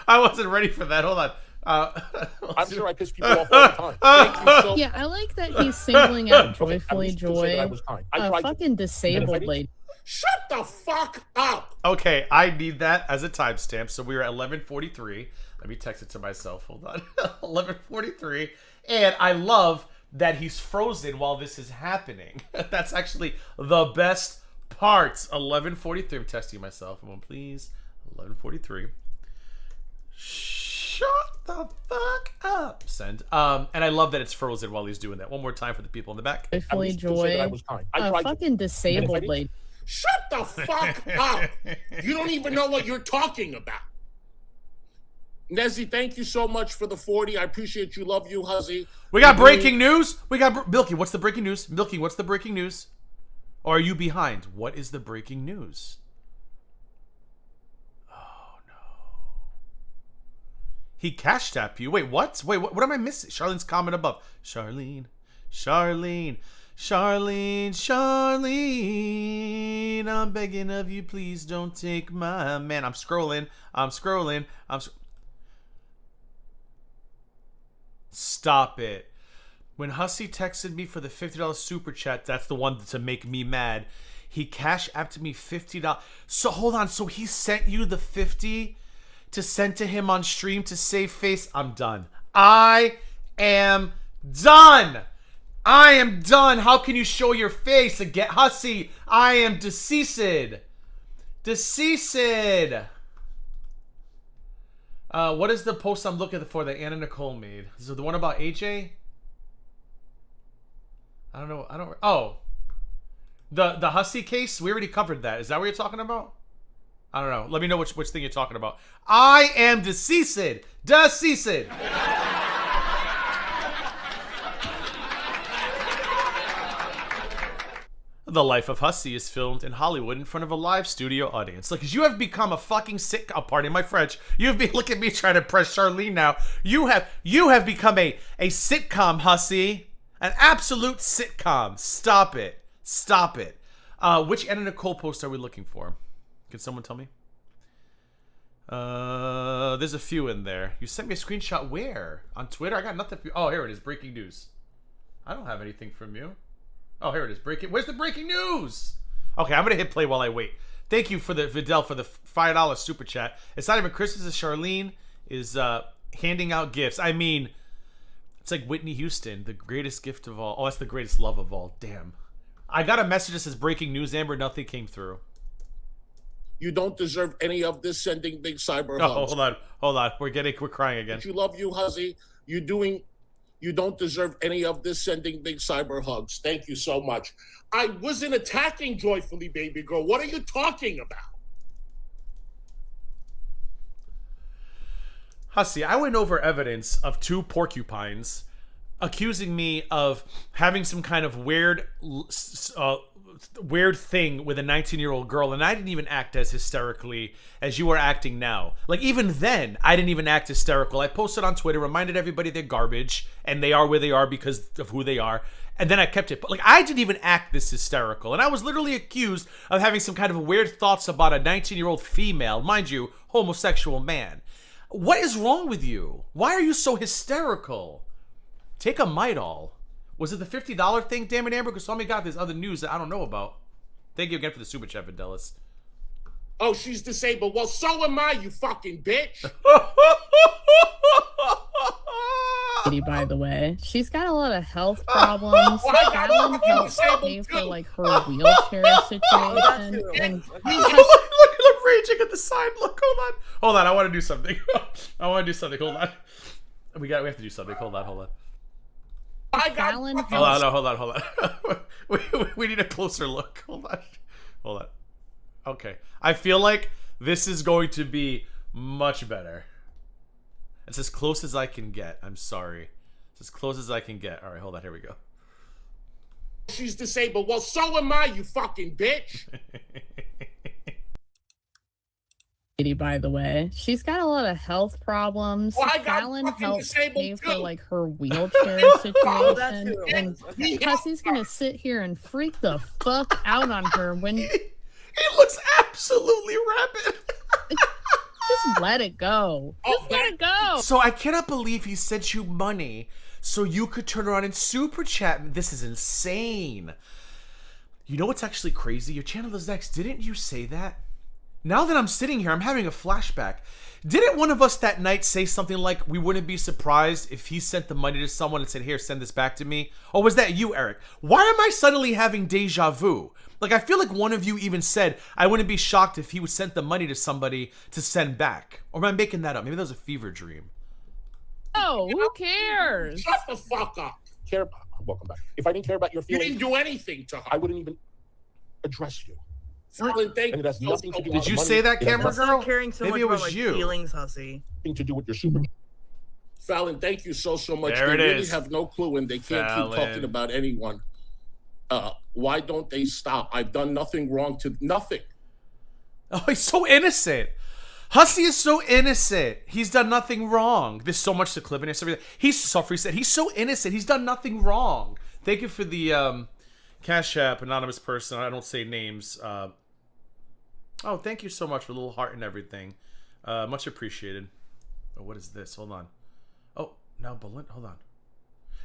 I wasn't ready for that. Hold on. I'm sure I piss people off all the time. Thank you so. Yeah, I like that he's singling out Joyfully Joy. I was kind. A fucking disabled lady. Shut the fuck up! Okay, I need that as a timestamp. So we were at 11:43. Let me text it to myself. Hold on. 11:43. And I love that he's frozen while this is happening. That's actually the best part. 11:43. I'm testing myself. Come on, please. 11:43. Shut the fuck up. Send. And I love that it's frozen while he's doing that. One more time for the people in the back. Joyfully Joy. A fucking disabled lady. Shut the fuck up! You don't even know what you're talking about. Nezzy, thank you so much for the 40. I appreciate you. Love you, Hussy. We got breaking news. We got Milky. What's the breaking news? Milky, what's the breaking news? Or are you behind? What is the breaking news? Oh no. He cashed at you. Wait, what? Wait, what am I missing? Charlene's comment above. Charlene. I'm begging of you, please don't take my man. I'm scrolling. Stop it. When Hussy texted me for the $50 super chat, that's the one to make me mad. He cash apped me $50. So hold on. So he sent you the 50 to send to him on stream to save face? I'm done. I am done. How can you show your face and get Hussy? I am deceased. What is the post I'm looking for that Anna Nicole made? Is it the one about AJ? I don't know. Oh. The Hussy case? We already covered that. Is that what you're talking about? I don't know. Let me know which thing you're talking about. I am deceased. The Life of Hussy is filmed in Hollywood in front of a live studio audience. Like, you have become a fucking sitcom. Pardon my French. You've been, look at me trying to press Charlene now. You have become a sitcom, Hussy. An absolute sitcom. Stop it. Which Anna Nicole post are we looking for? Can someone tell me? There's a few in there. You sent me a screenshot where? On Twitter? I got nothing for you. Oh, here it is. Breaking news. I don't have anything from you. Oh, here it is. Where's the breaking news? Okay, I'm going to hit play while I wait. Thank you for the Vidal for the $5 super chat. It's not even Christmas. It's Charlene is handing out gifts. I mean, it's like Whitney Houston, the greatest gift of all. Oh, that's the greatest love of all. Damn. I got a message that says breaking news, Amber. Nothing came through. You don't deserve any of this. Sending big cyber Oh, hugs. hold on. We're crying again. You love you, Hussy. You don't deserve any of this. Sending big cyber hugs. Thank you so much. I wasn't attacking Joyfully, baby girl. What are you talking about? Hussy, I went over evidence of 2 porcupines accusing me of having some kind of weird thing with a 19-year-old girl, and I didn't even act as hysterically as you are acting now. Like, even then, I didn't even act hysterical. I posted on Twitter, reminded everybody they're garbage, and they are where they are because of who they are, and then I kept it. But, like, I didn't even act this hysterical, and I was literally accused of having some kind of weird thoughts about a 19-year-old female, mind you, homosexual man. What is wrong with you? Why are you so hysterical? Take a Midol. Was it the $50 thing, damn it, Amber? Because somebody got this other news that I don't know about. Thank you again for the super chat, Fidelis. Oh, she's disabled. Well, so am I, you fucking bitch. By the way, she's got a lot of health problems. Fallon helped pay for like her wheelchair situation. And Look at him raging at the side. Look, hold on. I want to do something. Hold on. We have to do something. Hold on. Fallon Hold on. we need a closer look. Hold on. Okay. I feel like this is going to be much better. It's as close as I can get. I'm sorry. It's as close as I can get. All right, hold on. Here we go. She's disabled. Well, so am I, you fucking bitch. by the way, she's got a lot of health problems. Fallon helped pay for like her wheelchair situation. And Hussy's gonna sit here and freak the fuck out on her when he looks absolutely rabid. Just let it go. Let it go. So I cannot believe he sent you money so you could turn around and super chat. This is insane. You know what's actually crazy? Your channel is next. Didn't you say that? Now that I'm sitting here, I'm having a flashback. Didn't one of us that night say something like we wouldn't be surprised if he sent the money to someone and said, here, send this back to me? Or was that you, Eric? Why am I suddenly having deja vu? Like, I feel like one of you even said, I wouldn't be shocked if he would send the money to somebody to send back. Or am I making that up? Maybe that was a fever dream. Oh, who cares? Shut the fuck up. Welcome back. If I didn't care about your You feelings, didn't do anything to her. I wouldn't even address you. Fallon, thank And it has nothing to do Did with you money. say that, It has camera nothing girl? Caring so Maybe much it about was my you. feelings, Hussy. to do with your super. Fallon, thank you so much. There they it really is. have no clue and they can't Fallon. keep talking about anyone. Why don't they stop? I've done nothing wrong to nothing. Oh, he's so innocent. Hussy is so innocent. He's done nothing wrong. There's so much to clip in it. He's said he's so innocent. He's done nothing wrong. Thank you for the Cash App, anonymous person. I don't say names. Oh, thank you so much for the little heart and everything. Much appreciated. Oh, what is this? Hold on. Oh, now Belinda. Hold on.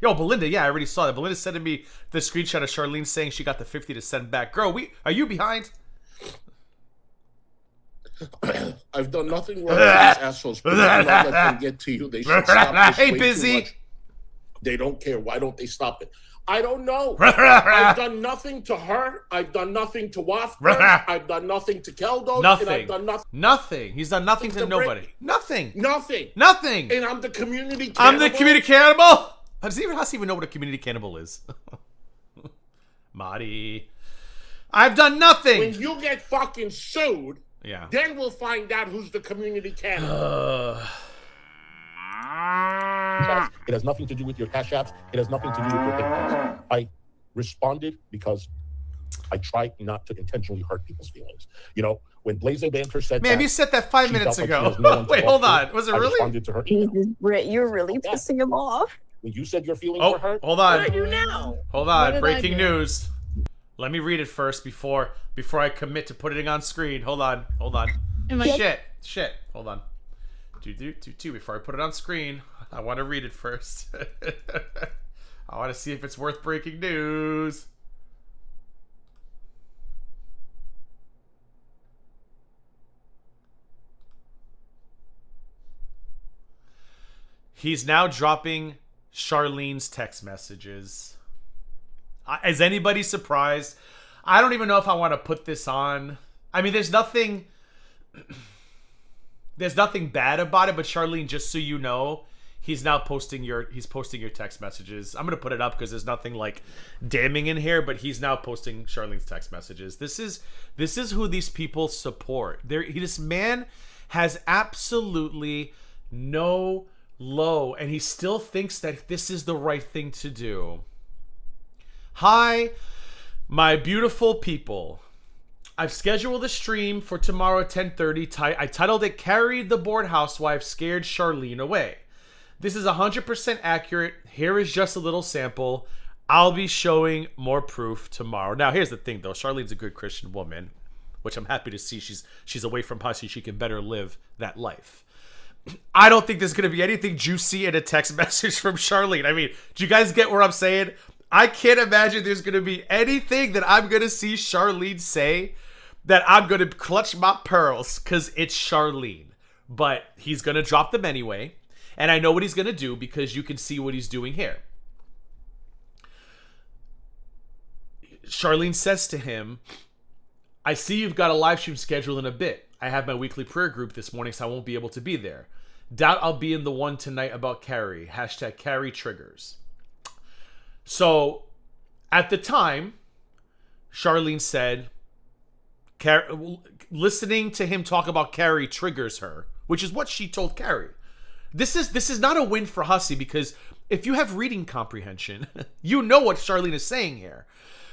Yo, Belinda. Yeah, I already saw that. Belinda sending me the screenshot of Charlene saying she got the 50 to send back. Girl, are you behind? I've done nothing wrong to these assholes. Please do not let them get to you. They should stop this Hey, way busy. too much. They don't care. Why don't they stop it? I don't know. I've done nothing to her. I've done nothing to Wafter. I've done nothing to Keldo. Nothing. And I've done nothing. Nothing. He's done nothing to nobody. Nothing. Nothing. Nothing. And I'm the community cannibal. I'm the community cannibal. Does Hussy even know what a community cannibal is? Marty. I've done nothing. When you get fucking sued, yeah, then we'll find out who's the community cannibal. It has nothing to do with your Cash Apps. It has nothing to do with your PayPals. I responded because I try not to intentionally hurt people's feelings. You know, when Blaze Banter said Man, that, you said that 5 minutes she felt ago. like she has no one to Wait, talk hold to, on. Was it I really? responded to her email. Jesus, Britt, you're really pissing him off. When you said your feelings Oh, were hurt, hold on. What do I do now? Hold What on. did I Breaking do? news. Let me read it first before I commit to putting it on screen. Hold on. Am I- Shit. Hold on. Do before I put it on screen. I want to read it first. I want to see if it's worth breaking news. He's now dropping Charlene's text messages. Is anybody surprised? I don't even know if I want to put this on. I mean, there's nothing bad about it, but Charlene, just so you know, he's posting your text messages. I'm gonna put it up because there's nothing like damning in here, but he's now posting Charlene's text messages. This is who these people support. This man has absolutely no low, and he still thinks that this is the right thing to do. Hi, my beautiful people. I've scheduled a stream for tomorrow at 10:30. I titled it "Carried the Bored Housewife Scared Charlene Away." This is 100% accurate. Here is just a little sample. I'll be showing more proof tomorrow. Now, here's the thing, though. Charlene's a good Christian woman, which I'm happy to see. She's away from Hussy. She can better live that life. I don't think there's going to be anything juicy in a text message from Charlene. I mean, do you guys get what I'm saying? I can't imagine there's going to be anything that I'm going to see Charlene say that I'm going to clutch my pearls because it's Charlene. But he's going to drop them anyway. And I know what he's going to do because you can see what he's doing here. Charlene says to him, I see you've got a live stream scheduled in a bit. I have my weekly prayer group this morning, so I won't be able to be there. Doubt I'll be in the one tonight about Carrie. # Carrie triggers. So, at the time, Charlene said, listening to him talk about Carrie triggers her, which is what she told Carrie. This is not a win for Hussy, because if you have reading comprehension, you know what Charlene is saying here.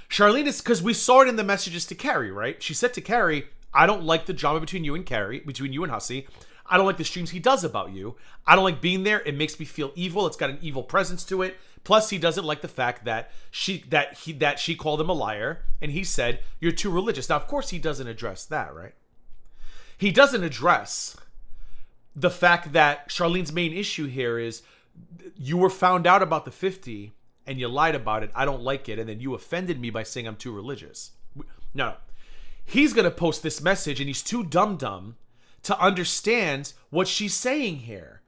Charlene is, because we saw it in the messages to Carrie, right? She said to Carrie, I don't like the drama between you and Carrie, between you and Hussy. I don't like the streams he does about you. I don't like being there. It makes me feel evil. It's got an evil presence to it. Plus, he doesn't like the fact that she called him a liar, and he said, you're too religious. Now, of course, he doesn't address that, right? He doesn't address the fact that Charlene's main issue here is you were found out about the 50 and you lied about it. I don't like it. And then you offended me by saying I'm too religious. No. He's going to post this message and he's too dumb to understand what she's saying here.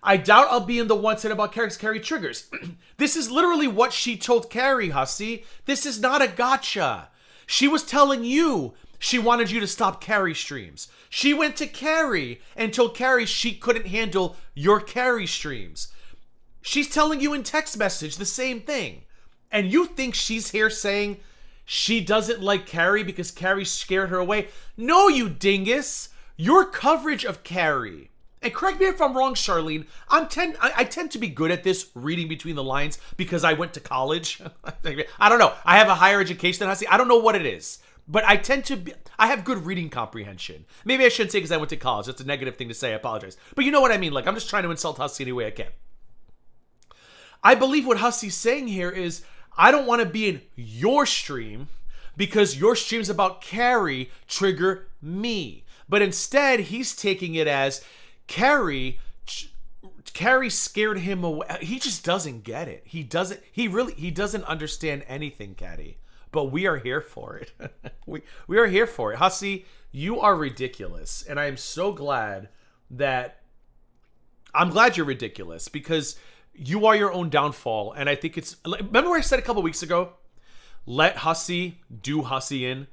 I doubt I'll be in the one said about Carrie triggers. This is literally what she told Carrie, Hussy. This is not a gotcha. She was telling you she wanted you to stop Carrie streams. She went to Carrie and told Carrie she couldn't handle your Carrie streams. She's telling you in text message the same thing. And you think she's here saying she doesn't like Carrie because Carrie scared her away? No, you dingus. Your coverage of Carrie, and correct me if I'm wrong, Charlene, I tend to be good at this, reading between the lines, because I went to college. I don't know. I have a higher education than Hussy. I don't know what it is. But I have good reading comprehension. Maybe I shouldn't say because I went to college. That's a negative thing to say. I apologize. But you know what I mean. Like, I'm just trying to insult Hussy any way I can. I believe what Hussy's saying here is, I don't want to be in your stream because your streams about Carrie trigger me. But instead, he's taking it as Carrie scared him away. He just doesn't get it. He doesn't understand anything, Caddy. But we are here for it. we are here for it. Hussy, you are ridiculous. And I am so glad I'm glad you're ridiculous, because you are your own downfall. And I think remember what I said a couple weeks ago? Let Hussy do Hussy in,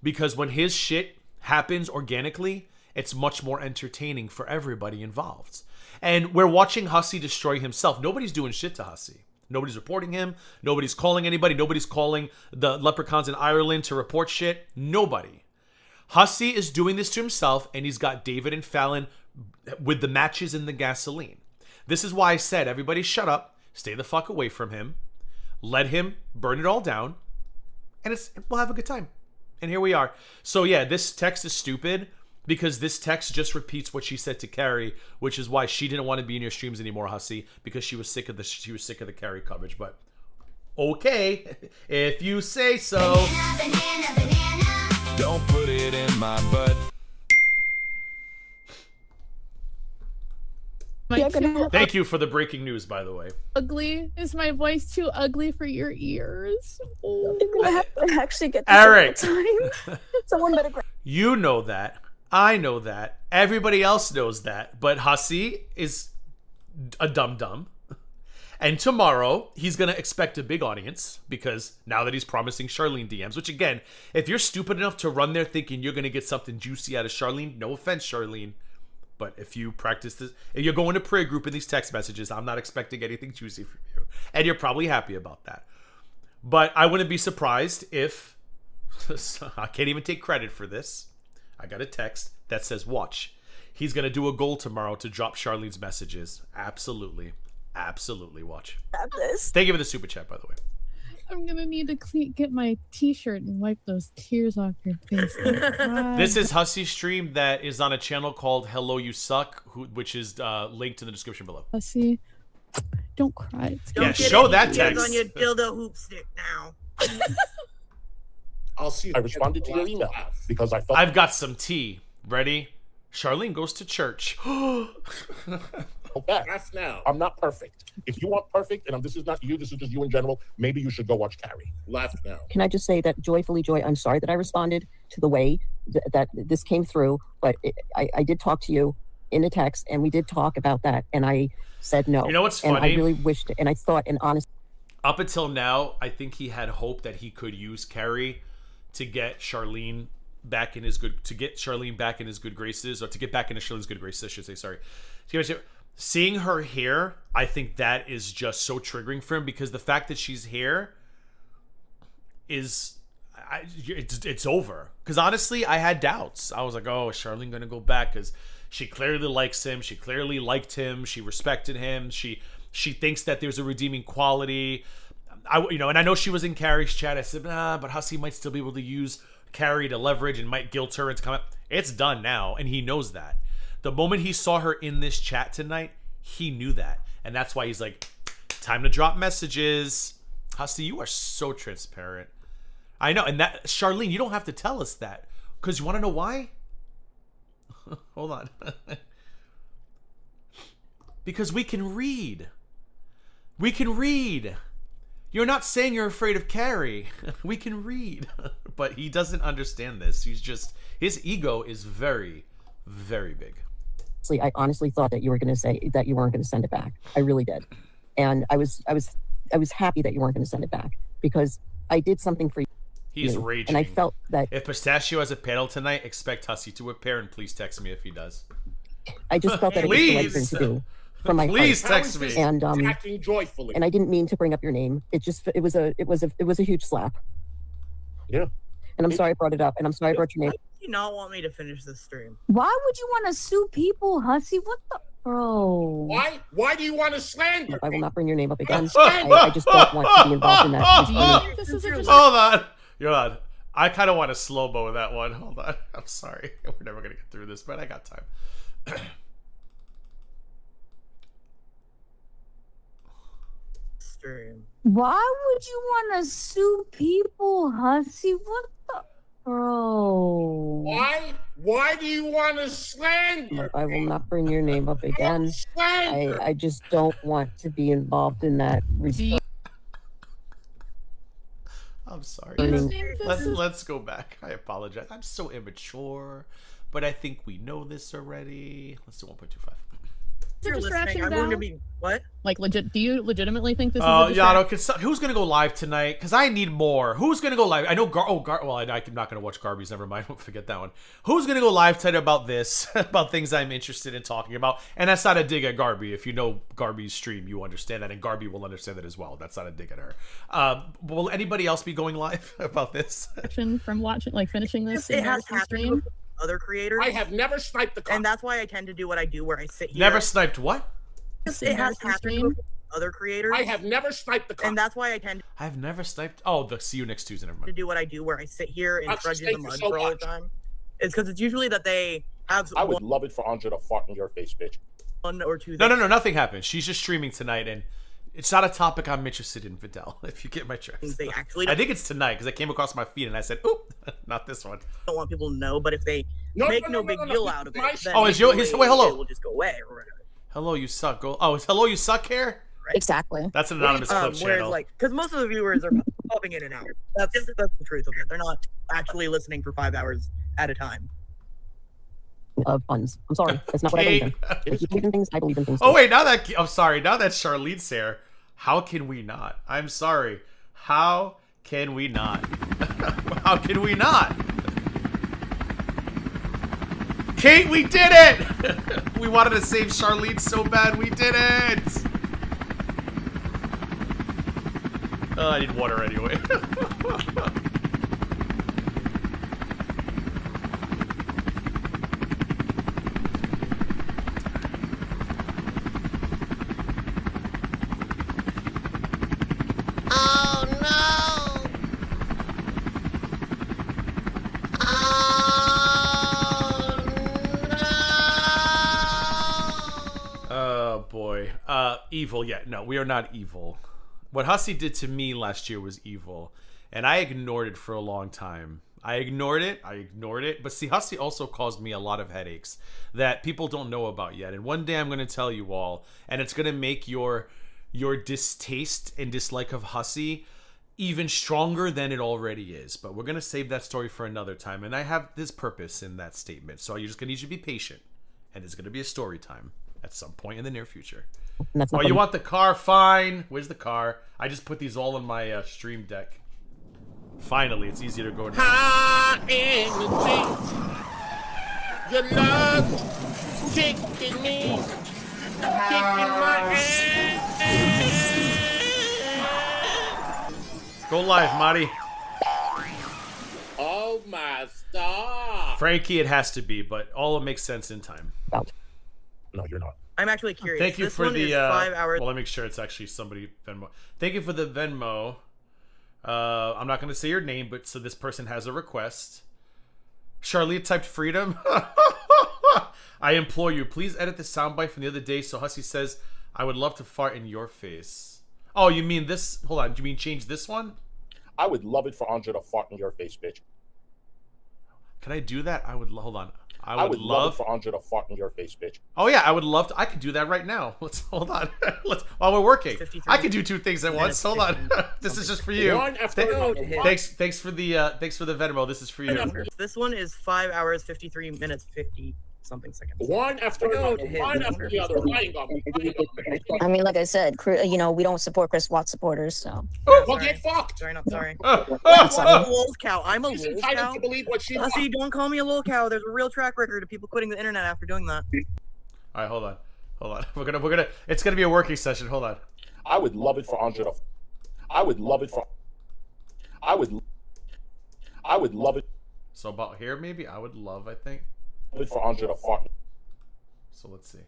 because when his shit happens organically, it's much more entertaining for everybody involved. And we're watching Hussy destroy himself. Nobody's doing shit to Hussy. Nobody's reporting him. Nobody's calling anybody. Nobody's calling the leprechauns in Ireland to report shit. Nobody. Hussy is doing this to himself, and he's got David and Fallon with the matches and the gasoline. This is why I said, everybody shut up, stay the fuck away from him, let him burn it all down, and we'll have a good time. And here we are. So yeah, this text is stupid because this text just repeats what she said to Carrie, which is why she didn't want to be in your streams anymore, Hussy, because she was sick of the Carrie coverage. But okay, if you say so. Don't put it in my butt. Thank you for the breaking news, by the way. Ugly? Is my voice too ugly for your ears? You're gonna have to actually get this Eric. time. Someone better grab. You know that. I know that. Everybody else knows that. But Hussy is a dum-dum. And tomorrow, he's going to expect a big audience, because now that he's promising Charlene DMs, which again, if you're stupid enough to run there thinking you're going to get something juicy out of Charlene, no offense, Charlene, but if you practice this, if you're going to prayer group in these text messages, I'm not expecting anything juicy from you. And you're probably happy about that. But I wouldn't be surprised if, I can't even take credit for this, I got a text that says, watch, he's going to do a goal tomorrow to drop Charlene's messages. Absolutely. Absolutely, watch. Thank you for the super chat, by the way. I'm gonna need to get my t-shirt and wipe those tears off your face. This is Hussy's stream that is on a channel called Hello You Suck, which is linked in the description below. Hussy, don't cry. Yeah, show that text. On your dildo hoop stick now. I'll see. I responded to your email because I felt I've got some tea. Ready? Charlene goes to church. That's now. I'm not perfect. If you want perfect, and this is not you, this is just you in general, maybe you should go watch Carrie. Left now. Can I just say that joyfully, Joy, I'm sorry that I responded to the way that this came through, but I did talk to you in a text, and we did talk about that, and I said no. You know what's and funny? I really wished, and I thought, and honestly, up until now, I think he had hope that he could use Carrie to get Charlene back in his good graces, or to get back into Charlene's good graces, I should say. Sorry. Seeing her here, I think that is just so triggering for him, because the fact that she's here is, it's over. Because honestly, I had doubts. I was like, oh, is Charlene gonna go back? Because she clearly likes him. She clearly liked him. She respected him. She thinks that there's a redeeming quality. And I know she was in Carrie's chat. I said, but Hussy might still be able to use Carrie to leverage and might guilt her into coming. It's done now, and he knows that. The moment he saw her in this chat tonight, he knew that. And that's why he's like, time to drop messages. Hussy, you are so transparent. I know. And that, Charlene, you don't have to tell us that. Because you want to know why? Hold on. Because we can read. We can read. You're not saying you're afraid of Carrie. We can read. But he doesn't understand this. His ego is very, very big. I honestly thought that you were going to say that you weren't going to send it back. I really did. And I was happy that you weren't going to send it back, because I did something for you. He's raging. And I felt that if Pistachio has a panel tonight, expect Hussy to appear, and please text me if he does. I just felt that it was the right thing to do from my please heart. Text me. And acting joyfully. And I didn't mean to bring up your name. It was a huge slap. Yeah. And I'm sorry I brought it up, and I'm sorry I brought your name. Do you not want me to finish this stream? Why would you want to sue people, Hussy? What the... Bro. Why do you want to slander? I will not bring your name up again. I just don't want to be involved in that. Hold on. Hold on. I kind of want to slow-mo that one. Hold on. I'm sorry. We're never going to get through this, but I got time. Stream. Why would you want to sue people, Hussy? What the... Bro. Why do you want to slander? I will not bring your name up again. I just don't want to be involved in that. I'm sorry. Let's go back. I apologize. I'm so immature, but I think we know this already. Let's do 1.25. You're listening. I'm going to be what? Like legit? Do you legitimately think this is a Yano, who's gonna go live tonight? Because I need more. Who's gonna go live? I know well, I'm not gonna watch Garby's. Never mind. Don't forget that one. Who's gonna go live tonight about this? About things I'm interested in talking about? And that's not a dig at Garby. If you know Garby's stream, you understand that, and Garby will understand that as well. That's not a dig at her. Will anybody else be going live about this? From watching, like finishing this. It has happened. Other creators. I have never sniped the and that's why I tend to do what I do, where I sit here. Never sniped what? It has happened with other creators. I have never sniped the and that's why I tend. I've never sniped. Oh, the see you next Tuesday. Never mind. To do what I do, where I sit here and trudge in the mud for all the time. It's because it's usually that they have. I would love it for Andre to fart in your face, bitch. One or two. No, nothing happened. She's just streaming tonight, and it's not a topic I'm interested in, Vidal. If you get my drift. They actually. I think it's tonight because I came across my feed and I said, "Oop, not this one." I don't want people to know, but if they make no big deal out of it, then oh, is your wait? Hello. It will just go away or whatever. Hello, you suck. Oh, it's hello, you suck here. Right. Exactly. That's an anonymous clip Whereas, channel. like, because most of the viewers are popping in and out. That's the truth of it. They're not actually listening for 5 hours at a time. Of funds. I'm sorry. That's not what I believe in. If you believe in things, I believe in things. Oh wait, I'm sorry. Now that Charlene's here, how can we not? I'm sorry. How can we not? How can we not? Kate, we did it! We wanted to save Charlene so bad, we did it! Oh, I need water anyway. Oh no! Oh boy. Evil. Yeah, no, we are not evil. What Hussy did to me last year was evil, and I ignored it for a long time. I ignored it, but see, Hussy also caused me a lot of headaches that people don't know about yet, and one day I'm going to tell you all, and it's going to make your distaste and dislike of Hussy even stronger than it already is, but we're going to save that story for another time, and I have this purpose in that statement, so you're just going to need to be patient, and there's gonna be a story time at some point in the near future. That's Oh, not you want the car? Fine. Where's the car? I just put these all in my stream deck. Finally, it's easier to go now. High energy. Your love kicking me, kicking my ass. Go live, Marty. Oh my star. Frankie, it has to be, but all it makes sense in time. No, you're not. I'm actually curious. Thank you this for one the. is 5 hours. Well, let me make sure it's actually somebody Venmo. Thank you for the Venmo. I'm not going to say your name, but so this person has a request. Charlotte typed freedom. I implore you, please edit the soundbite from the other day. So Hussy says, "I would love to fart in your face." Oh, you mean this? Hold on. Do you mean change this one? I would love it for Andre to fart in your face, bitch. Can I do that? I would. Hold on. I would love it for Andre to fart in your face, bitch. Oh yeah, I would love to. I could do that right now. Let's hold on. While we're working, I could do two things at once. Hold on. This is just for you. Thanks for the Venmo. This is for you. This one is 5 hours 53 minutes 50 something seconds. One after the other. I mean, like I said, you know, we don't support Chris Watts supporters, so. Well, get fucked. Sorry, not sorry. I'm a lol cow. I'm a She's lol entitled cow. to believe what she Hussy, wants. don't call me a lol cow. There's a real track record of people quitting the internet after doing that. All right, hold on. We're gonna. It's gonna be a working session. Hold on. I would love it for Andre to. I would love it for. I would love it. So about here, maybe I would love. I think. Love it for Andre to fart. So let's see.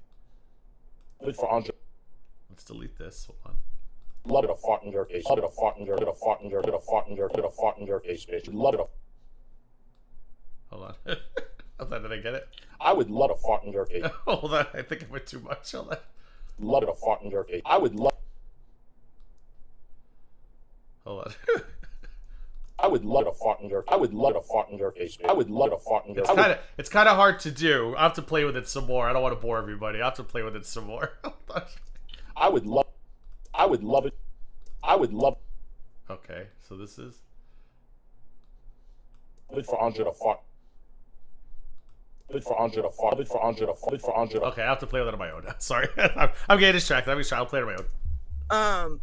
Love it for Andre. Let's delete this. Hold on. Love it to fart in your face. Love it to fart in your. Love it to fart in your. Love it to fart in your. Love it to fart in your face, bitch. Love it to. Hold on. Hold on. Did I get it? I would love to fart in your face. Hold on. I think I went too much. Hold on. Love it to fart in your face. I would love. Hold on. I would love to fart in your. I would love to fart in your face. I would love to fart in your. It's kind of hard to do. I have to play with it some more. I don't want to bore everybody. I have to play with it some more. I would love. I would love it. I would love. Okay, so this is. Love it for Andre to fart. Love it for Andre to fart. Love it for Andre to fart. Love it for Andre to. Okay, I have to play with it on my own. Sorry, I'm getting distracted. I'll play it on my own.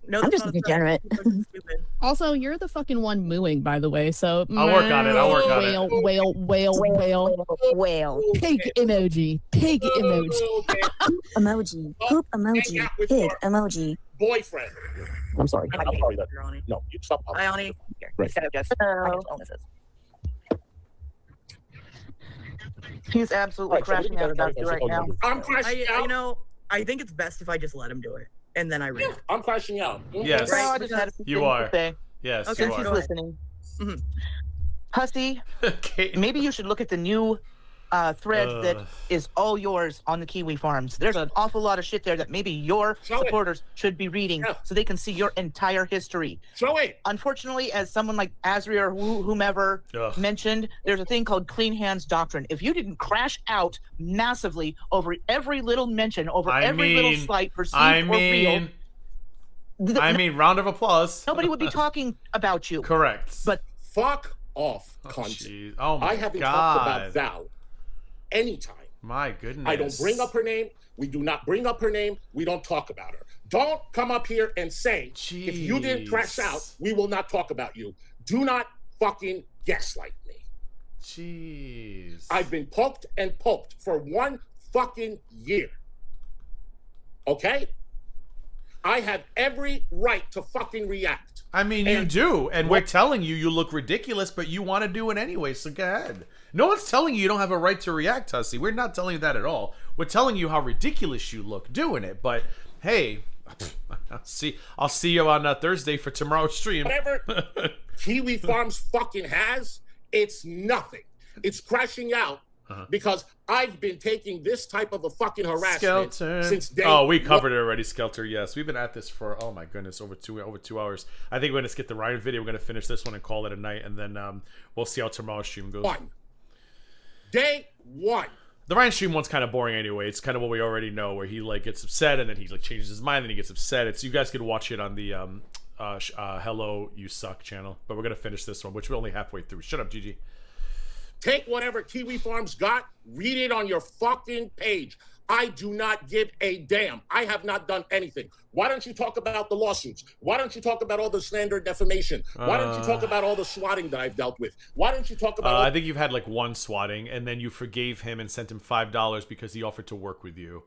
No, I'm just a degenerate. Also, you're the fucking one mooing, by the way. So I'll work on it. I'll work on it. Whale. Pig emoji. Pig emoji. Emoji. Poop emoji. Pig emoji. Boyfriend. I'm sorry. I'm sorry. No, you stop. Hi, Ani. Right. He's absolutely Right, so crashing out about you right now. I'm crashing out. You know, I think it's best if I just let him do it, and then I read. I'm crashing out. Yes, Right, I just had a few you things are. to say. Yes, Okay, you she's are. listening. Hussy, maybe you should look at the new thread that is all yours on the Kiwi Farms. There's an awful lot of shit there that maybe your supporters should be reading so they can see your entire history. Show it. Unfortunately, as someone like Azri or whomever mentioned, there's a thing called Clean Hands Doctrine. If you didn't crash out massively over every little mention, over every little slight, perceived or real, round of applause. nobody would be talking about you. Correct. But fuck off, cunt. Oh my I haven't God. talked about Val anytime. My goodness. I don't bring up her name. We do not bring up her name. We don't talk about her. Don't come up here and say, if you didn't crash out, we will not talk about you. Do not fucking gaslight me. Jeez. I've been poked and poked for 1 fucking year. Okay? I have every right to fucking react. I mean, you do, and we're telling you you look ridiculous, but you want to do it anyway, so go ahead. No one's telling you don't have a right to react, Hussy. We're not telling you that at all. We're telling you how ridiculous you look doing it, but hey, I'll see you on Thursday for tomorrow's stream. Whatever Kiwi Farms fucking has, it's nothing. It's crashing out because I've been taking this type of a fucking harassment since day one. Oh, we covered it already, Skelter. Yes, we've been at this for, oh my goodness, over two hours. I think we're going to skip the Ryan video. We're going to finish this one and call it a night, and then we'll see how tomorrow's stream goes. Day one. The Ryan stream one's kind of boring anyway. It's kind of what we already know, where he like gets upset and then he like changes his mind and he gets upset. It's you guys could watch it on the Hello You Suck channel. But we're gonna finish this one, which we're only halfway through. Shut up, Gigi. Take whatever Kiwi Farms got, read it on your fucking page. I do not give a damn. I have not done anything. Why don't you talk about the lawsuits? Why don't you talk about all the slander and defamation? Why don't you talk about all the swatting that I've dealt with? Why don't you talk about... I think you've had like one swatting, and then you forgave him and sent him $5 because he offered to work with you.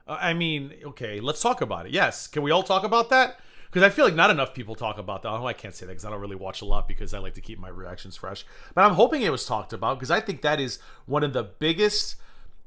I mean, okay, let's talk about it. Yes, can we all talk about that? Because I feel like not enough people talk about that. Oh, I can't say that because I don't really watch a lot because I like to keep my reactions fresh. But I'm hoping it was talked about because I think that is one of the biggest...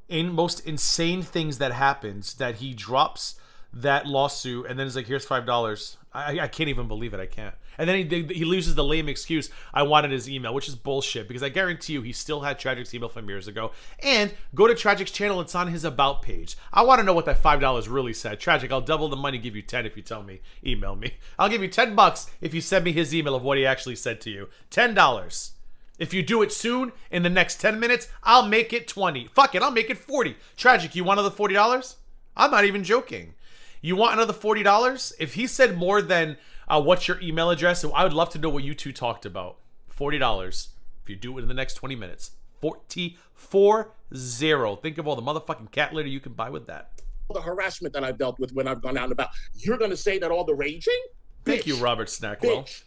most insane things that happens, that he drops that lawsuit and then he's like, here's $5. I can't even believe it. I can't. And then he loses the lame excuse, I wanted his email, which is bullshit because I guarantee you he still had Tragic's email from years ago. And go to Tragic's channel, it's on his about page. I want to know what that $5 really said. Tragic, I'll double the money, give you 10 if you tell me, email me. I'll give you $10 if you send me his email of what he actually said to you. $10. If you do it soon, in the next 10 minutes, I'll make it 20. Fuck it, I'll make it 40. Tragic, you want another $40? I'm not even joking. You want another $40? If he said more than what's your email address, I would love to know what you two talked about. $40. If you do it in the next 20 minutes. 40. Think of all the motherfucking cat litter you can buy with that. The harassment that I've dealt with when I've gone out and about. You're going to say that all the raging? Thank you, Robert Snackwell. Bitch.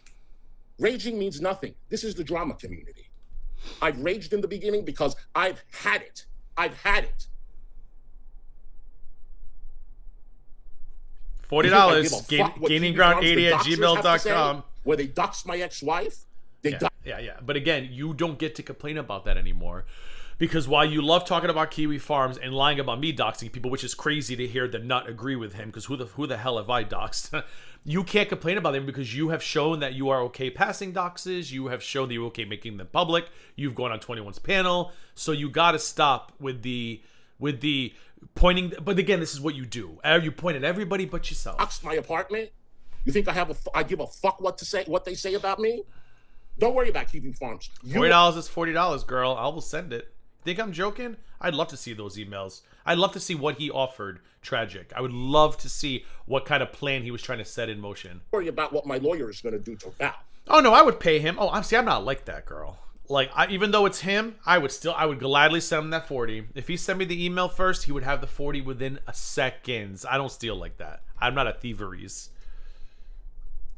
Raging means nothing. This is the drama community. I've raged in the beginning because I've had it. I've had it. $40. GainingGround80@gmail.com. Where they doxed my ex-wife. Yeah. But again, you don't get to complain about that anymore. Because while you love talking about Kiwi Farms and lying about me doxing people, which is crazy to hear the nut agree with him, because who the hell have I doxed? You can't complain about them because you have shown that you are okay passing doxes. You have shown that you're okay making them public. You've gone on 21's panel. So you got to stop with the pointing. But again, this is what you do. You point at everybody but yourself. Doxed my apartment. You think I give a fuck what they say about me? Don't worry about Kiwi Farms. $40 is $40, girl. I will send it. Think I'm joking? I'd love to see those emails. I'd love to see what he offered Tragic. I would love to see what kind of plan he was trying to set in motion. Worry about what my lawyer is going to do to Val. Oh no, I would pay him. Oh, I'm not like that, girl. Like, even though it's him, I would gladly send him that 40. If he sent me the email first, he would have the 40 within a second. I don't steal like that. I'm not a thieveries.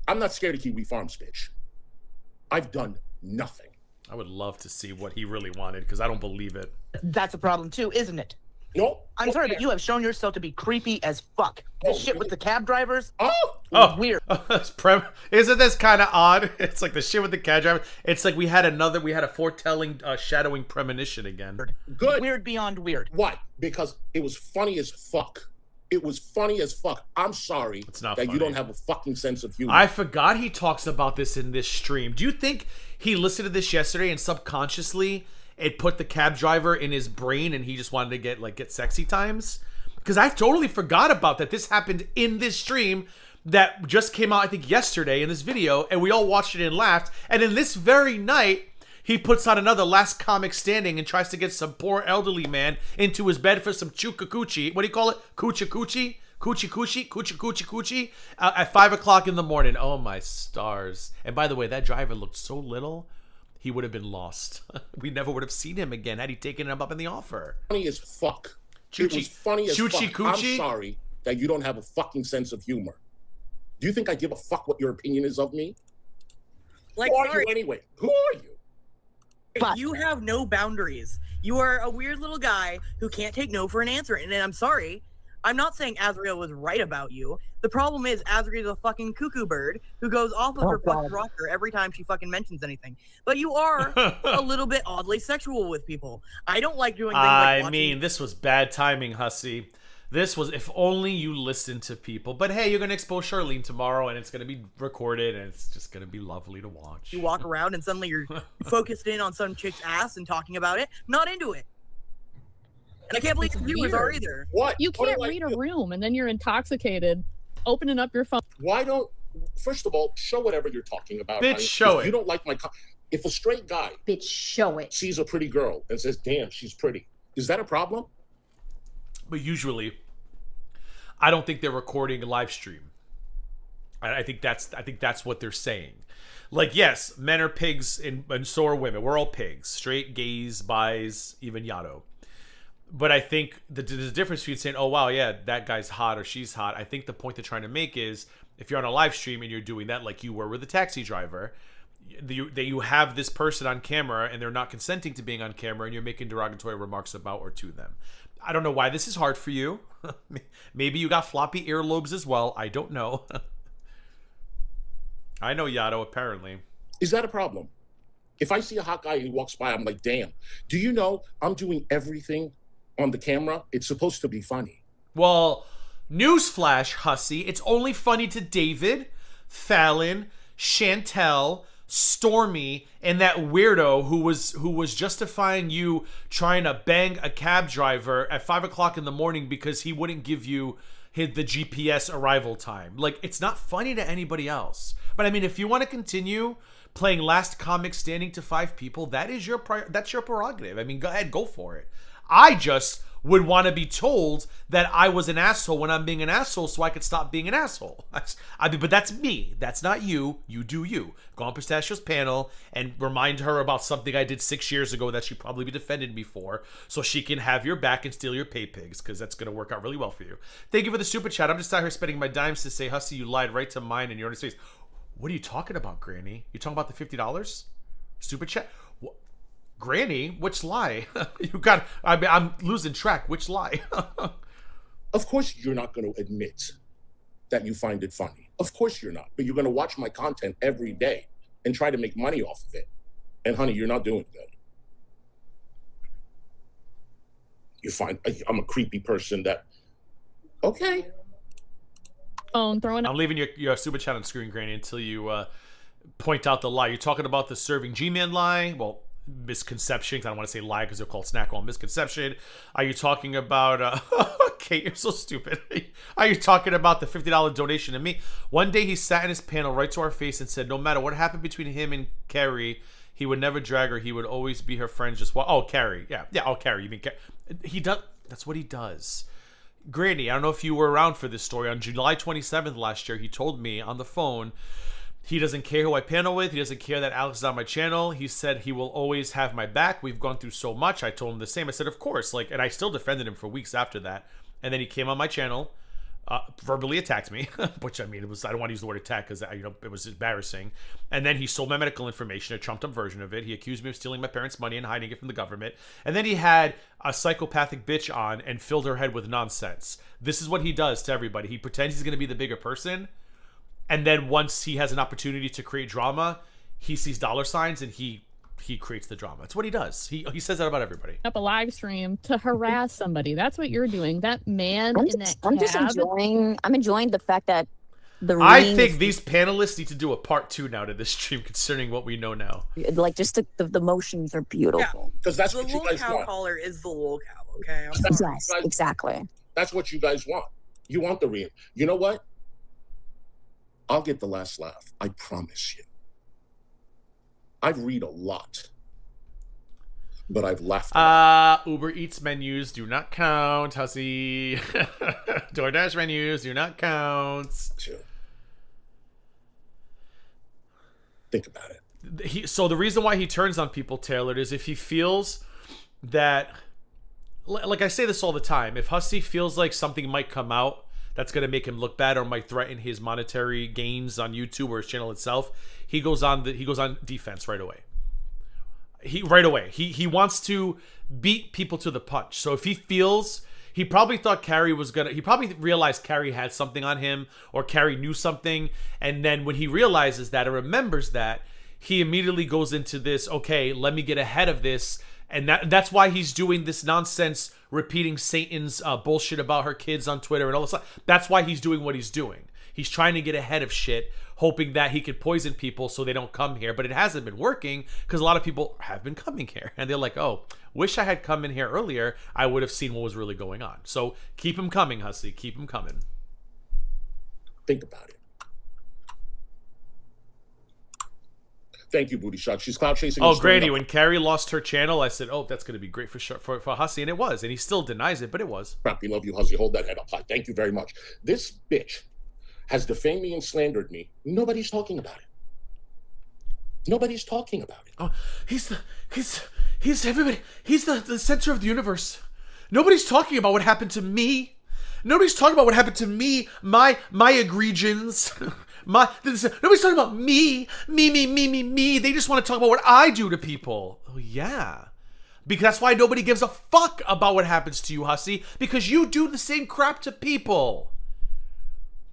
I'm not scared of Kiwi Farms, bitch. I've done nothing. I would love to see what he really wanted because I don't believe it. That's a problem too, isn't it? No. I'm sorry, but you have shown yourself to be creepy as fuck. This shit with the cab drivers. Oh, weird. Isn't this kind of odd? It's like the shit with the cab driver. It's like we had a foretelling, shadowing premonition again. Good. Weird beyond weird. Why? Because it was funny as fuck. It was funny as fuck. I'm sorry that funny. You don't have a fucking sense of humor. I forgot he talks about this in this stream. Do you think he listened to this yesterday and subconsciously it put the cab driver in his brain and he just wanted to get sexy times? Because I totally forgot about that. This happened in this stream that just came out, I think, yesterday in this video, and we all watched it and laughed. And in this very night, he puts on another Last Comic Standing and tries to get some poor elderly man into his bed for some chukakuchi. What do you call it? Kuchi? Coochie at 5 o'clock in the morning. Oh my stars. And by the way, that driver looked so little, he would have been lost. We never would have seen him again had he taken him up in the offer. Funny as fuck. It was funny as fuck. Coochie? I'm sorry that you don't have a fucking sense of humor. Do you think I give a fuck what your opinion is of me? Like, who are you anyway? Who are you? You have no boundaries. You are a weird little guy who can't take no for an answer. And I'm sorry. I'm not saying Azriel was right about you. The problem is Azriel's a fucking cuckoo bird who goes off of her fucking rocker every time she fucking mentions anything. But you are a little bit oddly sexual with people. I don't like doing things like watching. This was bad timing, Hussy. This was, if only you listened to people. But hey, you're going to expose Charlene tomorrow, and it's going to be recorded, and it's just going to be lovely to watch. You walk around, and suddenly you're focused in on some chick's ass and talking about it. Not into it. And I can't believe viewers are either. What? You can't read a room, and then you're intoxicated, opening up your phone. Why don't, first of all, show whatever you're talking about. Bitch, show it. You don't like my, if a straight guy Bitch, show it. sees a pretty girl and says, damn, she's pretty, is that a problem? But usually, I don't think they're recording a live stream. I think that's what they're saying. Like, yes, men are pigs and so are women. We're all pigs. Straight, gays, bis, even Yato. But I think the difference between saying, oh, wow, yeah, that guy's hot or she's hot. I think the point they're trying to make is if you're on a live stream and you're doing that like you were with the taxi driver, that you have this person on camera and they're not consenting to being on camera and you're making derogatory remarks about or to them. I don't know why this is hard for you. Maybe you got floppy earlobes as well. I don't know. I know Yato, apparently. Is that a problem? If I see a hot guy who walks by, I'm like, damn. Do you know I'm doing everything on the camera? It's supposed to be funny. Well, newsflash, Hussy. It's only funny to David, Fallon, Chantel, Stormy, and that weirdo who was justifying you trying to bang a cab driver at 5 o'clock in the morning because he wouldn't give you the GPS arrival time. Like, it's not funny to anybody else. But I mean, if you want to continue playing last comic standing to 5 people, that's your prerogative. I mean, go ahead, go for it. I just would want to be told that I was an asshole when I'm being an asshole so I could stop being an asshole. But that's me. That's not you. You do you. Go on Pistachio's panel and remind her about something I did 6 years ago that she probably defended me for so she can have your back and steal your pay pigs because that's going to work out really well for you. Thank you for the super chat. I'm just out here spending my dimes to say, Hussy, you lied right to mine and your own face. What are you talking about, Granny? You talking about the $50? Super chat? What? Granny, which lie? I'm losing track. Which lie? Of course you're not going to admit that you find it funny. Of course you're not. But you're going to watch my content every day and try to make money off of it. And honey, you're not doing good. You find I'm a creepy person that, okay. I'm leaving your super chat on screen, Granny, until you point out the lie. You're talking about the serving G-Man lie? Well, misconception, because I don't want to say lie because they're called snack wall. Misconception. Are you talking about Kate, you're so stupid. Are you talking about the $50 donation to me? One day he sat in his panel right to our face and said no matter what happened between him and Carrie, he would never drag her. He would always be her friend. Carrie. Yeah. Oh, Carrie. You mean he does? That's what he does. Granny, I don't know if you were around for this story. On July 27th last year, he told me on the phone he doesn't care who I panel with. He doesn't care that Alex is on my channel. He said he will always have my back. We've gone through so much. I told him the same. I said, of course. And I still defended him for weeks after that. And then he came on my channel, verbally attacked me, which I mean, I don't want to use the word attack because it was embarrassing. And then he sold my medical information, a trumped up version of it. He accused me of stealing my parents' money and hiding it from the government. And then he had a psychopathic bitch on and filled her head with nonsense. This is what he does to everybody. He pretends he's going to be the bigger person. And then once he has an opportunity to create drama, he sees dollar signs and he creates the drama. That's what he does. He says that about everybody. Up a live stream to harass somebody. That's what you're doing. That man in that cab. I'm enjoying the fact that I think these panelists need to do a part 2 now to this stream concerning what we know now. Like just the motions are beautiful. Because that's the what you guys cow want. collar is the lol cow. Okay. Yes, exactly. That's what you guys want. You want the real. You know what? I'll get the last laugh. I promise you. I read a lot, but I've laughed. Uber Eats menus do not count, Hussy. DoorDash menus do not count. Think about it. So the reason why he turns on people, Taylor, is if he feels that, like I say this all the time, if Hussy feels like something might come out that's going to make him look bad or might threaten his monetary gains on YouTube or his channel itself, he goes on defense right away. He wants to beat people to the punch. So if he feels, he probably thought Carrie was he probably realized Carrie had something on him or Carrie knew something. And then when he realizes that or remembers that, he immediately goes into this, okay, let me get ahead of this. And that's why he's doing this nonsense, repeating Satan's bullshit about her kids on Twitter and all this stuff. That's why he's doing what he's doing. He's trying to get ahead of shit, hoping that he could poison people so they don't come here. But it hasn't been working because a lot of people have been coming here. And they're like, oh, wish I had come in here earlier. I would have seen what was really going on. So keep him coming, Hussy. Keep him coming. Think about it. Thank you, Booty Shot. She's cloud chasing. Oh, Grady, when Carrie lost her channel, I said, oh, that's going to be great for Hussy. And it was. And he still denies it, but it was. Crap, we love you, Hussy. Hold that head up high. Thank you very much. This bitch has defamed me and slandered me, nobody's talking about it. Nobody's talking about it. Oh, he's everybody. He's the center of the universe. Nobody's talking about what happened to me. Nobody's talking about what happened to me, my egregions. Nobody's talking about me. They just want to talk about what I do to people. Oh, yeah. Because that's why nobody gives a fuck about what happens to you, Hussy. Because you do the same crap to people.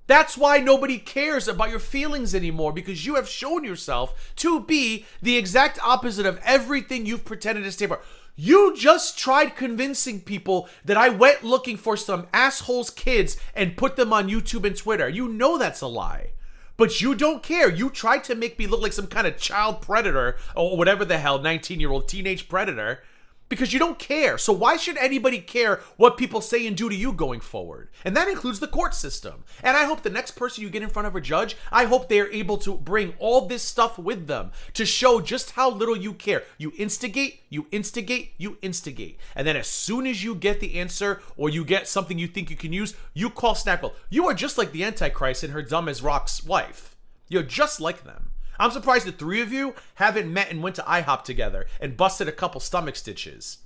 That's why nobody cares about your feelings anymore, because you have shown yourself to be the exact opposite of everything you've pretended to stand for. You just tried convincing people that I went looking for some assholes' kids and put them on YouTube and Twitter. You know that's a lie. But you don't care. You tried to make me look like some kind of child predator or whatever the hell, 19-year-old teenage predator. Because you don't care. So why should anybody care what people say and do to you going forward? And that includes the court system. And I hope the next person you get in front of a judge, I hope they are able to bring all this stuff with them to show just how little you care. You instigate, you instigate, you instigate. And then as soon as you get the answer or you get something you think you can use, you call Snackle. You are just like the Antichrist and her dumb as rock's wife. You're just like them. I'm surprised the three of you haven't met and went to IHOP together and busted a couple stomach stitches.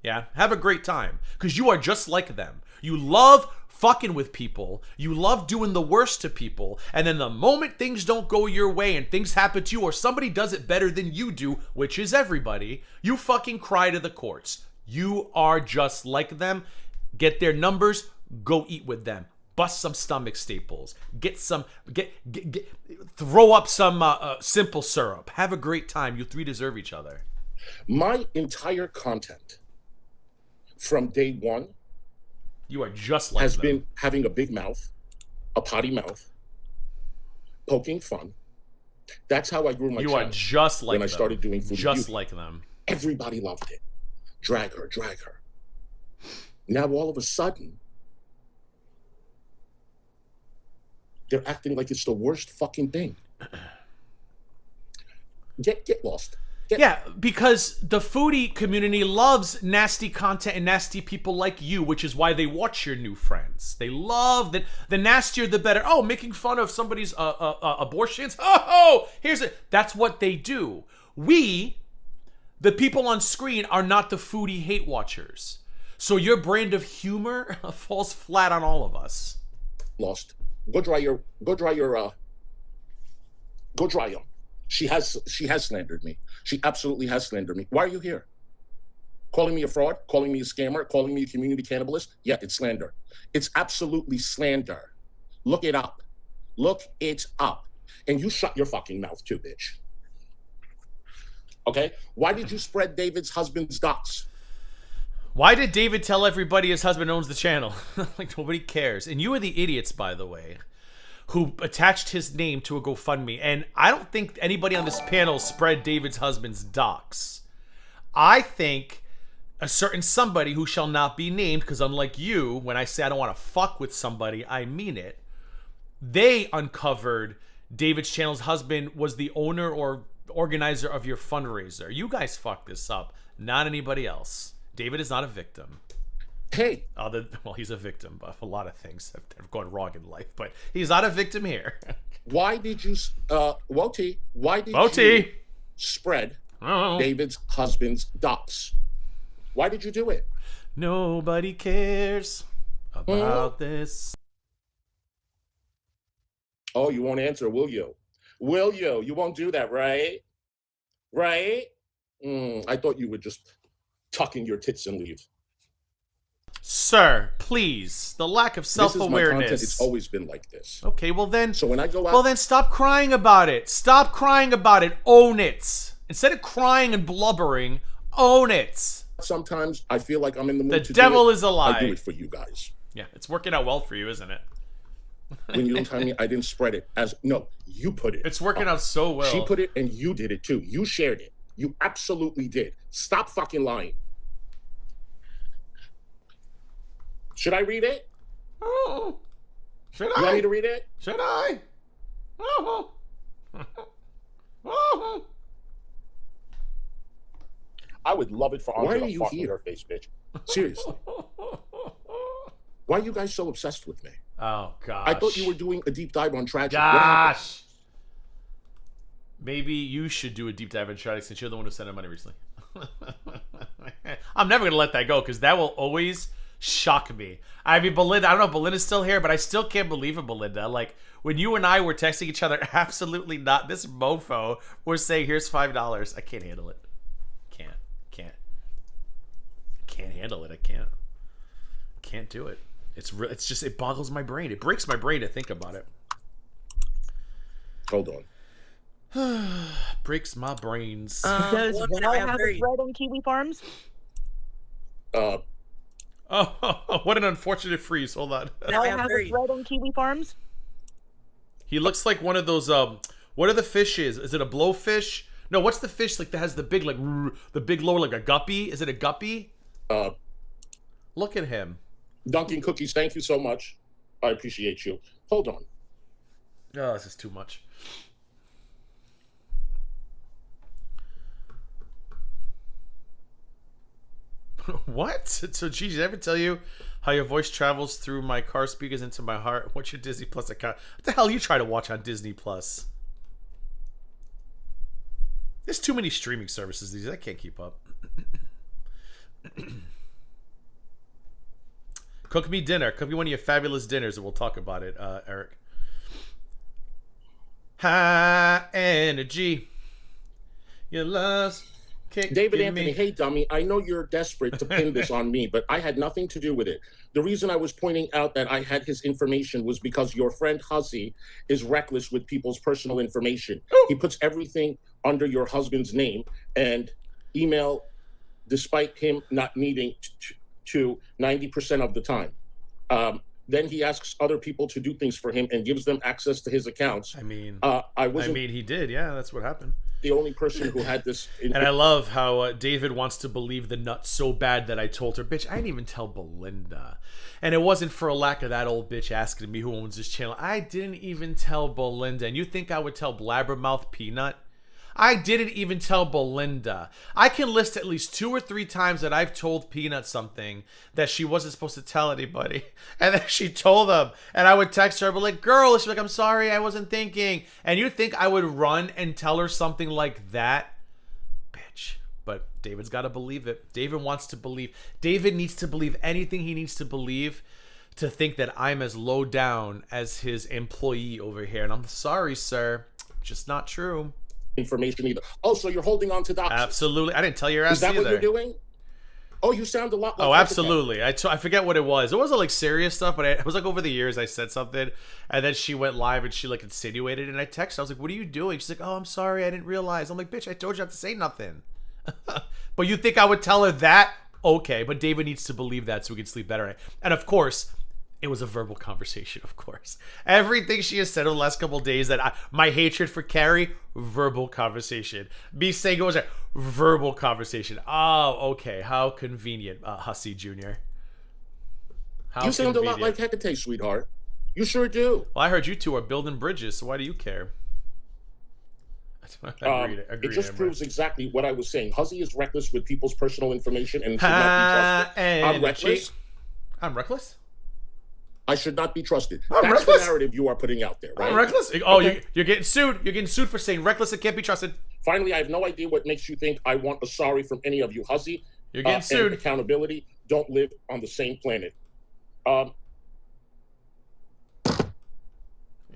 Yeah, have a great time, because you are just like them. You love fucking with people. You love doing the worst to people. And then the moment things don't go your way and things happen to you or somebody does it better than you do, which is everybody, you fucking cry to the courts. You are just like them. Get their numbers, go eat with them. Bust some stomach staples. Throw up some simple syrup. Have a great time. You three deserve each other. My entire content from day one, you are just like has them. been having a big mouth, a potty mouth, poking fun. That's how I grew my channel. You are just like them. When I started doing food just like them. Everybody loved it. Drag her. Now all of a sudden, they're acting like it's the worst fucking thing. Get lost. Yeah, because the foodie community loves nasty content and nasty people like you, which is why they watch your new friends. They love that. The nastier, the better. Oh, making fun of somebody's abortions. Oh, here's it. That's what they do. We, the people on screen, are not the foodie hate watchers. So your brand of humor falls flat on all of us. Lost. Go dry them. She has slandered me. She absolutely has slandered me. Why are you here? Calling me a fraud? Calling me a scammer? Calling me a community cannibalist? Yeah, it's slander. It's absolutely slander. Look it up. Look it up. And you shut your fucking mouth too, bitch. Okay? Why did you spread David's husband's dots? Why did David tell everybody his husband owns the channel? Like, nobody cares. And you are the idiots, by the way, who attached his name to a GoFundMe. And I don't think anybody on this panel spread David's husband's docs. I think a certain somebody who shall not be named, because unlike you, when I say I don't want to fuck with somebody, I mean it. They uncovered David's channel's husband was the owner or organizer of your fundraiser. You guys fucked this up, not anybody else. David is not a victim. Hey. Well, he's a victim of a lot of things have gone wrong in life, but he's not a victim here. Why did you, Wonky, you spread David's husband's dots? Why did you do it? Nobody cares about this. Oh, you won't answer, will you? Will you? You won't do that, right? Right? I thought you would just tuck in your tits and leave. Sir, please. The lack of self-awareness. This is my content. It's always been like this. Okay, well then. So when I go out. Well then, stop crying about it. Stop crying about it. Own it. Instead of crying and blubbering, own it. Sometimes I feel like I'm in the mood. The devil is a lie. I do it for you guys. Yeah, it's working out well for you, isn't it? When you don't tell me I didn't spread it no, you put it. It's working out so well. She put it and you did it too. You shared it. You absolutely did. Stop fucking lying. Should I read it? Oh. Should I? You want me to read it? Should I? Oh. Oh. I would love it for Andre to fuck with her face, bitch. Seriously. Why are you guys so obsessed with me? Oh gosh. I thought you were doing a deep dive on tragic. Gosh. Maybe you should do a deep dive on tragic since you're the one who sent him money recently. I'm never gonna let that go because that will always shock me. I mean, Belinda. I don't know if Belinda's still here, but I still can't believe it, Belinda. Like when you and I were texting each other, absolutely not. This mofo was saying, "Here's $5." I can't handle it. Can't handle it. I can't do it. It's just, it boggles my brain. It breaks my brain to think about it. Hold on. Breaks my brains. Does Venmo have a thread on Kiwi Farms? Oh, what an unfortunate freeze. Hold on. Venmo have a thread on Kiwi Farms? He looks like one of those, what are the fishes? Is it a blowfish? No, what's the fish like that has the big, like, the big lower, like a guppy? Is it a guppy? Look at him. Dunkin' Cookies, thank you so much. I appreciate you. Hold on. Oh, this is too much. What? So, geez, did I ever tell you how your voice travels through my car speakers into my heart? What's your Disney Plus account? What the hell you try to watch on Disney Plus? There's too many streaming services these days. I can't keep up. Cook me dinner. Cook me one of your fabulous dinners and we'll talk about it, Eric. High energy. Your love's kicking David Anthony, me. hey dummy, I know you're desperate to pin this on me, but I had nothing to do with it. The reason I was pointing out that I had his information was because your friend Hussy is reckless with people's personal information. He puts everything under your husband's name and email, despite him not needing to 90% of the time. Then he asks other people to do things for him and gives them access to his accounts. I mean, he did. Yeah, that's what happened. The only person who had this. And I love how David wants to believe the nut so bad that I told her, bitch, I didn't even tell Belinda. And it wasn't for a lack of that old bitch asking me who owns this channel. I didn't even tell Belinda. And you think I would tell Blabbermouth Peanut? I didn't even tell Belinda. I can list at least 2 or 3 times that I've told Peanut something that she wasn't supposed to tell anybody. And then she told them. And I would text her, but like, girl, she's like, I'm sorry, I wasn't thinking. And you think I would run and tell her something like that? Bitch. But David's got to believe it. David wants to believe. David needs to believe anything he needs to believe to think that I'm as low down as his employee over here. And I'm sorry, sir. Just not true. Information either. Oh, so you're holding on to docs? Absolutely. I didn't tell your ass either. Is that what you're doing? Oh, you sound a lot like... Oh, absolutely. I forget what it was. It wasn't like serious stuff, but it was like over the years I said something, and then she went live and she like insinuated, and I texted her. I was like, what are you doing? She's like, oh, I'm sorry. I didn't realize. I'm like, bitch, I told you not to say nothing. But you think I would tell her that? Okay, but David needs to believe that so we can sleep better at night. And of course... it was a verbal conversation, of course. Everything she has said over the last couple of days that my hatred for Carrie, verbal conversation. Me saying it was a verbal conversation. Oh, okay. How convenient, Hussy Jr. How you sound convenient. a lot like Hecate, sweetheart. You sure do. Well, I heard you two are building bridges, so why do you care? Agreed, it just Amber. proves exactly what I was saying. Hussy is reckless with people's personal information and should not be trusted. I'm reckless. I'm reckless? I should not be trusted. I'm That's reckless? the narrative you are putting out there, right? I'm reckless? Oh, Okay. you're getting sued. You're getting sued for saying reckless and can't be trusted. Finally, I have no idea what makes you think I want a sorry from any of you. Hussy, you're getting sued. And accountability don't live on the same planet.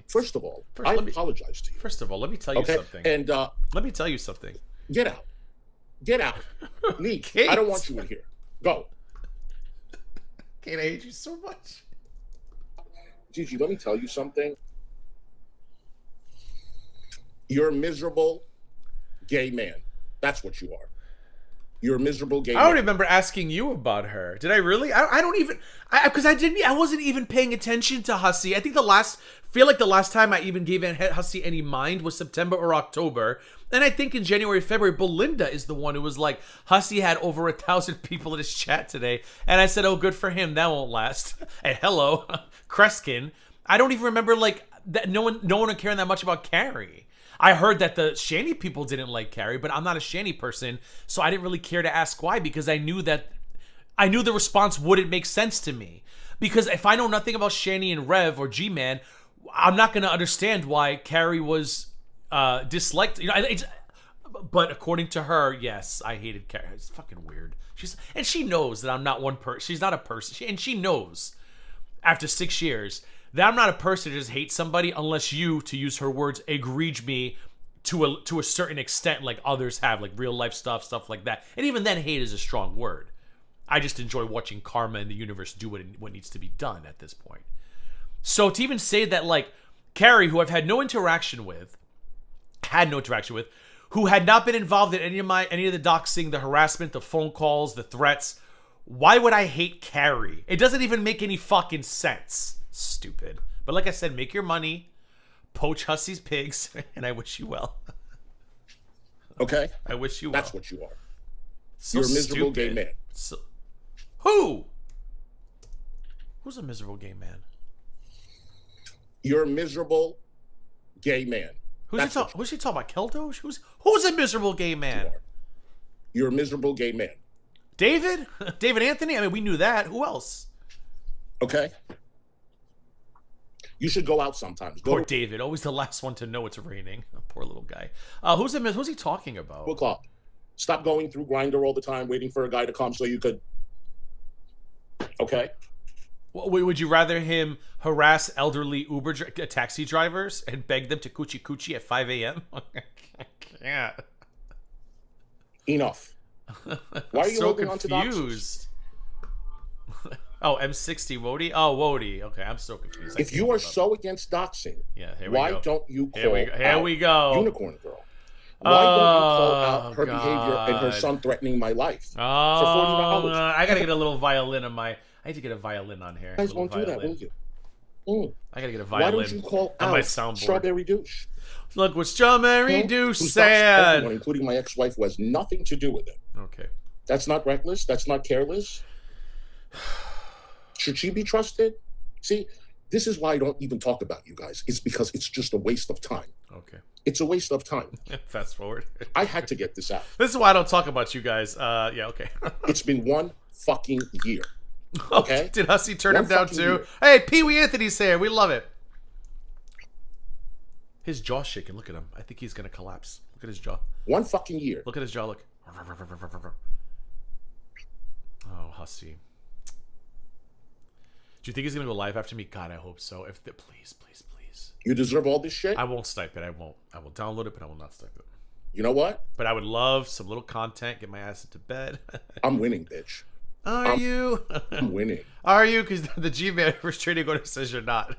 First of all, I apologize to you. First of all, let me tell you something. And let me tell you something. Get out. Get out. Leave. Kate. I don't want you in here. Go. Kate, I hate you so much. Gigi, let me tell you something. You're a miserable gay man. That's what you are. You're a miserable gay man. I don't remember asking you about her. Did I really? I don't even, because I wasn't even paying attention to Hussy. I think the last time I even gave Hussy any mind was September or October. And I think in January, February, Belinda is the one who was like, Hussy had over 1,000 people in his chat today. And I said, oh, good for him. That won't last. And hello, Kreskin. I don't even remember like that. No one caring that much about Carrie. I heard that the Shanny people didn't like Carrie, but I'm not a Shanny person, so I didn't really care to ask why because I knew the response wouldn't make sense to me. Because if I know nothing about Shani and Rev or G-Man, I'm not going to understand why Carrie was disliked. You know, but according to her, yes, I hated Carrie. It's fucking weird. And she knows that I'm not one person. She's not a person. And she knows, after 6 years, that I'm not a person to just hate somebody unless you, to use her words, egregious me to a certain extent, like others have, like real life stuff like that. And even then, hate is a strong word. I just enjoy watching karma and the universe do what needs to be done at this point. So to even say that, like, Carrie, who I've had no interaction with, who had not been involved in any of the doxing, the harassment, the phone calls, the threats, why would I hate Carrie? It doesn't even make any fucking sense. Stupid. But like I said, make your money, poach Hussy's pigs, and I wish you well. Okay? I wish you well. That's what you are. So You're a miserable gay man. Who? Who's a miserable gay man? You're a miserable gay man. Who's he talking about? Kelto? Who's a miserable gay man? You're a miserable gay man. David? David Anthony? I mean, we knew that. Who else? Okay. You should go out sometimes. Poor David, always the last one to know it's raining. Poor little guy. Who's he talking about? O'clock. Stop going through Grindr all the time, waiting for a guy to come so you could. Okay. Would you rather him harass elderly taxi drivers and beg them to coochie coochie at 5 a.m.? I can't. Enough. Why are you holding on to confused? Oh, M60 Wody? Oh, Wody. Okay, I'm so confused. If you are so against doxing, why don't you call Here we go. Unicorn Girl? Why don't you call out her behavior and her son threatening my life for $40? I gotta get a little violin on my. I need to get a violin on here. You guys won't do that, will you? I gotta get a violin. Why don't you call out my soundboard? Strawberry Douche? Look what Strawberry Douche said. Everyone, including my ex-wife, who has nothing to do with it. Okay. That's not reckless. That's not careless. Should she be trusted? See, this is why I don't even talk about you guys. It's because it's just a waste of time. Okay. It's a waste of time. Fast forward. I had to get this out. This is why I don't talk about you guys. Yeah, okay. It's been 1 fucking year. Okay? Did Hussy turn him down too? Hey, Pee Wee Anthony's here. We love it. His jaw's shaking. Look at him. I think he's gonna collapse. Look at his jaw. 1 fucking year. Look at his jaw. Look. Oh, Hussy. Do you think he's gonna go live after me? God, I hope so. Please. You deserve all this shit? I won't Skype it. I won't. I will download it, but I will not Skype it. You know what? But I would love some little content. Get my ass into bed. I'm winning, bitch. Are you? I'm winning. Are you? Because the G-Man restraining order says you're not.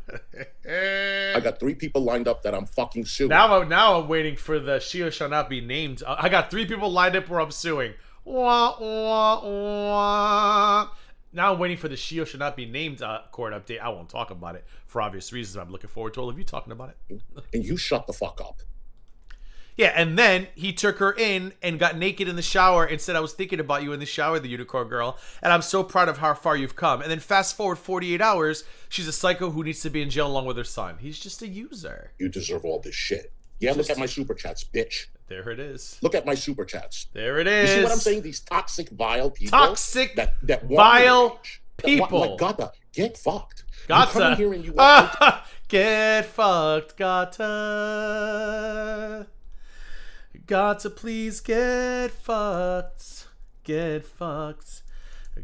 I got 3 people lined up that I'm fucking suing. Now I'm waiting for the she or shall not be named. I got 3 people lined up where I'm suing. Wah, wah, wah. Now I'm waiting for the she or shall not be named court update. I won't talk about it for obvious reasons. I'm looking forward to all of you talking about it. And you shut the fuck up. Yeah, and then he took her in and got naked in the shower and said, I was thinking about you in the shower, the unicorn girl, and I'm so proud of how far you've come. And then fast forward 48 hours, she's a psycho who needs to be in jail along with her son. He's just a user. You deserve all this shit. Yeah, look at my super chats, bitch. There it is. Look at my super chats. There it is. You see what I'm saying? These toxic, vile people. Toxic, that vile people. Like, gotta get fucked. Gotta. You come in here and you want get fucked. Gotta. Got to please get fucked. Get fucked.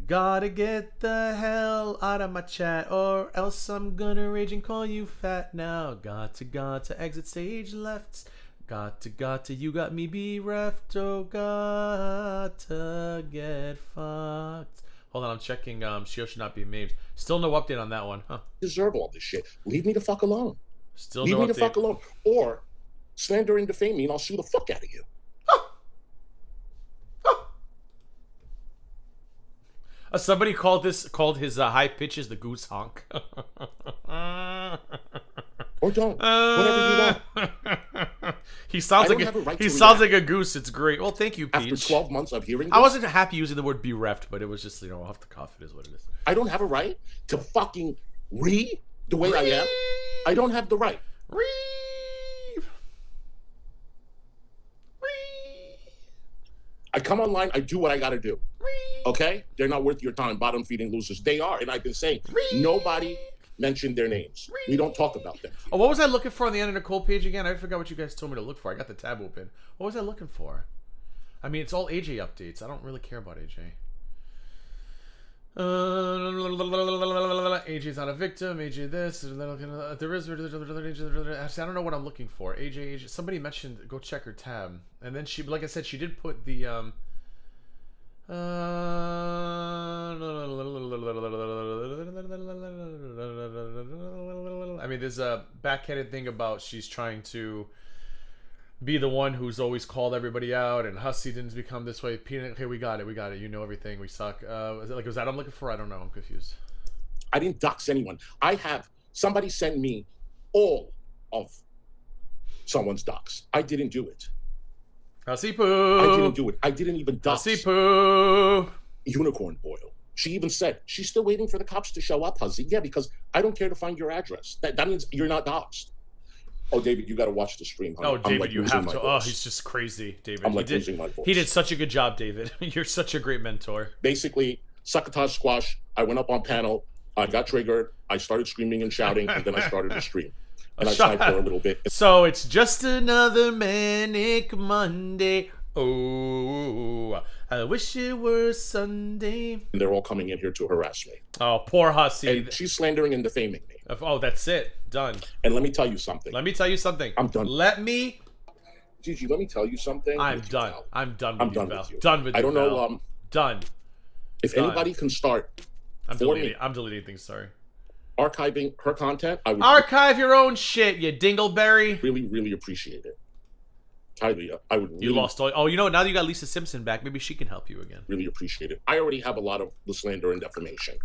Gotta get the hell out of my chat, or else I'm gonna rage and call you fat now. Got to exit stage left. Got to you got me bereft. Oh, got to get fucked. Hold on, I'm checking. She should not be maimed. Still no update on that one, huh? Deserve all this shit. Leave me the fuck alone. Still Leave no me update. the fuck alone. Or slander and defame me, and I'll sue the fuck out of you. Somebody called his high pitches the goose honk. Or don't. Whatever you want. He sounds like a goose. It's great. Well, thank you, Peach. After 12 months of hearing this, I wasn't happy using the word bereft, but it was just, off the cuff. It is what it is. I don't have a right to fucking read the way I am. I don't have the right. I come online, I do what I gotta do. Okay? They're not worth your time, bottom feeding losers. They are, and I've been saying, nobody mentioned their names. We don't talk about them. Oh, what was I looking for on the Anna Nicole page again? I forgot what you guys told me to look for. I got the tab open. What was I looking for? I mean, it's all AJ updates. I don't really care about AJ. AJ's not a victim. AJ this. There is. Actually, I don't know what I'm looking for. AJ. Somebody mentioned go check her tab, and then she, like I said, she did put the I mean, there's a backhanded thing about she's trying to be the one who's always called everybody out, and Hussy didn't become this way. Peanut, okay, we got it. You know everything. We suck. Was that I'm looking for? I don't know. I'm confused. I didn't dox anyone. Somebody sent me all of someone's docs. I didn't do it. Hussy poo. I didn't do it. I didn't even dox. Hussy poo. Unicorn boil. She even said she's still waiting for the cops to show up, Hussy. Yeah, because I don't care to find your address. That means you're not doxxed. Oh, David, you got to watch the stream. Oh, David, you have to. Oh, he's just crazy, David. I'm like losing my voice. He did such a good job, David. You're such a great mentor. Basically, succotash squash. I went up on panel. I got triggered. I started screaming and shouting, and then I started to stream. And I sighed for a little bit. So it's just another manic Monday. Oh, I wish it were Sunday. And they're all coming in here to harass me. Oh, poor Hussy. And she's slandering and defaming me. Oh, that's it. Done. And let me tell you something. I'm done. Gigi, let me tell you something. I'm done. I'm done with you, Val. with you. Done with you, I don't Val. know. Done. If Done. anybody can start I'm deleting things, sorry. Archiving her content, I would archive your own shit, you dingleberry. Really, really appreciate it. Highly, I would. You lost all. Oh, you know, now that you got Lisa Simpson back, maybe she can help you again. Really appreciate it. I already have a lot of the slander and defamation.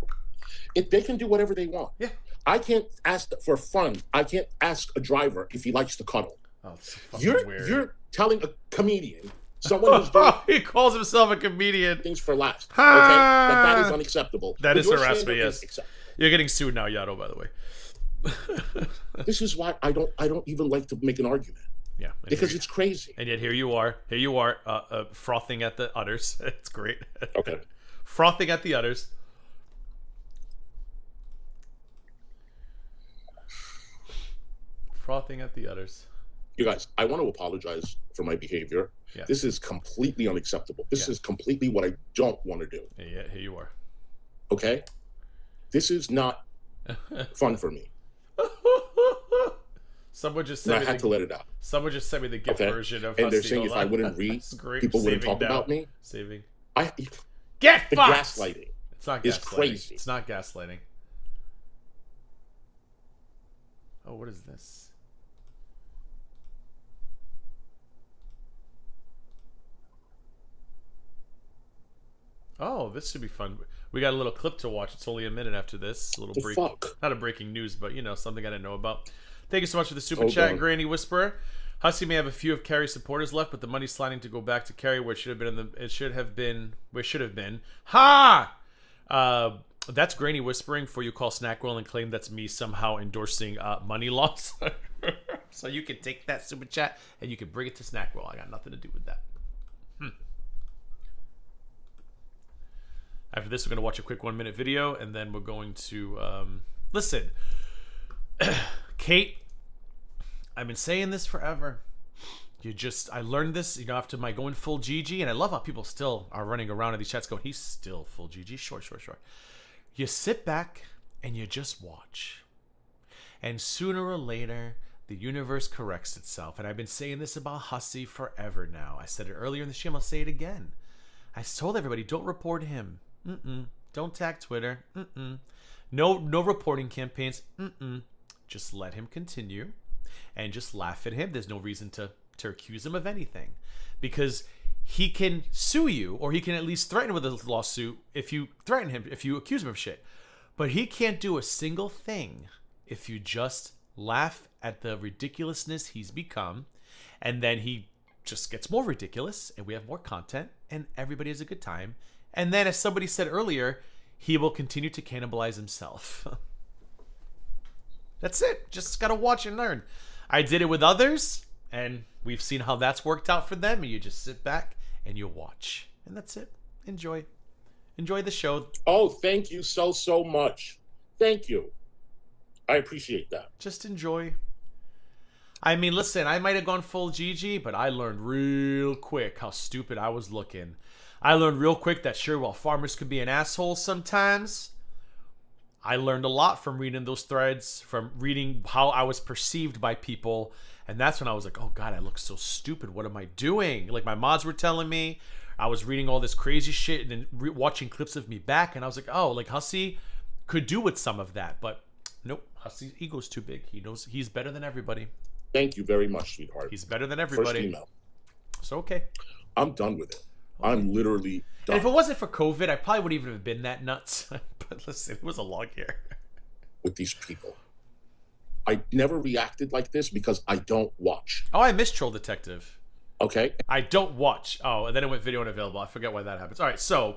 If they can do whatever they want. Yeah. I can't ask for fun. I can't ask a driver if he likes to cuddle. Oh, it's so fucking weird. You're telling a comedian, someone who's doing he calls himself a comedian, things for laughs. Okay, that is unacceptable. That is Your harassment. slander Yes. is acceptable. You're getting sued now, Yato. By the way. This is why I don't even like to make an argument. Yeah, because it's crazy. And yet here you are, frothing at the udders. It's great. Okay. Frothing at the udders. Frothing at the udders. You guys, I want to apologize for my behavior. Yeah. This is completely unacceptable. This is completely what I don't want to do. Yeah, here you are. Okay? This is not fun for me. Someone just And sent I had to let it out. Someone just sent me the GIF version of And they're Hussy. saying if I wouldn't read, people wouldn't talk about me. Saving. Get the fucked! Gaslighting. It's not gaslighting. It's crazy. It's not gaslighting. Oh, what is this? Oh, this should be fun. We got a little clip to watch. It's only a minute after this. A little break. Not a breaking news, but you know, something I didn't know about. Thank you so much for the super chat, Granny Whisperer. Hussy may have a few of Carrie's supporters left, but the money's sliding to go back to Carrie, where it should have been. Ha! That's Granny whispering for you call Snackwell and claim that's me somehow endorsing money loss. So you can take that super chat and you can bring it to Snackwell. I got nothing to do with that. After this, we're going to watch a quick 1-minute video, and then we're going to listen. Kate, I've been saying this forever. I learned this, you know, after my going full GG, and I love how people still are running around in these chats going, he's still full GG. Sure. You sit back and you just watch. And sooner or later, the universe corrects itself. And I've been saying this about Hussy forever now. I said it earlier in the stream. I'll say it again. I told everybody, don't report him. Don't tag Twitter. No reporting campaigns. Just let him continue and just laugh at him. There's no reason to accuse him of anything, because he can sue you, or he can at least threaten with a lawsuit if you threaten him, if you accuse him of shit. But he can't do a single thing if you just laugh at the ridiculousness he's become, and then he just gets more ridiculous, and we have more content, and everybody has a good time. And then, as somebody said earlier, he will continue to cannibalize himself. That's it. Just gotta watch and learn. I did it with others, and we've seen how that's worked out for them, and you just sit back and you watch. And that's it. Enjoy. Enjoy the show. Oh, thank you so much. Thank you. I appreciate that. Just enjoy. I mean, listen, I might have gone full GG, but I learned real quick how stupid I was looking. I learned real quick that sure, while farmers could be an asshole sometimes, I learned a lot from reading those threads, from reading how I was perceived by people. And that's when I was like, oh God, I look so stupid. What am I doing? Like my mods were telling me. I was reading all this crazy shit and then watching clips of me back. And I was like, oh, like Hussy could do with some of that. But nope, Hussy's ego's too big. He knows he's better than everybody. Thank you very much, sweetheart. He's better than everybody. First email. So, okay. I'm done with it. I'm literally done. And if it wasn't for COVID, I probably wouldn't even have been that nuts. But listen, it was a long year. With these people. I never reacted like this because I don't watch. Oh, I missed Troll Detective. Okay. I don't watch. Oh, and then it went video unavailable. I forget why that happens. All right, so.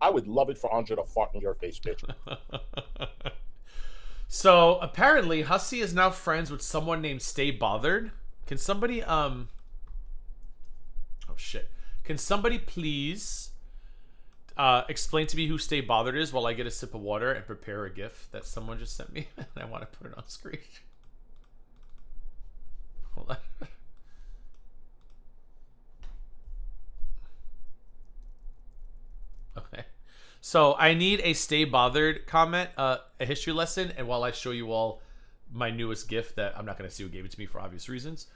I would love it for Andre to fart in your face, bitch. So, apparently, Hussy is now friends with someone named Stay Bothered. Can somebody, oh, shit. Can somebody please explain to me who Stay Bothered is while I get a sip of water and prepare a GIF that someone just sent me? And I want to put it on screen. Hold on. Okay. So I need a Stay Bothered comment, a history lesson, and while I show you all my newest GIF that I'm not going to see who gave it to me for obvious reasons.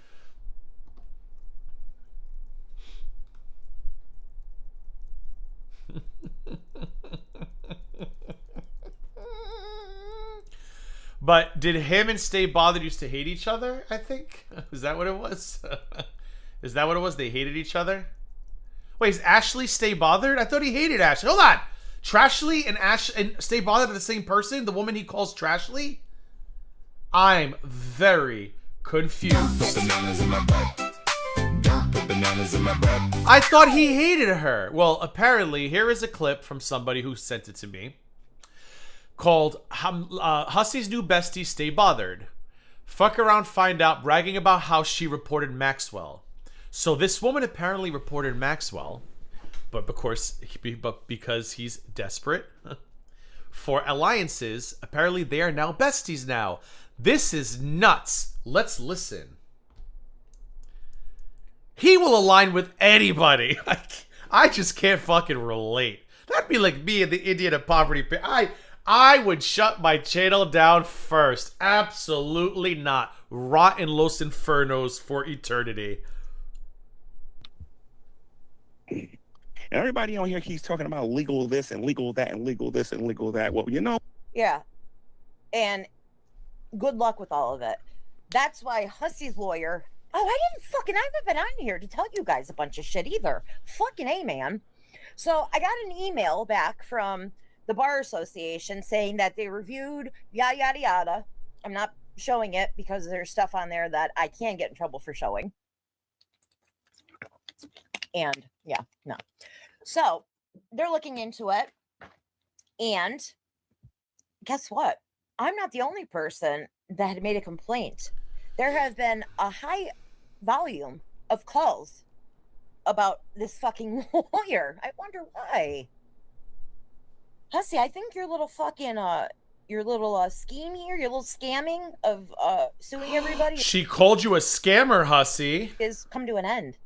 But did him and Stay Bothered used to hate each other, I think? Is that what it was? Is that what it was? They hated each other? Wait, is Ashley Stay Bothered? I thought he hated Ashley. Hold on. Trashly and Stay Bothered are the same person? The woman he calls Trashly? I'm very confused. I thought he hated her. Well, apparently, here is a clip from somebody who sent it to me called Hussy's new bestie Stay Bothered. Fuck around, find out, bragging about how she reported Maxwell. So this woman apparently reported Maxwell, but because he's desperate for alliances, apparently they are now besties now. This is nuts. Let's listen. He will align with anybody. I just can't fucking relate. That'd be like me in the Indian of Poverty pit. I would shut my channel down first. Absolutely not. Rot in Los Infernos for eternity. Everybody on here keeps talking about legal this and legal that and legal this and legal that. Well, you know. Yeah. And good luck with all of it. That's why Hussy's lawyer... Oh, I haven't been on here to tell you guys a bunch of shit either. Fucking A, man. So I got an email back from the Bar Association saying that they reviewed yada, yada, yada. I'm not showing it because there's stuff on there that I can get in trouble for showing. And yeah, no. So they're looking into it. And guess what? I'm not the only person that had made a complaint. There have been a high volume of calls about this fucking lawyer. I wonder why. Hussy, I think your little fucking scheme here, your little scamming of suing everybody. She called you a scammer, Hussy. Is come to an end.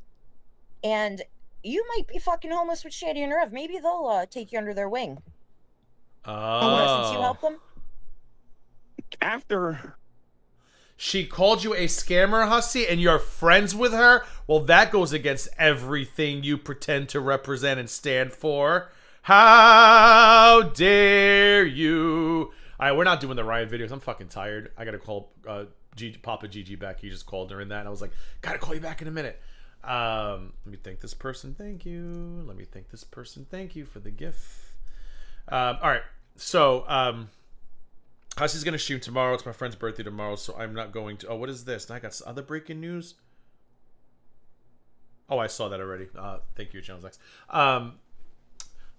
And you might be fucking homeless with Shady and Rev. Maybe they'll take you under their wing. Oh. Since you help them. After she called you a scammer, Hussy, and you're friends with her? Well, that goes against everything you pretend to represent and stand for. How dare you? All right, we're not doing the Riot videos. I'm fucking tired. I gotta call Papa GG back. He just called during that, and I was like, gotta call you back in a minute. Let me thank this person. Thank you. Let me thank this person. Thank you for the gift. All right, so Hussy's gonna stream tomorrow. It's my friend's birthday tomorrow, so I'm not going to. Oh, what is this? I got other breaking news. Oh, I saw that already. Thank you, Channel X.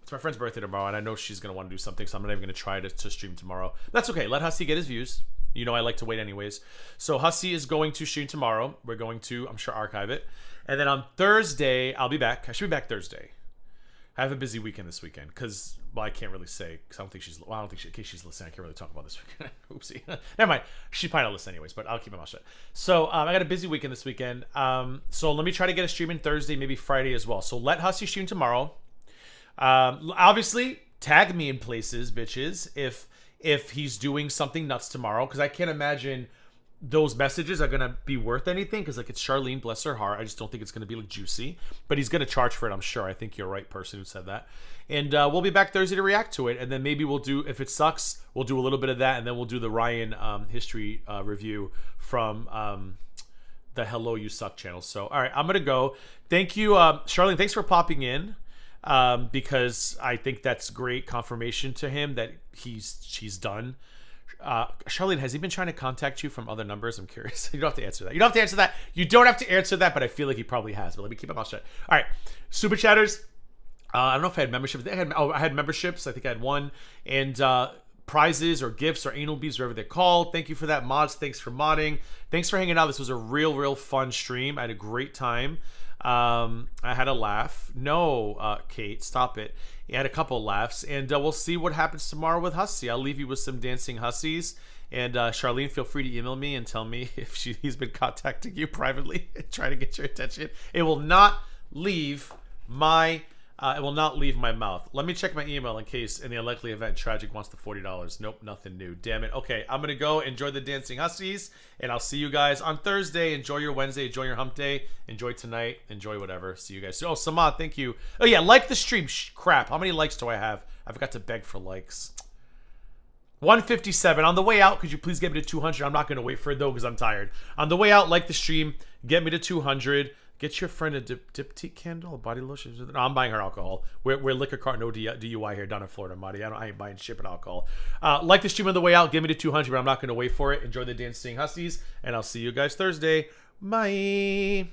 It's my friend's birthday tomorrow, and I know she's gonna want to do something, so I'm not even gonna try to stream tomorrow. That's okay. Let Hussy get his views. You know I like to wait anyways. So Hussy is going to stream tomorrow. We're going to, I'm sure, archive it, and then on Thursday I'll be back. I should be back Thursday. I have a busy weekend this weekend because, well, I can't really say because I don't think she's. Well, I don't think in case she's listening, I can't really talk about this weekend. Oopsie. Never mind. She's probably not listening anyways, but I'll keep my mouth shut. So I got a busy weekend this weekend. So let me try to get a stream in Thursday, maybe Friday as well. So let Hussy stream tomorrow. Obviously, tag me in places, bitches, if he's doing something nuts tomorrow, because I can't imagine those messages are gonna be worth anything, because like it's Charlene, bless her heart. I just don't think it's gonna be like juicy, but he's gonna charge for it, I'm sure. I think you're right, person who said that. And we'll be back Thursday to react to it, and then maybe we'll do, if it sucks, we'll do a little bit of that, and then we'll do the Ryan history review from the Hello You Suck channel. So all right, I'm gonna go. Thank you, Charlene. Thanks for popping in, because I think that's great confirmation to him that she's done. Charlene, has he been trying to contact you from other numbers? I'm curious. You don't have to answer that. You don't have to answer that. You don't have to answer that, but I feel like he probably has. But let me keep my mouth shut. All right, super chatters. I don't know if I had memberships. I had memberships. I think I had one. And prizes or gifts or anal beads, whatever they're called. Thank you for that, mods. Thanks for modding. Thanks for hanging out. This was a real fun stream. I had a great time. I had a laugh. No, Kate, stop it. You had a couple laughs, and we'll see what happens tomorrow with Hussy. I'll leave you with some dancing Hussies, and Charlene, feel free to email me and tell me if he's been contacting you privately and trying to get your attention. It will not leave my mouth. Let me check my email in case, in the unlikely event, Tragic wants the $40. Nope, nothing new. Damn it. Okay, I'm gonna go enjoy the dancing Hussies, and I'll see you guys on Thursday. Enjoy your Wednesday. Enjoy your hump day. Enjoy tonight. Enjoy whatever. See you guys. Oh, Samad, thank you. Oh yeah, like the stream. Crap. How many likes do I have? I forgot to beg for likes. 157. On the way out, could you please get me to 200? I'm not gonna wait for it though because I'm tired. On the way out, like the stream. Get me to 200. Get your friend a diptyque candle, a body lotion. No, I'm buying her alcohol. We're liquor cart, no DUI here down in Florida, Marty. I ain't buying shipping alcohol. Like the stream on the way out. Give me to 200, but I'm not going to wait for it. Enjoy the dancing Hussies, and I'll see you guys Thursday. Bye.